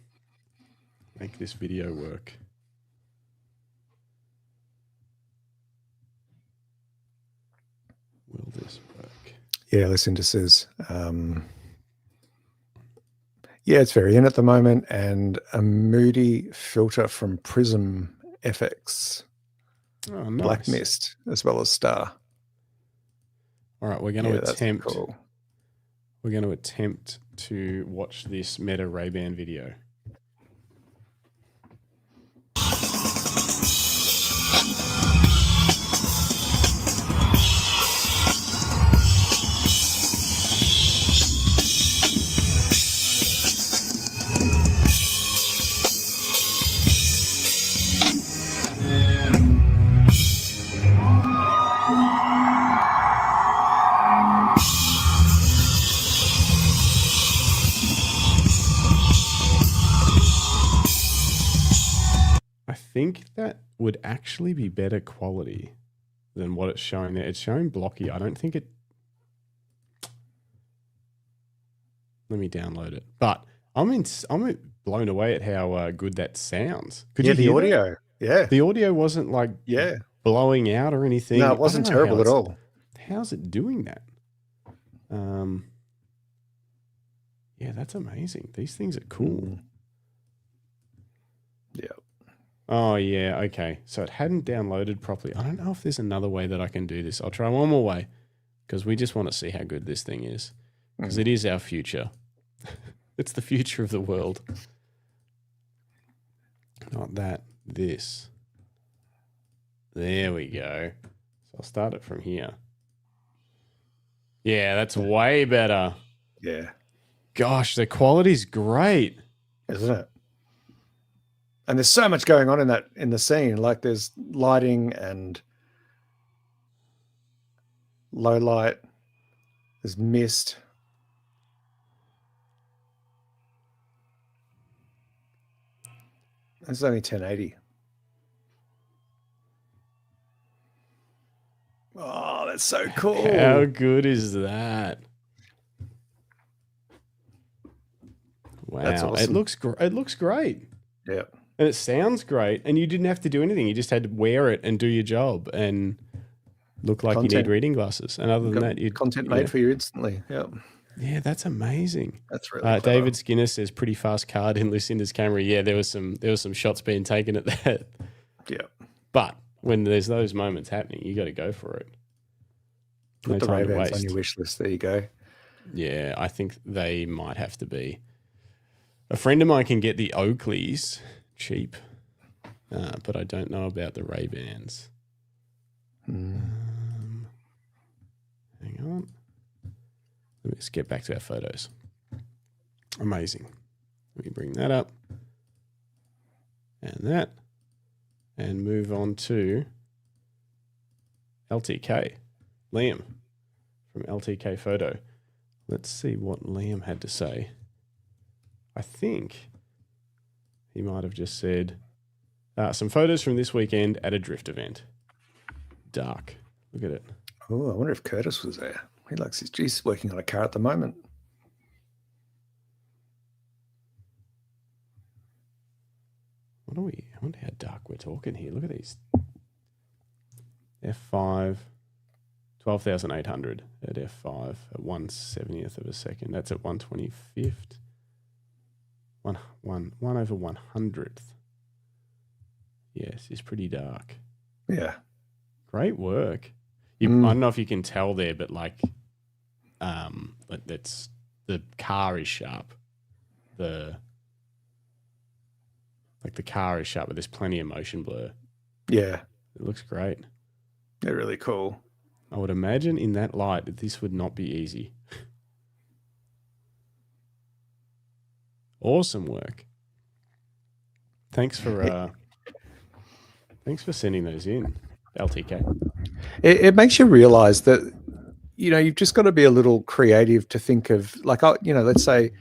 make this video work. Will this work? Yeah, Lucinda says, yeah, it's very in at the moment, and a moody filter from Prism FX, Oh, nice. Black Mist, as well as Star. All right, we're going Yeah, to that's attempt. cool. We're going to attempt to watch this Meta Ray-Ban video. I think that would actually be better quality than what it's showing there. It's showing blocky. I don't think it. Let me download it. But I'm blown away at how good that sounds. Could Yeah, you the hear that? audio. Yeah. The audio wasn't like Yeah. blowing out or anything. No, I it wasn't don't know terrible at all. How's it doing that? Yeah, that's amazing. These things are cool. Yeah. Oh, yeah. Okay. So it hadn't downloaded properly. I don't know if there's another way that I can do this. I'll try one more way because we just want to see how good this thing is because it is our future. It's the future of the world. Not that, this. There we go. So I'll start it from here. Yeah, that's way better. Yeah. Gosh, the quality's great. Isn't it? And there's so much going on in the scene. Like there's lighting and low light. There's mist. It's only 1080. Oh, that's so cool. How good is that? Wow, That's awesome. It looks great. Yeah. And it sounds great. And you didn't have to do anything. You just had to wear it and do your job and look like you Content. need reading glasses. And other than Got that, you content made for you instantly. Yeah. Yeah, that's amazing. That's really clever. David Skinner says pretty fast card in Lucinda's camera. Yeah, there was some shots being taken at that. Yeah. But when there's those moments happening, you got to go for it. Put the time to Ray-Bans on waste. your wish list. There you go. Yeah, I think they might have to be. A friend of mine can get the Oakleys cheap, but I don't know about the Ray-Bans. Hang on. Let's get back to our photos. Amazing. Let me bring that up. And that. And move on to LTK. Liam from LTK Photo. Let's see what Liam had to say. I think he might have just said some photos from this weekend at a drift event. Dark. Look at it. Oh, I wonder if Curtis was there. He's working on a car at the moment. I wonder how dark we're talking here. Look at these. F5, 12,800 at F5 at 1/70th of a second. That's at 1/25th. 1 over 100th. Yes, it's pretty dark. Yeah. Great work. I don't know if you can tell there, but that's the car is sharp. The car is sharp, but there's plenty of motion blur. Yeah. It looks great. They're really cool. I would imagine in that light that this would not be easy. Awesome work. Thanks for sending those in, LTK. It makes you realize that, you've just got to be a little creative to think of, let's say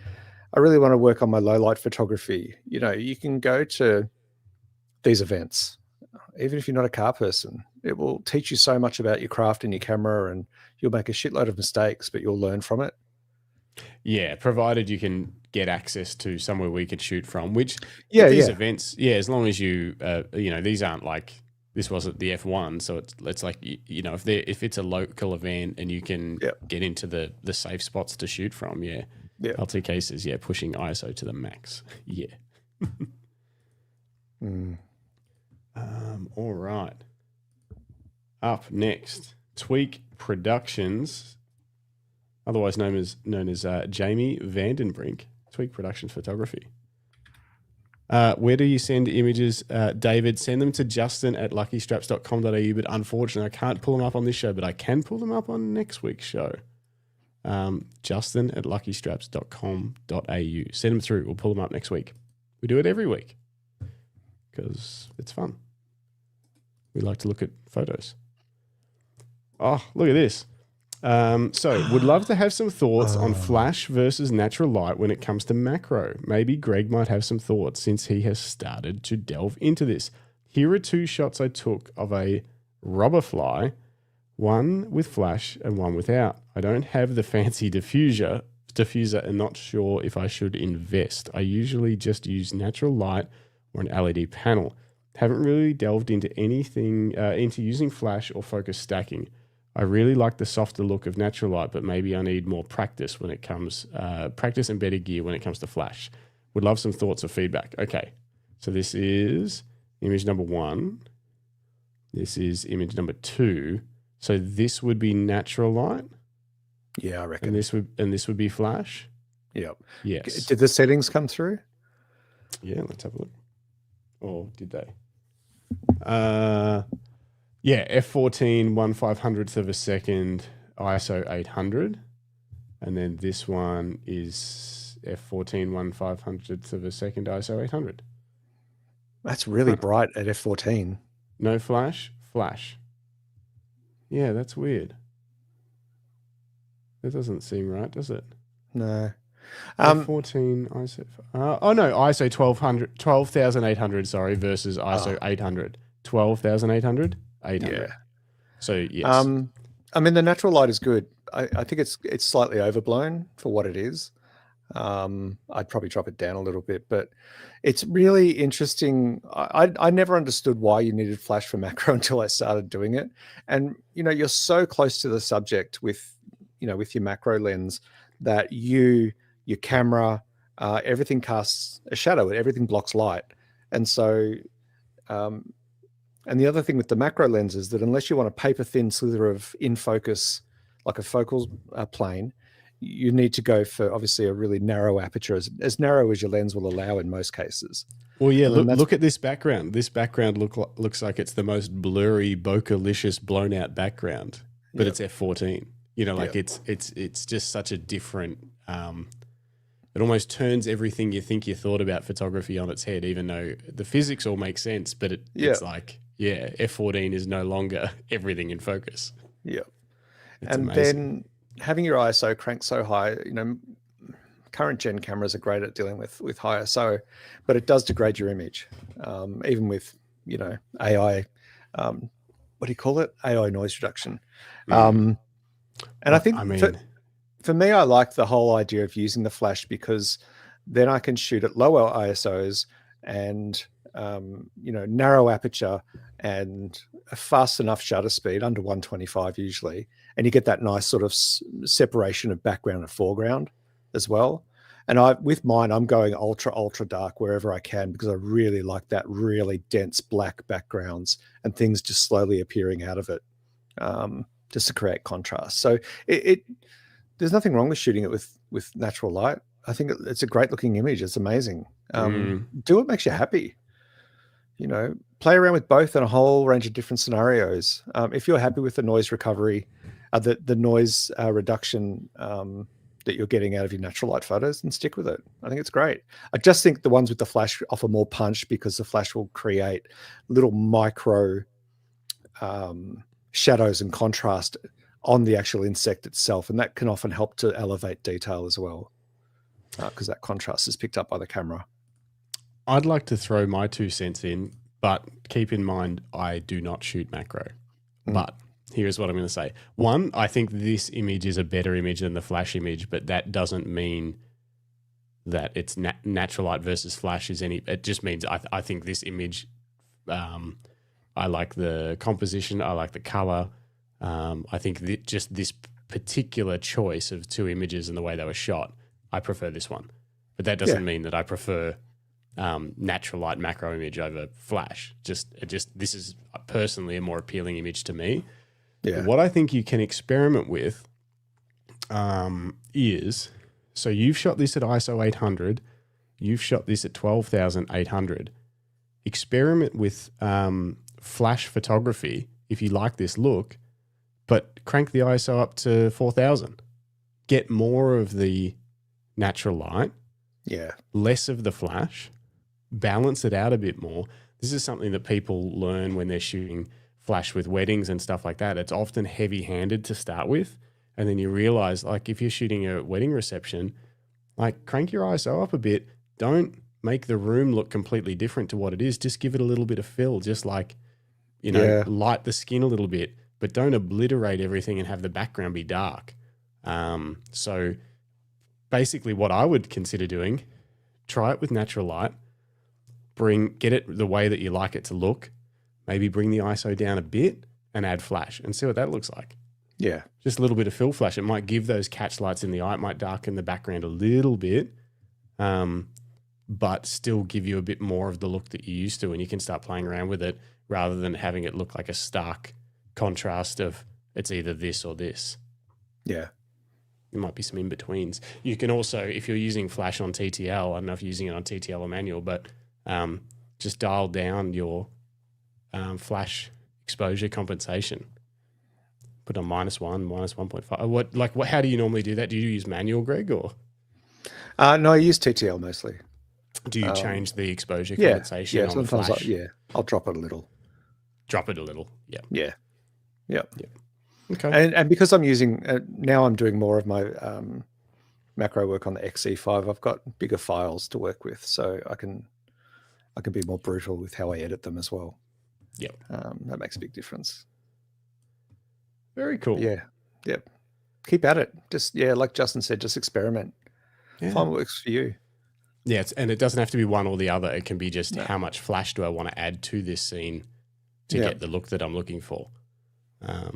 I really want to work on my low light photography. You can go to these events, even if you're not a car person. It will teach you so much about your craft and your camera, and you'll make a shitload of mistakes, but you'll learn from it. Yeah, provided you can get access to somewhere we can shoot from, which these events, as long as you, these aren't like, this wasn't the F1, so it's like, if it's a local event and you can get into the safe spots to shoot from, LTK says, pushing ISO to the max. Yeah. All right. Up next, Tweak Productions, otherwise known as Jamie Vandenbrink, Tweak Productions Photography. Where do you send images, David? Send them to Justin at luckystraps.com.au, but unfortunately I can't pull them up on this show, but I can pull them up on next week's show. Justin at luckystraps.com.au. Send them through. We'll pull them up next week. We do it every week because it's fun. We like to look at photos. Oh, look at this. So would love to have some thoughts on flash versus natural light when it comes to macro. Maybe Greg might have some thoughts since he has started to delve into this. Here are 2 shots I took of a robber fly, one with flash and one without. I don't have the fancy diffuser and not sure if I should invest. I usually just use natural light or an LED panel. Haven't really delved into anything, into using flash or focus stacking. I really like the softer look of natural light, but maybe I need more practice when it comes, practice and better gear when it comes to flash. Would love some thoughts or feedback. Okay, so this is image number 1. This is image number 2. So this would be natural light. Yeah, I reckon. And this would be flash. Yep. Yes. Did the settings come through? Yeah, let's have a look. Or did they? F14 1/500th of a second, ISO 800, and then this one is F14 1/500th of a second, ISO 800. That's really bright at F14. No flash. Yeah, that's weird. That doesn't seem right, does it? No. F14 ISO. ISO 12,800. Sorry, versus ISO 800. 12,800. 800. Yeah. So yes. I mean, the natural light is good. I think it's slightly overblown for what it is. I'd probably drop it down a little bit, but it's really interesting. I never understood why you needed flash for macro until I started doing it. And you're so close to the subject with your macro lens that your camera, everything casts a shadow, everything blocks light, and so. And the other thing with the macro lens is that unless you want a paper thin slither of in focus, like a focal plane, you need to go for obviously a really narrow aperture, as narrow as your lens will allow in most cases. Well, yeah, look at this background. This background looks like it's the most blurry, bokeh-licious, blown out background, but it's F14. It's just such a different. It almost turns everything you think you thought about photography on its head, even though the physics all make sense. But it's like, F14 is no longer everything in focus. Yeah. It's and amazing. then having your ISO cranked so high, current gen cameras are great at dealing with high ISO, but it does degrade your image, even with AI. What do you call it? AI noise reduction. And I think for me, I like the whole idea of using the flash because then I can shoot at lower ISOs and narrow aperture and a fast enough shutter speed under 125 usually, and you get that nice sort of separation of background and foreground as well. And with mine, I'm going ultra dark wherever I can because I really like that really dense black backgrounds and things just slowly appearing out of it, just to create contrast. So there's nothing wrong with shooting it with natural light. I think it's a great looking image. It's amazing. Do what makes you happy. Play around with both in a whole range of different scenarios. If you're happy with the noise recovery, the noise reduction that you're getting out of your natural light photos, then stick with it. I think it's great. I just think the ones with the flash offer more punch because the flash will create little micro shadows and contrast on the actual insect itself, and that can often help to elevate detail as well because that contrast is picked up by the camera. I'd like to throw my 2 cents in, but keep in mind I do not shoot macro. But here's what I'm going to say. One, I think this image is a better image than the flash image, but that doesn't mean that it's natural light versus flash is any. It just means I think this image, I like the composition, I like the color. I think just this particular choice of 2 images and the way they were shot, I prefer this one. But that doesn't mean that I prefer natural light macro image over flash. Just this is personally a more appealing image to me. Yeah. What I think you can experiment with is, so you've shot this at ISO 800, you've shot this at 12,800. Experiment with flash photography if you like this look, but crank the ISO up to 4,000. Get more of the natural light, less of the flash, balance it out a bit more. This is something that people learn when they're shooting flash with weddings and stuff like that. It's often heavy-handed to start with, and then you realize, like, if you're shooting a wedding reception, like, crank your ISO up a bit. Don't make the room look completely different to what it is. Just give it a little bit of fill, just like, light the skin a little bit, but don't obliterate everything and have the background be dark. So basically what I would consider doing, try it with natural light, get it the way that you like it to look, maybe bring the ISO down a bit and add flash and see what that looks like. Yeah. Just a little bit of fill flash. It might give those catch lights in the eye. It might darken the background a little bit, but still give you a bit more of the look that you used to, and you can start playing around with it rather than having it look like a stark contrast of it's either this or this. Yeah. There might be some in-betweens. You can also, if you're using flash on TTL, I don't know if you're using it on TTL or manual, but just dial down your flash exposure compensation. Put on -1, -1.5. How do you normally do that? Do you use manual, Greg, or? No, I use TTL mostly. Do you change the exposure compensation on the flash? I'll drop it a little. Drop it a little, yeah. Yeah. Yep. Yeah. Okay. And because I'm using, now I'm doing more of my macro work on the XE5, I've got bigger files to work with, so I can be more brutal with how I edit them as well. Yeah. That makes a big difference. Very cool. Yeah. Yep. Keep at it. Just, like Justin said, just experiment. Yeah. Find what works for you. Yeah, and it doesn't have to be one or the other. It can be just how much flash do I want to add to this scene to get the look that I'm looking for. All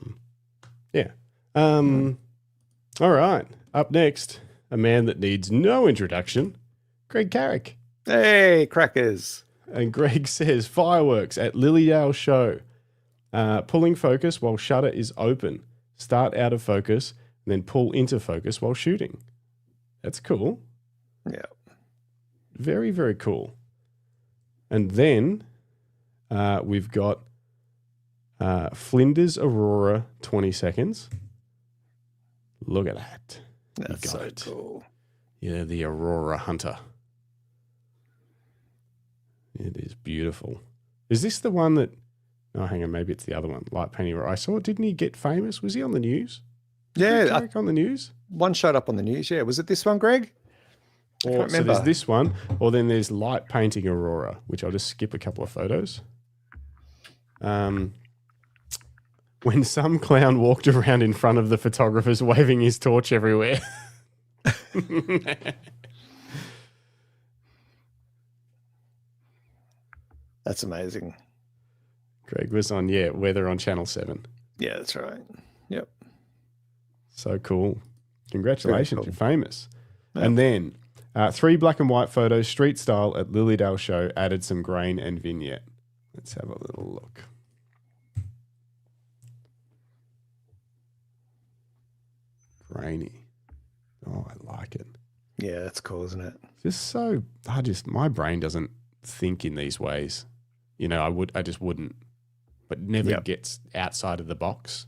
right. Up next, a man that needs no introduction, Greg Carrick. Hey, crackers. And Greg says, fireworks at Lilydale show. Pulling focus while shutter is open. Start out of focus, and then pull into focus while shooting. That's cool. Yeah. Very, very cool. And then we've got Flinders Aurora 20 seconds. Look at that. That's so cool. Yeah, the Aurora Hunter. It is beautiful. Is this the one that... Oh, hang on, maybe it's the other one. Light painting. I saw, didn't he get famous? Was he on the news? Yeah. On the news? One showed up on the news, yeah. Was it this one, Greg? Or so remember. there's this one, or then there's light painting Aurora, which I'll just skip a couple of photos. When some clown walked around in front of the photographers waving his torch everywhere. That's amazing. Greg was on, Weather on Channel 7. Yeah, that's right. Yep. So cool. Congratulations, cool. you're famous. Yeah. And then 3 black and white photos, street style at Lilydale show, added some grain and vignette. Let's have a little look. Grainy. Oh, I like it. Yeah, that's cool, isn't it? My brain doesn't think in these ways. I just wouldn't, but never gets outside of the box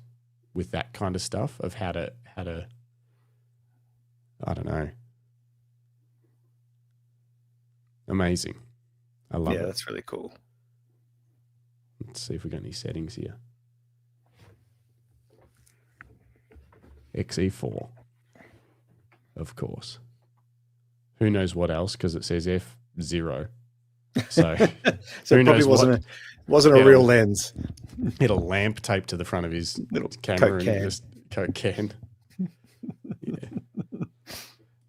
with that kind of stuff of how to, I don't know. Amazing. I love it. Yeah, that's really cool. Let's see if we got any settings here. XE4, of course. Who knows what else? Because it says F0. So, So who it probably knows wasn't a real lens. Hit a lamp taped to the front of his Little camera Coke can. and just Coke can.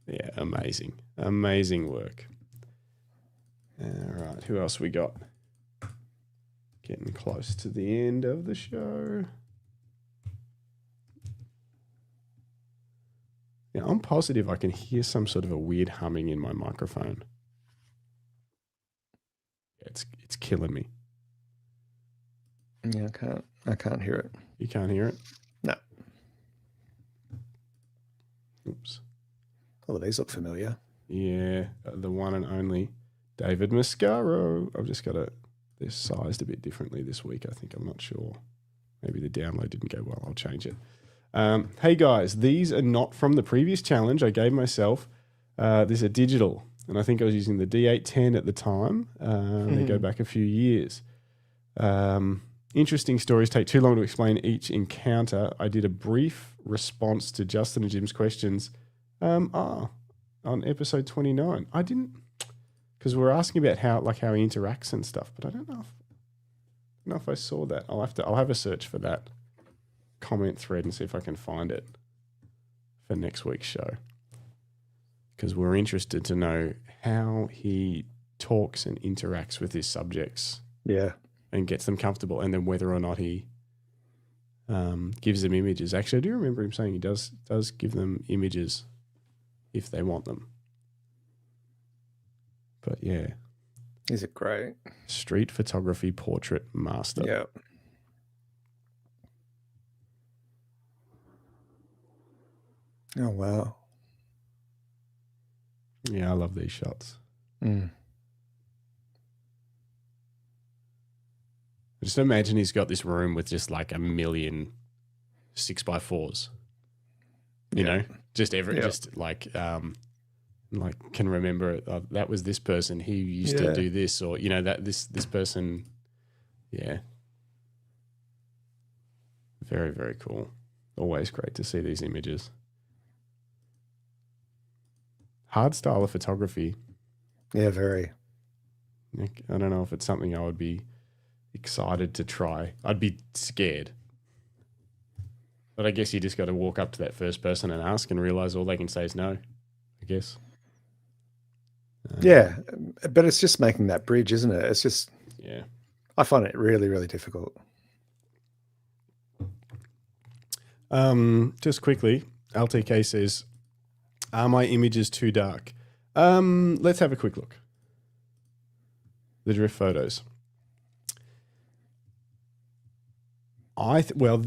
Yeah, amazing work. All right, who else we got? Getting close to the end of the show. Yeah, I'm positive I can hear some sort of a weird humming in my microphone. It's killing me. Yeah, I can't hear it. You can't hear it? No. Oops. Oh, these look familiar. Yeah, the one and only David Mascaro. I've just got they're sized a bit differently this week, I think. I'm not sure. Maybe the download didn't go well. I'll change it. Hey guys, these are not from the previous challenge I gave myself. These are digital, and I think I was using the D810 at the time. They go back a few years. Interesting stories take too long to explain each encounter. I did a brief response to Justin and Jim's questions on episode 29. I didn't, because we're asking about how he interacts and stuff, but I don't know if I saw that. I'll have a search for that comment thread and see if I can find it for next week's show, because we're interested to know how he talks and interacts with his subjects. Yeah. And gets them comfortable, and then whether or not he gives them images. Actually, I do remember him saying he does give them images if they want them. But yeah. Is it great? Street photography portrait master. Yeah. Oh, wow. Yeah, I love these shots. Mm. Just imagine he's got this room with just like a million 6x4s. You know, just can remember it. That was this person. He used to do this, or that this person. Yeah. Very, very cool. Always great to see these images. Hard style of photography. Yeah, very. I don't know if it's something I would be excited to try. I'd be scared. But I guess you just got to walk up to that first person and ask and realize all they can say is no, I guess. Yeah, but it's just making that bridge, isn't it? It's just, I find it really, really difficult. Just quickly, LTK says, are my images too dark? Let's have a quick look. The drift photos.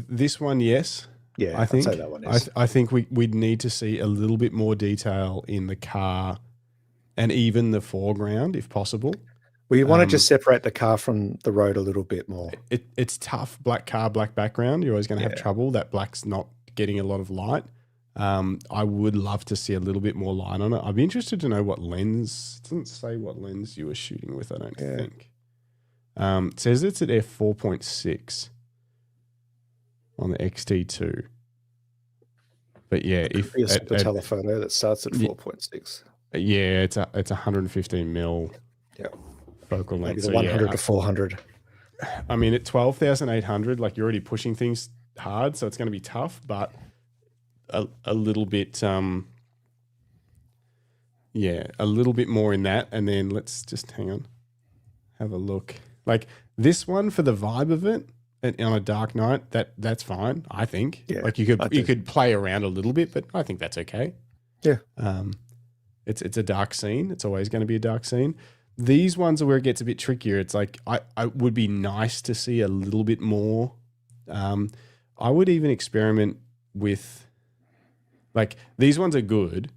This one, yes. Yeah, I think I'd say that one is. I think we'd need to see a little bit more detail in the car and even the foreground, if possible. Well, you want to just separate the car from the road a little bit more. It's tough. Black car, black background. You're always going to have trouble. That black's not getting a lot of light. I would love to see a little bit more light on it. I'd be interested to know what lens. It doesn't say what lens you were shooting with, I don't think. It says it's at f4.6 on the XT2. But yeah, if a telephoto that starts at 4.6. Yeah, it's 115 mil Yeah. focal Maybe length. the So 100 to 400. I mean, at 12,800, like you're already pushing things hard, so it's going to be tough, but a little bit, a little bit more in that. And then let's just hang on, have a look. Like this one for the vibe of it, and on a dark night, that's fine. I think. Yeah, like you could play around a little bit, but I think that's okay. Yeah. It's a dark scene. It's always going to be a dark scene. These ones are where it gets a bit trickier. It's like I would be nice to see a little bit more. I would even experiment with, like, these ones are good.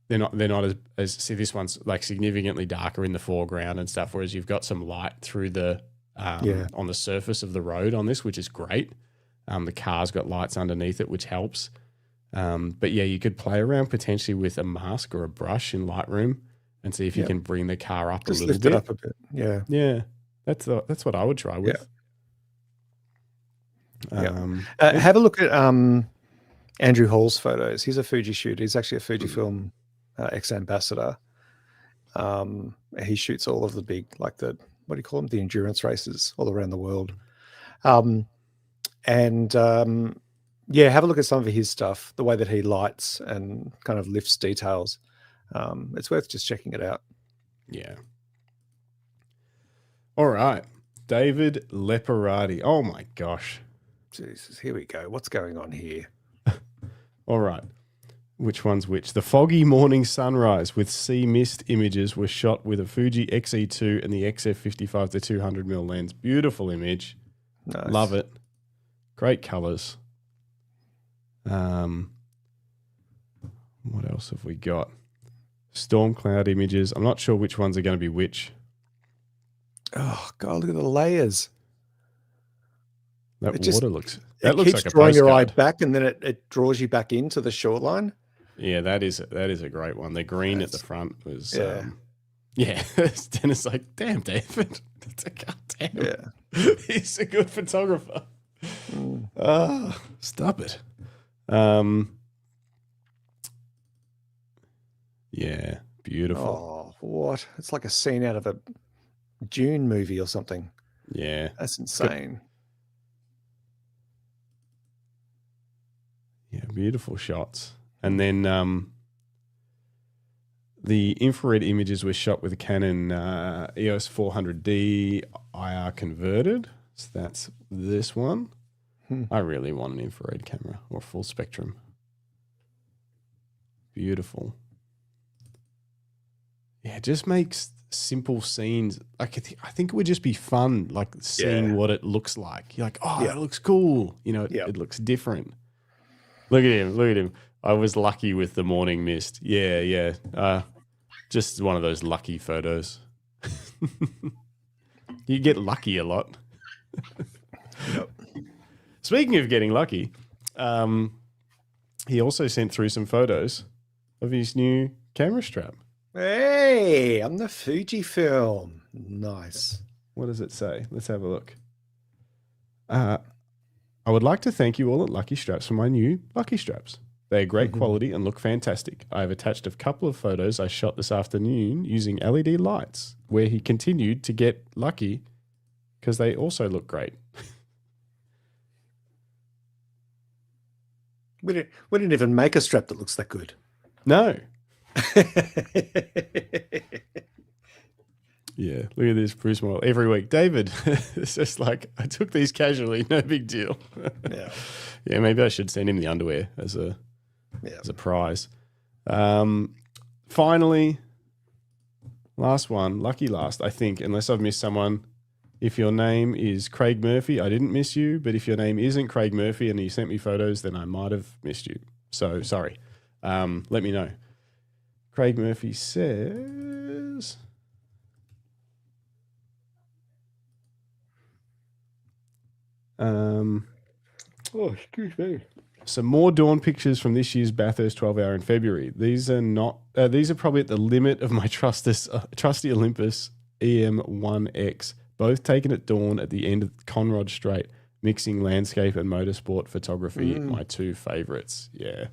They're not as see, this one's like significantly darker in the foreground and stuff, whereas you've got some light through the on the surface of the road on this, which is great. The car's got lights underneath it, which helps. But yeah, you could play around potentially with a mask or a brush in Lightroom and see if you can bring the car up Just a little lift bit. it up a bit. Yeah. Yeah, that's what I would try with. Have a look at Andrew Hall's photos. He's a Fuji shooter. He's actually a Fujifilm ex-ambassador. He shoots all of the big, like the, what do you call them? The endurance races all around the world. Have a look at some of his stuff, the way that he lights and kind of lifts details. It's worth just checking it out. Yeah. All right. David Leparati. Oh my gosh. Jesus, here we go. What's going on here? All right. Which one's which? The foggy morning sunrise with sea mist images were shot with a Fuji XE2 and the XF55 to 200mm lens. Beautiful image. Nice. Love it. Great colors. What else have we got? Storm cloud images. I'm not sure which ones are going to be which. Oh God, look at the layers. That It water looks. It That looks keeps like a drawing your eye postcard. back, and then it draws you back into the shoreline. Yeah, that is a great one. The green at the front was. Yeah. Yeah. Dennis like, damn, David. That's a goddamn. Yeah. He's a good photographer. Stop it. Yeah, beautiful. Oh, what? It's like a scene out of a June movie or something. Yeah. That's insane. Yeah, beautiful shots. And then the infrared images were shot with a Canon EOS 400D IR converted. So that's this one. I really want an infrared camera or full spectrum. Beautiful. Yeah, it just makes simple scenes. Like I think it would just be fun, like seeing what it looks like. You're like, oh, that looks cool. You know, it looks different. Look at him. Look at him. I was lucky with the morning mist. Yeah. Just one of those lucky photos. You get lucky a lot. Speaking of getting lucky, he also sent through some photos of his new camera strap. Hey, I'm the Fujifilm. Nice. What does it say? Let's have a look. I would like to thank you all at Lucky Straps for my new Lucky Straps. They are great quality and look fantastic. I have attached a couple of photos I shot this afternoon using LED lights, where he continued to get lucky because they also look great. We didn't even make a strap that looks that good. No. Yeah, look at this Bruce model every week. David, it's just like, I took these casually, no big deal. Yeah, maybe I should send him the underwear as a prize. Finally, last one, lucky last, I think, unless I've missed someone. If your name is Craig Murphy, I didn't miss you, but if your name isn't Craig Murphy and you sent me photos, then I might have missed you. So sorry. Let me know. Craig Murphy says, oh, excuse me. Some more dawn pictures from this year's Bathurst 12 hour in February. These are not. These are probably at the limit of my trusty Olympus EM1X. Both taken at dawn at the end of Conrod Strait, mixing landscape and motorsport photography. My two favorites. Yeah.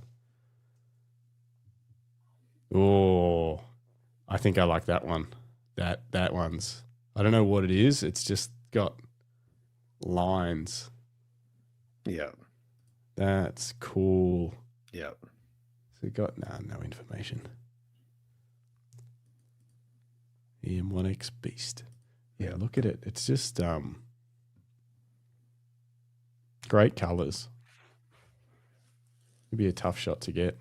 Oh, I think I like that one. That one's, I don't know what it is. It's just got lines. Yeah. That's cool. Yeah. So it got no information. EM1X Beast. Yeah, look at it. It's just great colors. It'd be a tough shot to get.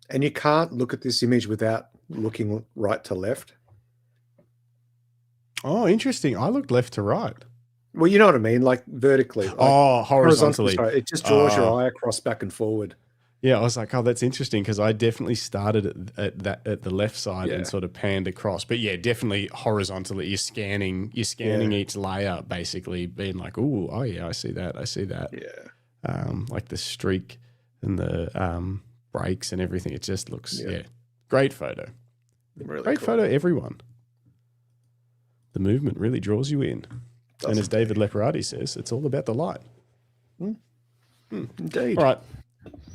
And you can't look at this image without looking right to left. Oh, interesting. I looked left to right. Well, you know what I mean, like vertically. Like horizontally. Sorry, it just draws your eye across back and forward. Yeah, I was like, oh, that's interesting because I definitely started at the left side and sort of panned across. But yeah, definitely horizontally. You're scanning each layer, basically being like, oh yeah, I see that. Yeah. Like the streak and the breaks and everything. It just looks great photo. Really great cool. photo, everyone. The movement really draws you in. And as David Leparati says, it's all about the light. Indeed. All right.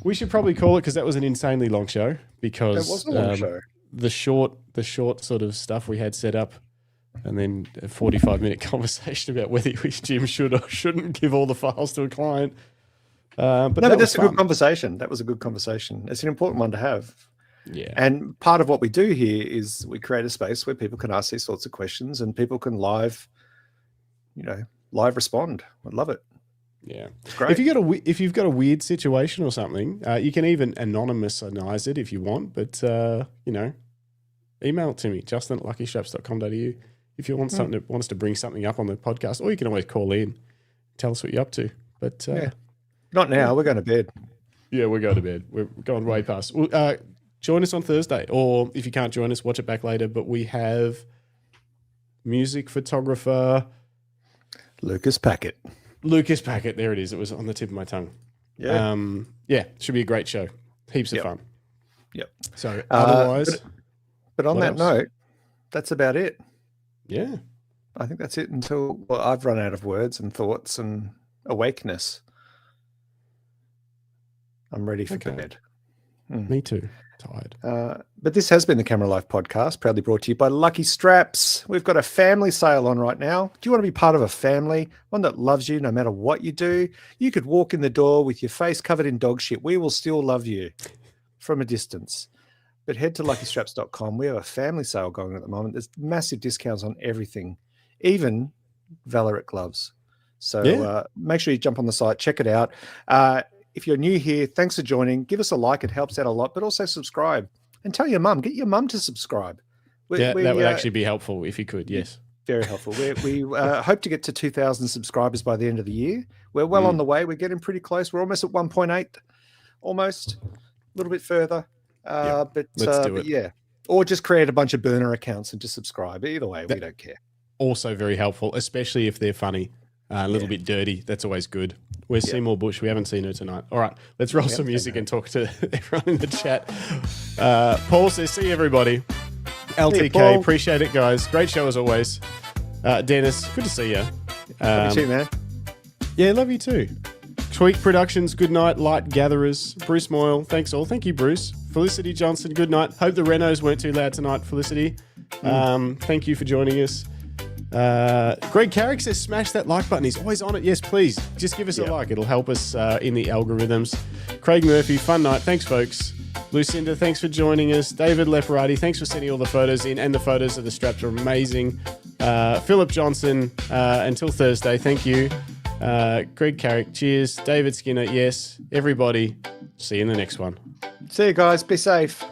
We should probably call it because that was an insanely long show. Because It was a long show. The short sort of stuff we had set up, and then a 45-minute conversation about whether Jim should or shouldn't give all the files to a client. But that's a good conversation. That was a good conversation. It's an important one to have. Yeah. And part of what we do here is we create a space where people can ask these sorts of questions and people can live respond. I love it. Yeah. It's great. If you've got a weird situation or something, you can even anonymize it if you want, but email it to me, justin@luckystraps.com.au if you want wants to bring something up on the podcast, or you can always call in, tell us what you're up to. But not now, we're going to bed. Yeah, we're going to bed. We're going way past. Join us on Thursday, or if you can't join us, watch it back later. But we have music photographer Lucas Packett. There it is. It was on the tip of my tongue. Yeah. Should be a great show. Heaps of fun. Yep. So otherwise, but on that note, that's about it. Yeah. I think that's it until I've run out of words and thoughts and awakeness. I'm ready for bed. Me too. Tired. But this has been the Camera Life podcast, proudly brought to you by Lucky Straps. We've got a family sale on right now. Do you want to be part of a family, one that loves you no matter what you do? You could walk in the door with your face covered in dog shit. We will still love you from a distance. But head to luckystraps.com. We have a family sale going on at the moment. There's massive discounts on everything, even Valorant gloves. So make sure you jump on the site, check it out. If you're new here, thanks for joining. Give us a like. It helps out a lot, but also subscribe and tell your mum. Get your mum to subscribe. That would actually be helpful if you could. Yes. Very helpful. We hope to get to 2,000 subscribers by the end of the year. We're well on the way. We're getting pretty close. We're almost at 1.8, almost a little bit further. But let's do it. Yeah. Or just create a bunch of burner accounts and just subscribe. Either way, we don't care. Also very helpful, especially if they're funny. A little bit dirty. That's always good. Where's Seymour Bush? We haven't seen her tonight. All right, let's roll some music and talk to everyone in the chat. Paul says, see everybody. LTK, appreciate it, guys. Great show as always. Dennis, good to see you. Love you too, man. Yeah, love you too. Tweak Productions, good night. Light Gatherers, Bruce Moyle, thanks all. Thank you, Bruce. Felicity Johnson, good night. Hope the Renos weren't too loud tonight, Felicity. Thank you for joining us. Greg Carrick says smash that like button. He's always on it. Yes, please. Just give us a like. It'll help us in the algorithms. Craig Murphy, fun night. Thanks, folks. Lucinda, thanks for joining us. David Leparati, thanks for sending all the photos in, and the photos of the straps are amazing. Philip Johnson, until Thursday, thank you. Greg Carrick, cheers. David Skinner, yes. Everybody, see you in the next one. See you guys. Be safe.